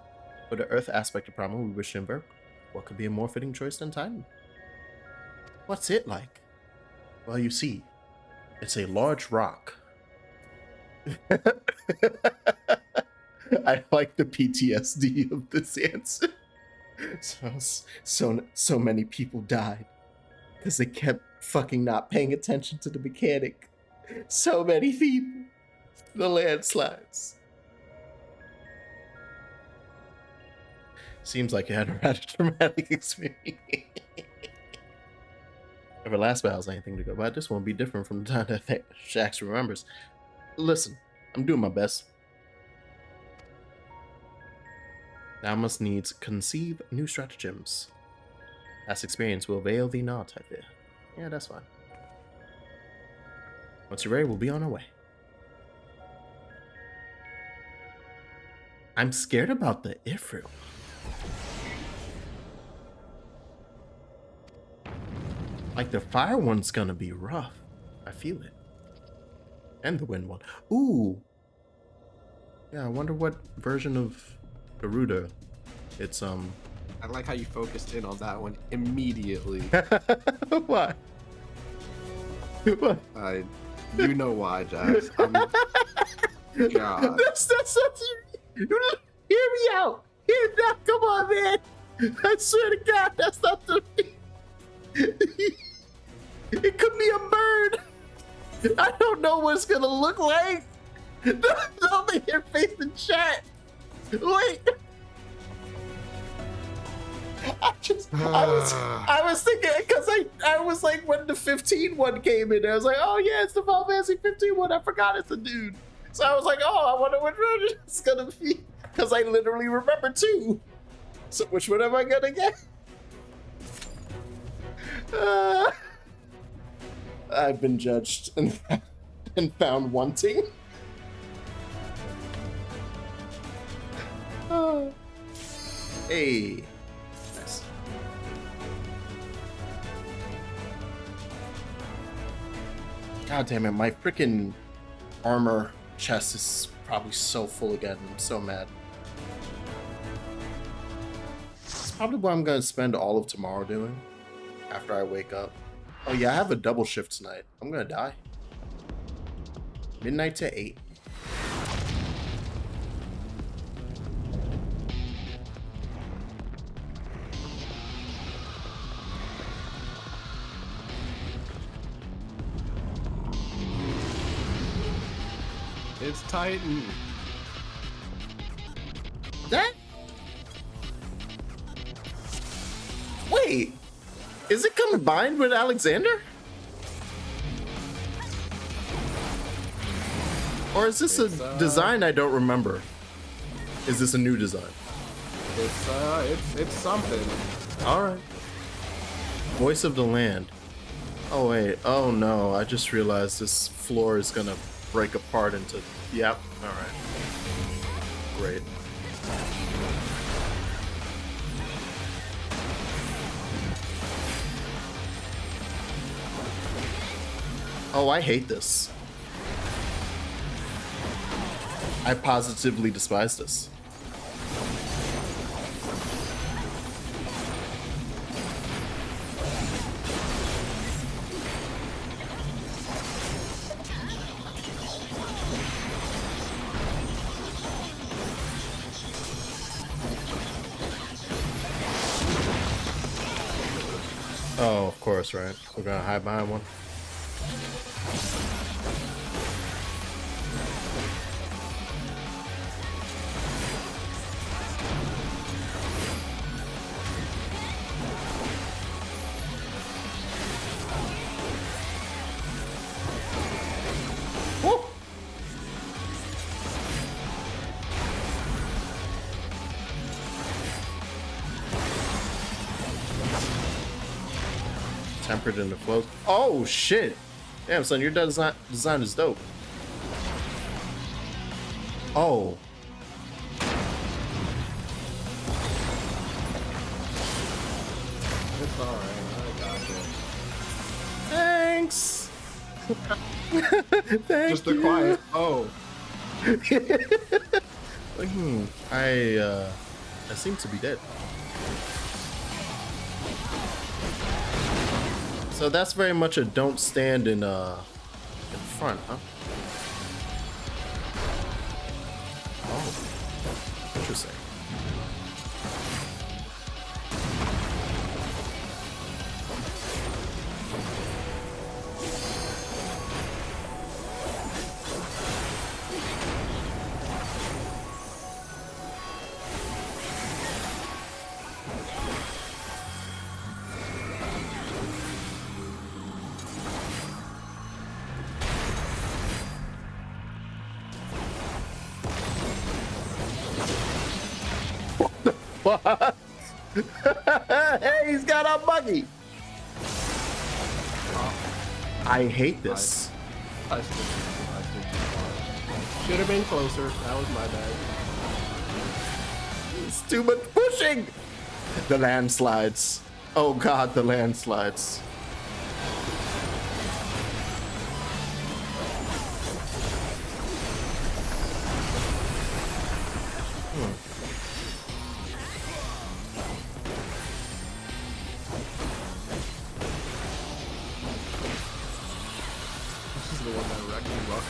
For the Earth aspect of problem we wish to invoke, what could be a more fitting choice than Titan? What's it like? Well, you see, it's a large rock. I like the PTSD of this answer. So many people died because they kept fucking not paying attention to the mechanic. So many people. The landslides. Seems like you had a rather traumatic experience. If our last battle's anything to go by, this won't be different from the time that Shax remembers. Listen, I'm doing my best. Thou must needs conceive new stratagems. Past experience will avail thee not, I fear. Yeah, that's fine. Once you're ready, we'll be on our way. I'm scared about the Ifrit. Like, the fire one's gonna be rough. I feel it. And the wind one. Ooh. Yeah, I wonder what version of Garuda it's, I like how you focused in on that one immediately. Why? What? You know why, Jazz. God. That's not hear me out. Come on, man. I swear to God, that's not the. It could be a bird. I don't know what it's gonna look like. Don't make your face in chat. Wait. I was thinking because I was like when the 15 one came in, I was like, oh yeah, it's the Final Fantasy 15 one. I forgot it's a dude. So I was like, oh, I wonder which one it's gonna be because I literally remember two. So which one am I gonna get? I've been judged and found wanting. Hey. Nice. God damn it, my freaking armor chest is probably so full again. I'm so mad. It's probably what I'm gonna spend all of tomorrow doing after I wake up. Oh yeah, I have a double shift tonight. I'm gonna die. Midnight to 8. It's Titan. That? Wait, is it combined with Alexander? Or is this a design I don't remember? Is this a new design? It's something. All right. Voice of the land. Oh wait. Oh no! I just realized this floor is gonna break apart into. Yep. All right. Great. Oh, I hate this. I positively despise this. Oh, of course, right? We're gonna hide behind one. Woo! Tempered in the flow. Oh shit! Damn, son, your design is dope. Oh. It's alright, I got you. Thanks. Thank Just the you. quiet. Oh. Like, I seem to be dead. So that's very much a don't stand in front, huh? Oh, interesting. What? Hey, he's got a buggy. I hate this. I stood should have been closer. That was my bad. It's too much pushing. The landslides. Oh god, the landslides.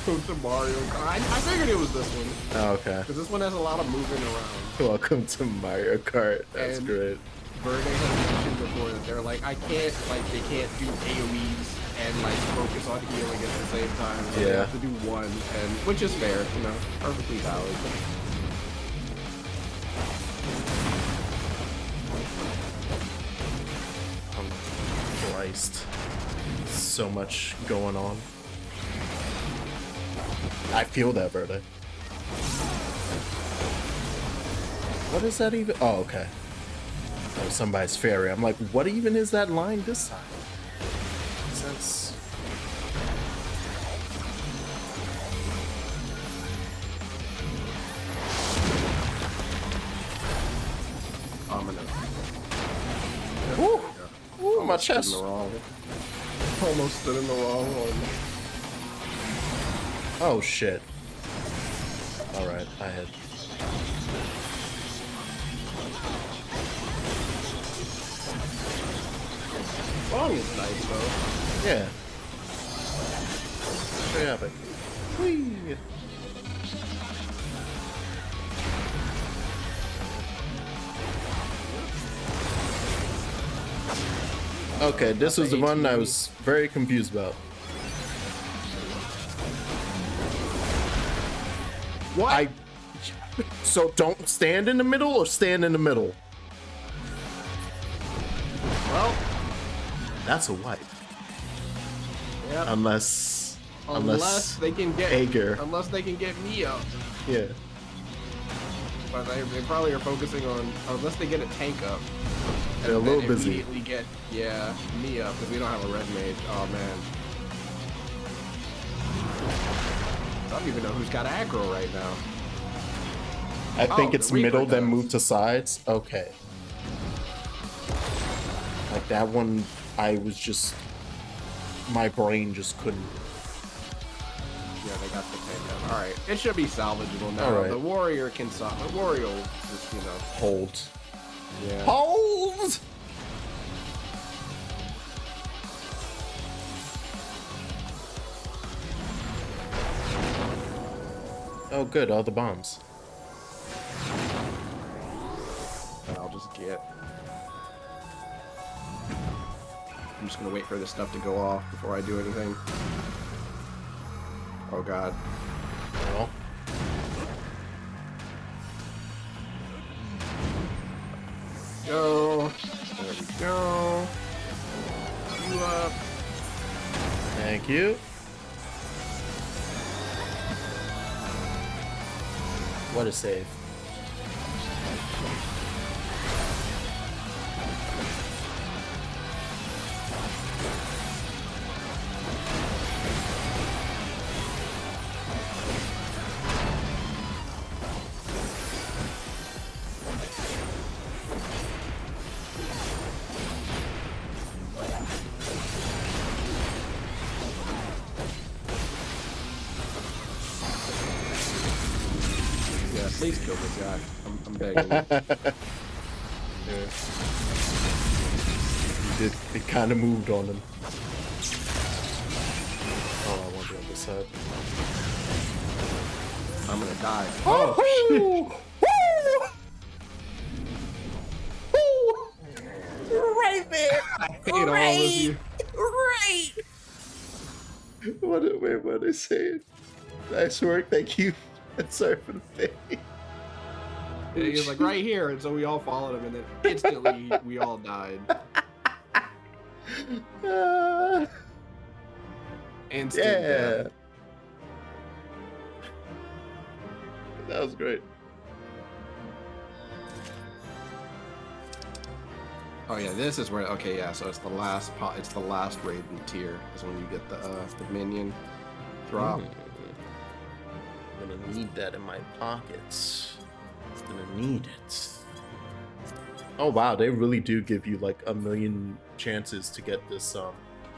Welcome to Mario Kart. I figured it was this one. Oh, okay. Because this one has a lot of moving around. Welcome to Mario Kart. That's And great. Verde has mentioned before that they're like, they can't do AoEs and like focus on healing at the same time. So they Yeah. have to do one, and which is fair, you know, perfectly valid. Christ. So much going on. I feel that, Verde. What is that even? Oh, okay. That was somebody's fairy. I'm like, what even is that line this time? Makes sense. Ominous. Woo! Ooh, my Almost stood in chest. the wrong. Almost stood in the wrong one. Oh, shit. Alright, I had... Wrong is nice though. Yeah. Very epic. Whee! Okay, this was the one I was very confused about. What? So don't stand in the middle or stand in the middle? Well, That's a wipe. yeah. Unless Unless they can get Ager. Unless they can get me up. Yeah. But they probably are focusing on unless they get a tank up. They're a little busy. Immediately get me up because we don't have a red mage. Oh man. I don't even know who's got aggro right now. I think Oh, it's the Reaper middle, then does. move to sides. Okay. Like that one, I was just... My brain just couldn't... Yeah, they got the tank up. All right, it should be salvageable now. All right. The warrior can stop. The warrior will just Hold. Yeah. Hold! Oh good, all the bombs. I'll just get. I'm just gonna wait for this stuff to go off before I do anything. Oh god. Well, Go. There we go. You up. thank you. What a save. please kill this guy. I'm begging you. Yeah. It kind of moved on him. Oh, I want to be on this side. I'm gonna die. Oh, right there. I hate all of you. Right. What are they saying? Nice work, thank you. Sorry for the fade. Yeah, he was like right here, and so we all followed him, and then instantly we all died. Instant death. That was great. Oh yeah, this is where. Okay, yeah. So it's the last pot. It's the last raid tier is when you get the minion drop. I'm gonna need that in my pockets. I'm gonna need it. Oh wow, they really do give you like a million chances to get this.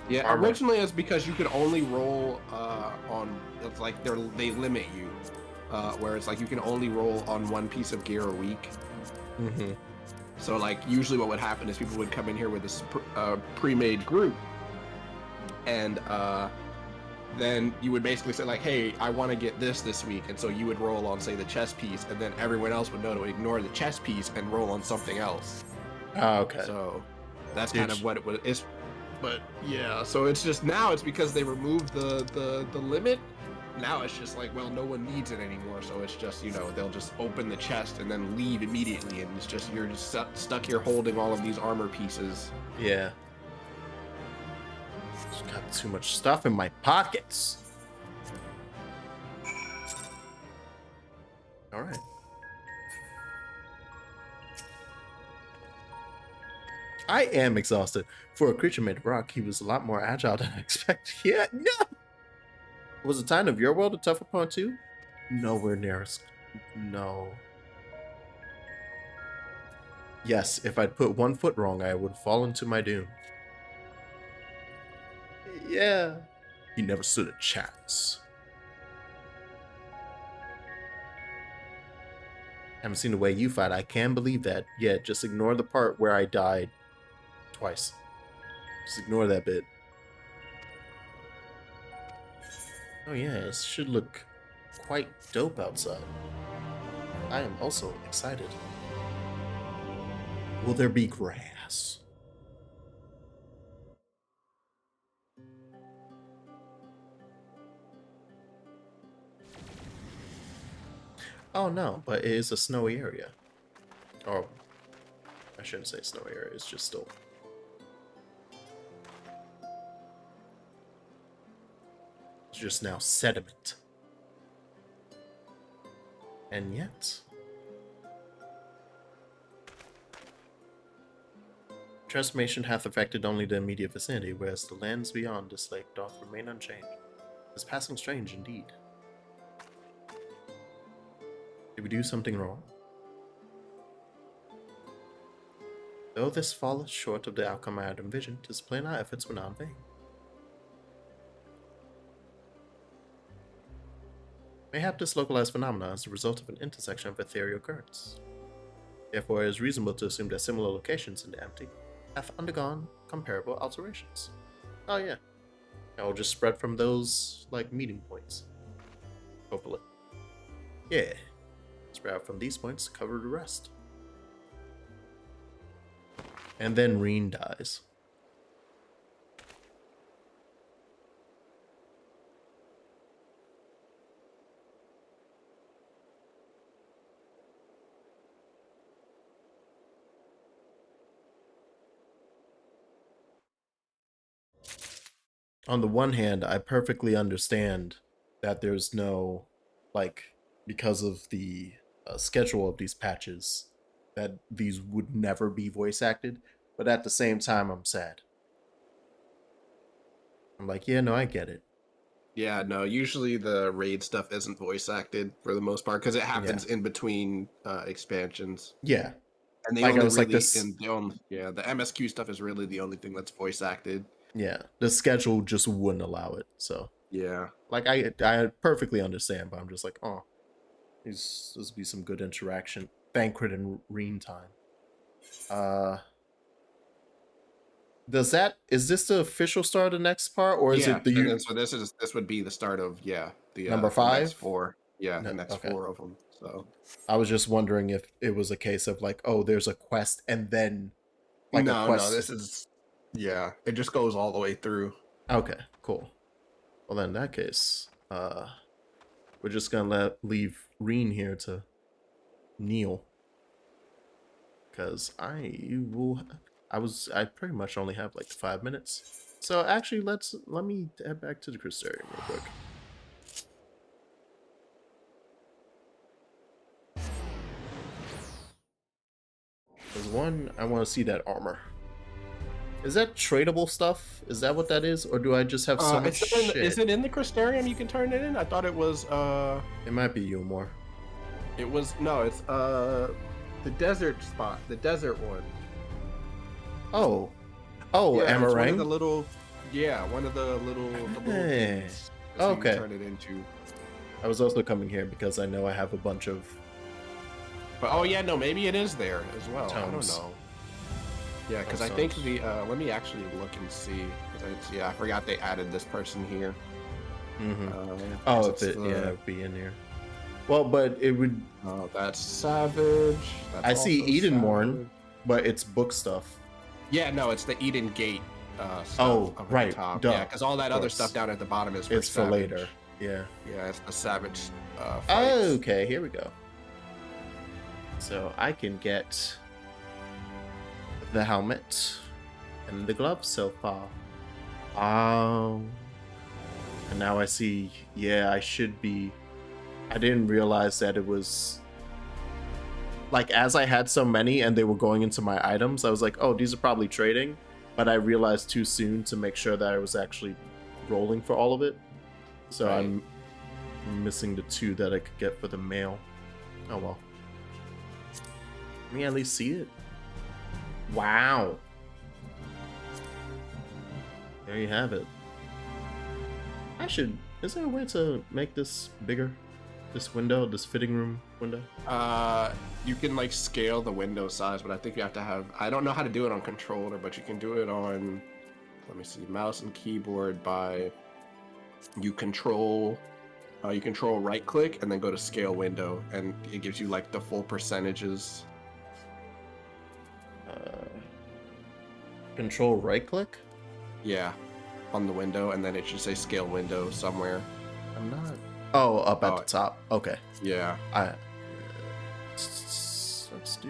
Yeah, armor. originally it's because you could only roll on. It's like they limit you, where it's like you can only roll on one piece of gear a week. Mm-hmm. So like usually what would happen is people would come in here with this pre-made group, and then you would basically say like, hey, I want to get this week, and so you would roll on say the chess piece, and then everyone else would know to ignore the chess piece and roll on something else. Oh, okay. So that's kind of what it was. But yeah, so it's just now it's because they removed the limit. Now it's just like, well, no one needs it anymore, so it's just, you know, they'll just open the chest and then leave immediately, and it's just you're just stuck here holding all of these armor pieces. Yeah. Just got too much stuff in my pockets. All right. I am exhausted. For a creature made of rock, he was a lot more agile than I expected. Yeah, no. Was the Titan of your world a tough opponent too? Nowhere near us. No. Yes, if I'd put one foot wrong, I would fall into my doom. Yeah. He never stood a chance. Haven't seen the way you fight. I can't believe that. Yeah, just ignore the part where I died twice. Just ignore that bit. Oh yeah, it should look quite dope outside. I am also excited. Will there be grass? Oh no, but it is a snowy area. Or, I shouldn't say snowy area, it's just still. It's just now sediment. And yet... transformation hath affected only the immediate vicinity, whereas the lands beyond this lake doth remain unchanged. It's passing strange indeed. Did we do something wrong? Though this falleth short of the outcome I had envisioned, 'tis plain our efforts were not vain. Mayhap this localized phenomenon is the result of an intersection of ethereal currents. Therefore, it is reasonable to assume that similar locations in the empty have undergone comparable alterations. Oh yeah. And will just spread from those, like, meeting points. Hopefully. Yeah. Spread out from these points to cover the rest. And then Reen dies. On the one hand, I perfectly understand that there's no, like, because of the schedule of these patches, that these would never be voice acted, but at the same time, I'm sad. I'm like, yeah, no, I get it. Yeah, no, usually the raid stuff isn't voice acted for the most part because it happens in between expansions. Yeah. And they Like, only I was like really, this. the MSQ stuff is really the only thing that's voice acted. Yeah, the schedule just wouldn't allow it. So yeah, like I perfectly understand, but I'm just like, oh, This will be some good interaction. Banquet and Reen time. Uh, is this the official start of the next part, or is Yeah, it the and then so this would be the start of number the next 5? 4. Yeah, No, the next okay. 4 of them. So I was just wondering if it was a case of like, oh, there's a quest and then like a no, quest. this is it just goes all the way through. Okay, cool. Well, then in that case, we're just gonna leave Reen here to kneel, because I pretty much only have like 5 minutes. So actually, let me head back to the Crystarium real quick. There's one, I want to see that armor. Is that tradable stuff? Is that what that is, or do I just have so much shit? Is it in the Crystarium? You can turn it in. I thought it was. It might be Yulmore. It was no. It's the desert spot, the desert one. Oh, Yeah, it's Amarang. one of the little. Yeah, one of the little. Hey. Things that you can Okay. turn it into. I was also coming here because I know I have a bunch of. But oh yeah, no, maybe it is there as well. I don't Tomes. know. Yeah, because I think the let me actually look and see. 'Cause I forgot they added this person here. Oh, it's it'd be in here. Well, but it would. Oh, that's Savage. That's I see also Edenmorn, Savage. but it's book stuff. Yeah, no, it's the Eden Gate. Stuff Oh, up at the right, top. duh, Yeah, because all that other course. stuff down at the bottom is for It's for Savage. later. Yeah. Yeah, it's the Savage. Fights. Okay, here we go. So I can get the helmet and the gloves so far. And now I see. Yeah, I should be. I didn't realize that it was. Like, as I had so many and they were going into my items, I was like, oh, these are probably trading. But I realized too soon to make sure that I was actually rolling for all of it. So Right. I'm missing the 2 that I could get for the mail. Oh well. Let me at least see it. Wow. There you have it. Is there a way to make this bigger? This window, this fitting room window? You can like scale the window size, but I think you have to have. I don't know how to do it on controller, but you can do it on. Let me see, mouse and keyboard by. You control right click and then go to scale window, and it gives you like the full percentages. Control right click? Yeah, on the window, and then it should say scale window somewhere. I'm not. Oh, up at Oh, the top. Okay. Yeah. Let's do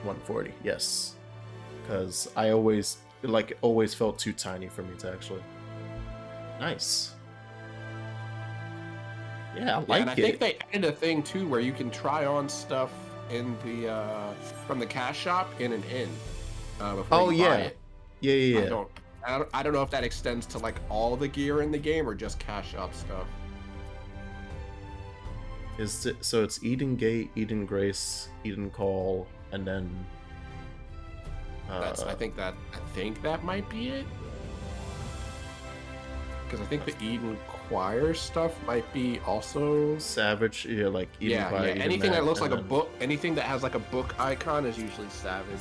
140. Yes. Because I always felt too tiny for me to actually. Nice. Yeah, I like and I it. think they added a thing too where you can try on stuff in the from the cash shop in an inn. Before you buy it. Yeah. I don't know if that extends to like all the gear in the game or just cash shop stuff. So it's Eden Gate, Eden Grace, Eden Call, and then I think that might be it. Because I think the Eden Choir stuff might be also Savage, like Eden yeah. Choir, Eden Anything Mat, that looks like and a then- book, anything that has like a book icon is usually Savage.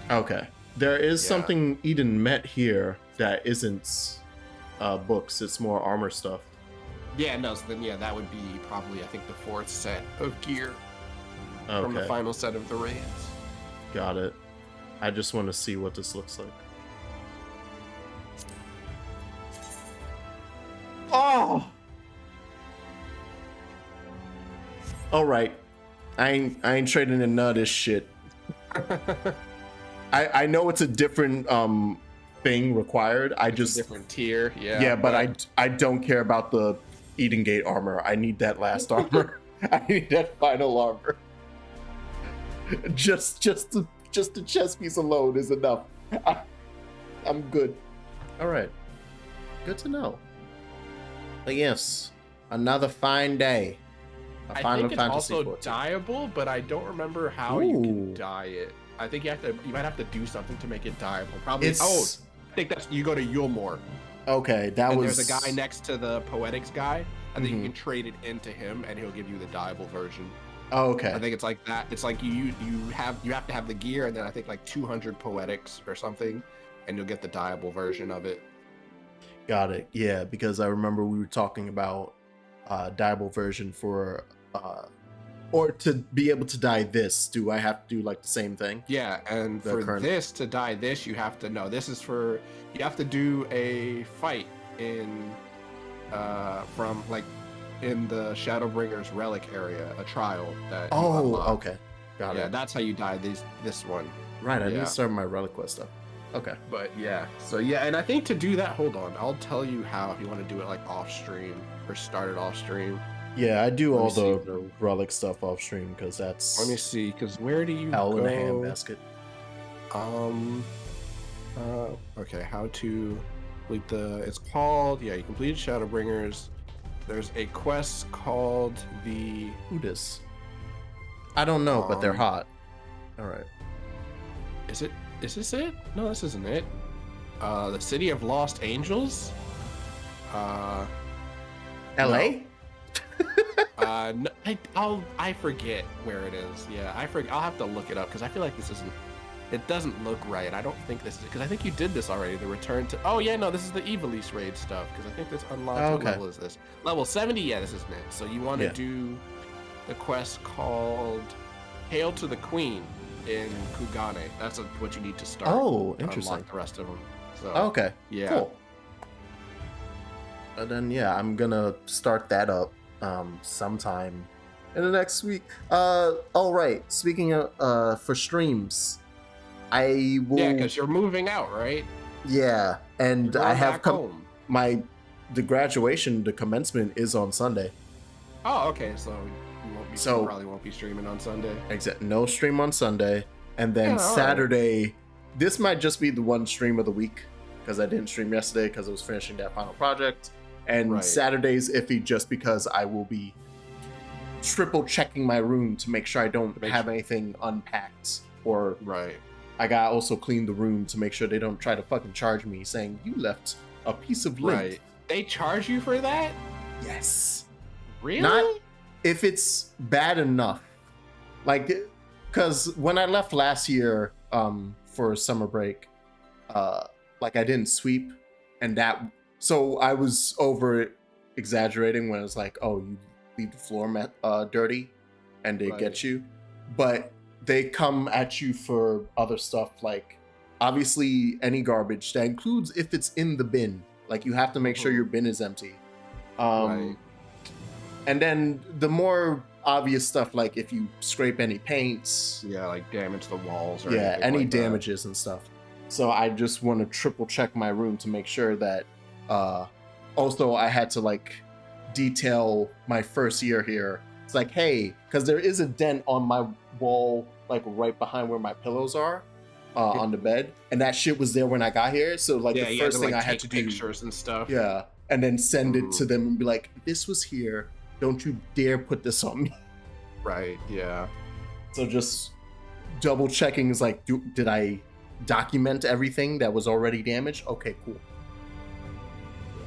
Okay. There is Yeah. something Eden Met here that isn't books, it's more armor stuff. Yeah, no. So then that would be probably I think the 4th set of gear from the Okay. final set of the raids. Got it. I just want to see what this looks like. Oh! Alright. I ain't trading in none of this shit. I know it's a different thing required. I just Different tier, yeah. yeah, but I don't care about the Eden Gate armor. I need that last armor. I need that final armor. Just the chest piece alone is enough. I'm good. All right, good to know. But yes, another fine day. A I Final think it's Fantasy also 14. dyeable, but I don't remember how you can Ooh. dye it. I think you might have to do something to make it dyeable. Probably. It's I think that's you go to Yulmore. okay. That And was there's a guy next to the poetics guy, I think you can trade it into him, and he'll give you the dyeable version. Oh, okay. I think it's like that. It's like you have to have the gear, and then I think like 200 poetics or something, and you'll get the dyeable version of it. Got it. Yeah, because I remember we were talking about dyeable version for or to be able to dye this. Do I have to do like the same thing? Yeah, and The for current- this to dye this, you have to this is for you have to do a fight in from like in the Shadowbringer's relic area, a trial that. Oh, you unlock. okay. Got Yeah, it. that's how you dye this one. Right, I need yeah. to start my relic quest stuff. Okay. But yeah, so yeah, and I think to do that, hold on, I'll tell you how if you want to do it like off stream or start it off stream. Yeah, I do Let me all see. the relic stuff off stream because that's Let me see, because where do you hell go? in a handbasket. Okay, how to complete it's called, yeah, you completed Shadowbringers. There's a quest called the, Who this? I don't know, but they're hot. All right. is this it? No, this isn't it. The City of Lost Angels? L.A. No, I forget where it is. Yeah, I forget. I'll have to look it up because I feel like this isn't. It doesn't look right. I don't think this is because I think you did this already. The return to. Oh yeah, no, this is the Evilise raid stuff because I think this unlocked. Oh, What okay. level is this? Level 70. Yeah, this isn't it. So you want to Yeah. do the quest called Hail to the Queen in Kugane. That's what you need to start. Oh, to interesting. Unlock the rest of them. So Okay. yeah. Cool. And then yeah, I'm gonna start that up sometime in the next week. All right. Speaking of for streams, I will. Yeah, because you're moving out, right? Yeah, and You're I going have back home. the graduation, the commencement is on Sunday. Oh, okay. So you probably won't be streaming on Sunday. Except no stream on Sunday, and then Yeah, all right. Saturday. This might just be the one stream of the week because I didn't stream yesterday because I was finishing that final project. And Right. Saturday's iffy just because I will be triple checking my room to make sure I don't have anything unpacked, or Right. I gotta also clean the room to make sure they don't try to fucking charge me saying you left a piece of lint. Right. They charge you for that? Yes. Really? Not if it's bad enough. Like, because when I left last year for summer break, like I didn't sweep, and that, so I was over exaggerating when I was like, oh, you leave the floor dirty and they Right. get you. But they come at you for other stuff, like obviously any garbage that includes if it's in the bin. Like you have to make sure Mhm. your bin is empty. Right. And then the more obvious stuff, like if you scrape any paints, Yeah, like damage the walls or yeah, anything any like that. damages and stuff. So I just want to triple check my room to make sure that. Also, I had to like detail my first year here. It's like, hey, because there is a dent on my wall, like right behind where my pillows are, on the bed, and that shit was there when I got here. So like Yeah, the you had first to, thing like, I had take to do, pictures and stuff. yeah, and then send it to Mhm. them and be like, this was here. Don't you dare put this on me. Right. Yeah. So just double checking is like, did I document everything that was already damaged? Okay, cool.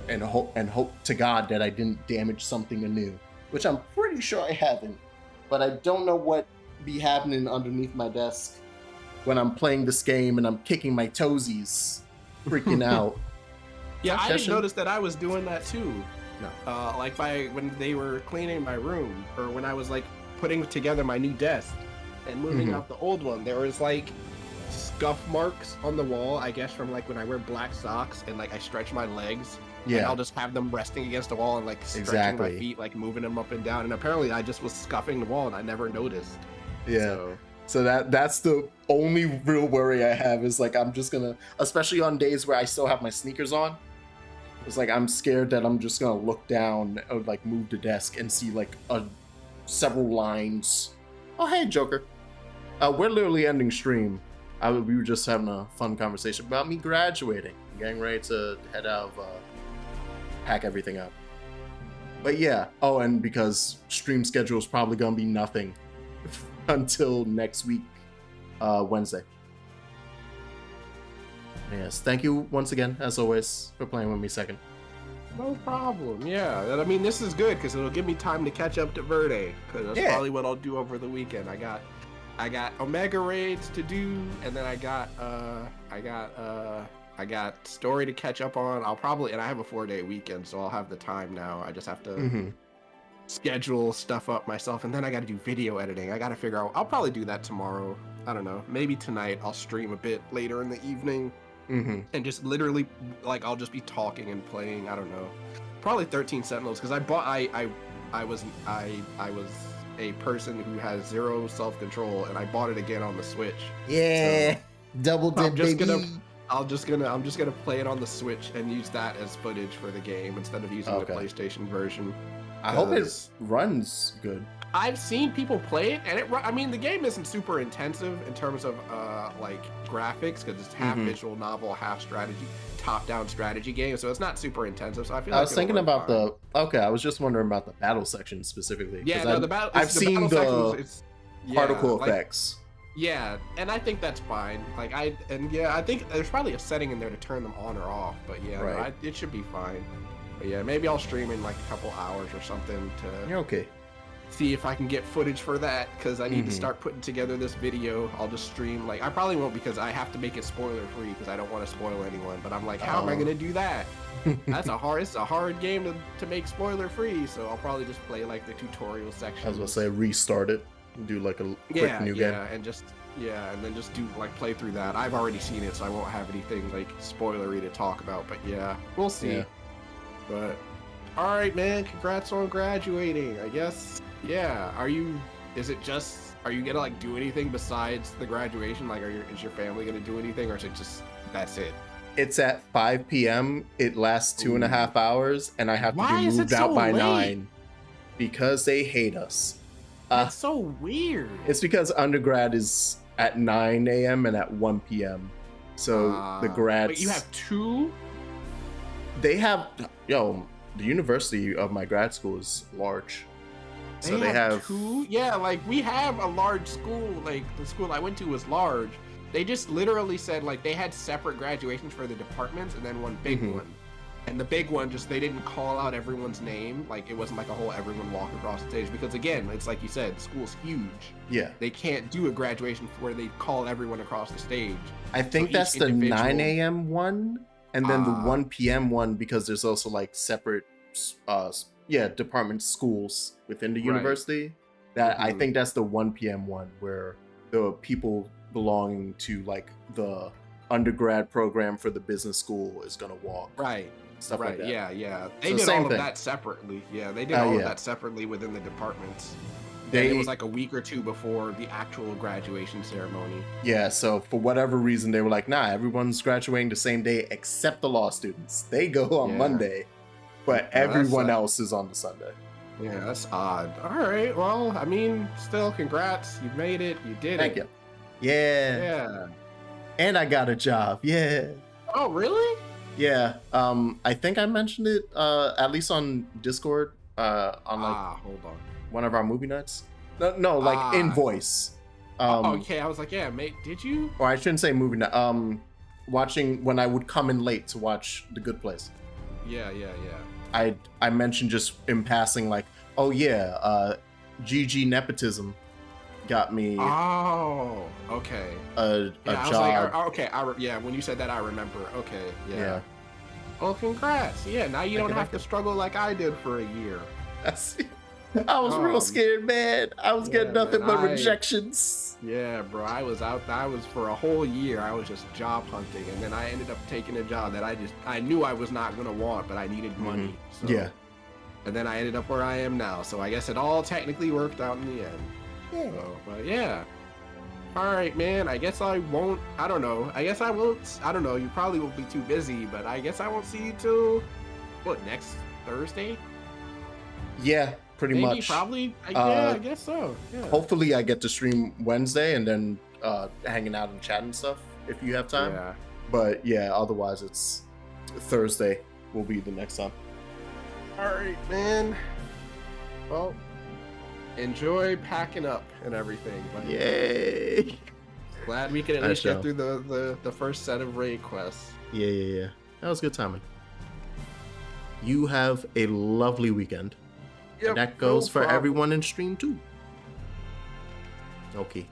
And hope to God that I didn't damage something anew, which I'm pretty sure I haven't. But I don't know what be happening underneath my desk when I'm playing this game and I'm kicking my toesies, freaking out. Yeah, I didn't Session? notice that I was doing that too. No. Like when they were cleaning my room, or when I was like putting together my new desk and moving Mhm. out the old one, there was like scuff marks on the wall, I guess from like when I wear black socks and like I stretch my legs. And Yeah, I'll just have them resting against the wall and like stretching Exactly. my feet, like moving them up and down. And apparently I just was scuffing the wall and I never noticed. yeah. So, So that's the only real worry I have is like I'm just gonna, especially on days where I still have my sneakers on. It's like I'm scared that I'm just gonna look down or like move the desk and see like several lines. Oh hey Joker, we're literally ending stream. We were just having a fun conversation about me graduating, getting ready to head out, pack everything up. But yeah, oh, and because stream schedule is probably gonna be nothing until next week, Wednesday. Yes, thank you once again, as always, for playing with me second. No problem. Yeah, and I mean this is good because it'll give me time to catch up to Verde because that's Yeah. probably what I'll do over the weekend. I got Omega raids to do, and then I got story to catch up on. And I have a 4-day weekend, so I'll have the time now. I just have to Mm-hmm. schedule stuff up myself, and then I got to do video editing. I got to figure out. I'll probably do that tomorrow. I don't know. Maybe tonight. I'll stream a bit later in the evening. Mm-hmm. And just literally like I'll just be talking and playing. I don't know, probably 13 Sentinels because I was a person who has zero self-control and I bought it again on the Switch. Yeah, So, double dip, I'm just baby. I'm just gonna play it on the Switch and use that as footage for the game instead of using the PlayStation version. I hope it 'cause runs good. I've seen people play it, and I mean, the game isn't super intensive in terms of like graphics because it's half visual novel, half strategy, top-down strategy game. So it's not super intensive. So I feel like I was thinking about I was just wondering about the battle section specifically. Yeah, no, the battle. I've seen battle the sections, particle like, effects. Yeah, and I think that's fine. Like I think there's probably a setting in there to turn them on or off. But yeah, Right. no, it should be fine. But yeah, maybe I'll stream in like a couple hours or something to. You're okay. See if I can get footage for that because I need to start putting together this video. I'll just stream like I probably won't because I have to make it spoiler free because I don't want to spoil anyone. But I'm like, how am I gonna do that? It's a hard game to make spoiler free. So I'll probably just play like the tutorial section. I was gonna say restart it, do like a quick new game. And then just do like play through that. I've already seen it, so I won't have anything like spoilery to talk about. But yeah, we'll see. Yeah. But all right, man. Congrats on graduating. I guess. Yeah. Are you gonna like do anything besides the graduation? Like, is your family gonna do anything, or is it just that's it? It's at 5 p.m. It lasts 2.5 hours, and I have to Why be is it moved out so by late? 9 because they hate us. That's so weird. It's because undergrad is at 9 a.m. and at 1 p.m. So the grads. Wait, you have two? They have the university of my grad school is large. So they have two? Yeah, like we have a large school. Like the school I went to was large. They just literally said like they had separate graduations for the departments and then one big one. And the big one just they didn't call out everyone's name. Like it wasn't like a whole everyone walk across the stage because again, it's like you said, the school's huge. Yeah. They can't do a graduation where they call everyone across the stage. I think So that's each the individual- 9 a.m. one, and then the 1 p.m. one because there's also like separate department schools within the Right. university. That I Mhm. think that's the 1 p.m. one where the people belonging to like the undergrad program for the business school is gonna walk. Right. Stuff Right. like that. Yeah. They So did same all of thing. that separately. Yeah, they did all of Yeah. that separately within the departments. They And it was like a week or two before the actual graduation ceremony. Yeah, so for whatever reason they were like, nah, everyone's graduating the same day except the law students. They go on Yeah. Monday, but that's everyone sad. else is on the Sunday. Yeah, that's odd. All right. Well, I mean, still, congrats. You made it. You did Thank it. you. Yeah. Yeah. And I got a job. Yeah. Oh, really? Yeah. I think I mentioned it at least on Discord on like Hold on. one of our movie nights. No, like in voice. Okay, I was like, yeah, mate, did you? Or I shouldn't say movie night. Watching when I would come in late to watch The Good Place. Yeah. I mentioned just in passing like, oh yeah, GG nepotism got me Oh, okay. a Yeah, I was job. like, okay, yeah, when you said that, I remember. Okay, yeah. Yeah. Well, congrats. Yeah, now you don't have to struggle like I did for a year. I was real scared, man. I was getting yeah, nothing man, but I- rejections. Yeah, bro, I was for a whole year, I was just job hunting, and then I ended up taking a job that I knew I was not gonna want, but I needed money. So, Yeah. And then I ended up where I am now, so I guess it all technically worked out in the end. Yeah. So, but yeah. All right, man. I guess I won't. I don't know. I guess I won't. I don't know. You probably will be too busy, but I guess I won't see you till what, next Thursday? Yeah, pretty Maybe, much. probably. Yeah, I guess so. Yeah. Hopefully I get to stream Wednesday and then hanging out and chatting stuff if you have time. Yeah. But yeah, otherwise it's Thursday will be the next time. All right, man. Well, enjoy packing up and everything. But Yay! glad we can at I least shall. get through the first set of raid quests. Yeah. That was good timing. You have a lovely weekend. Yep, And that no goes for problem. everyone in stream too. Okay.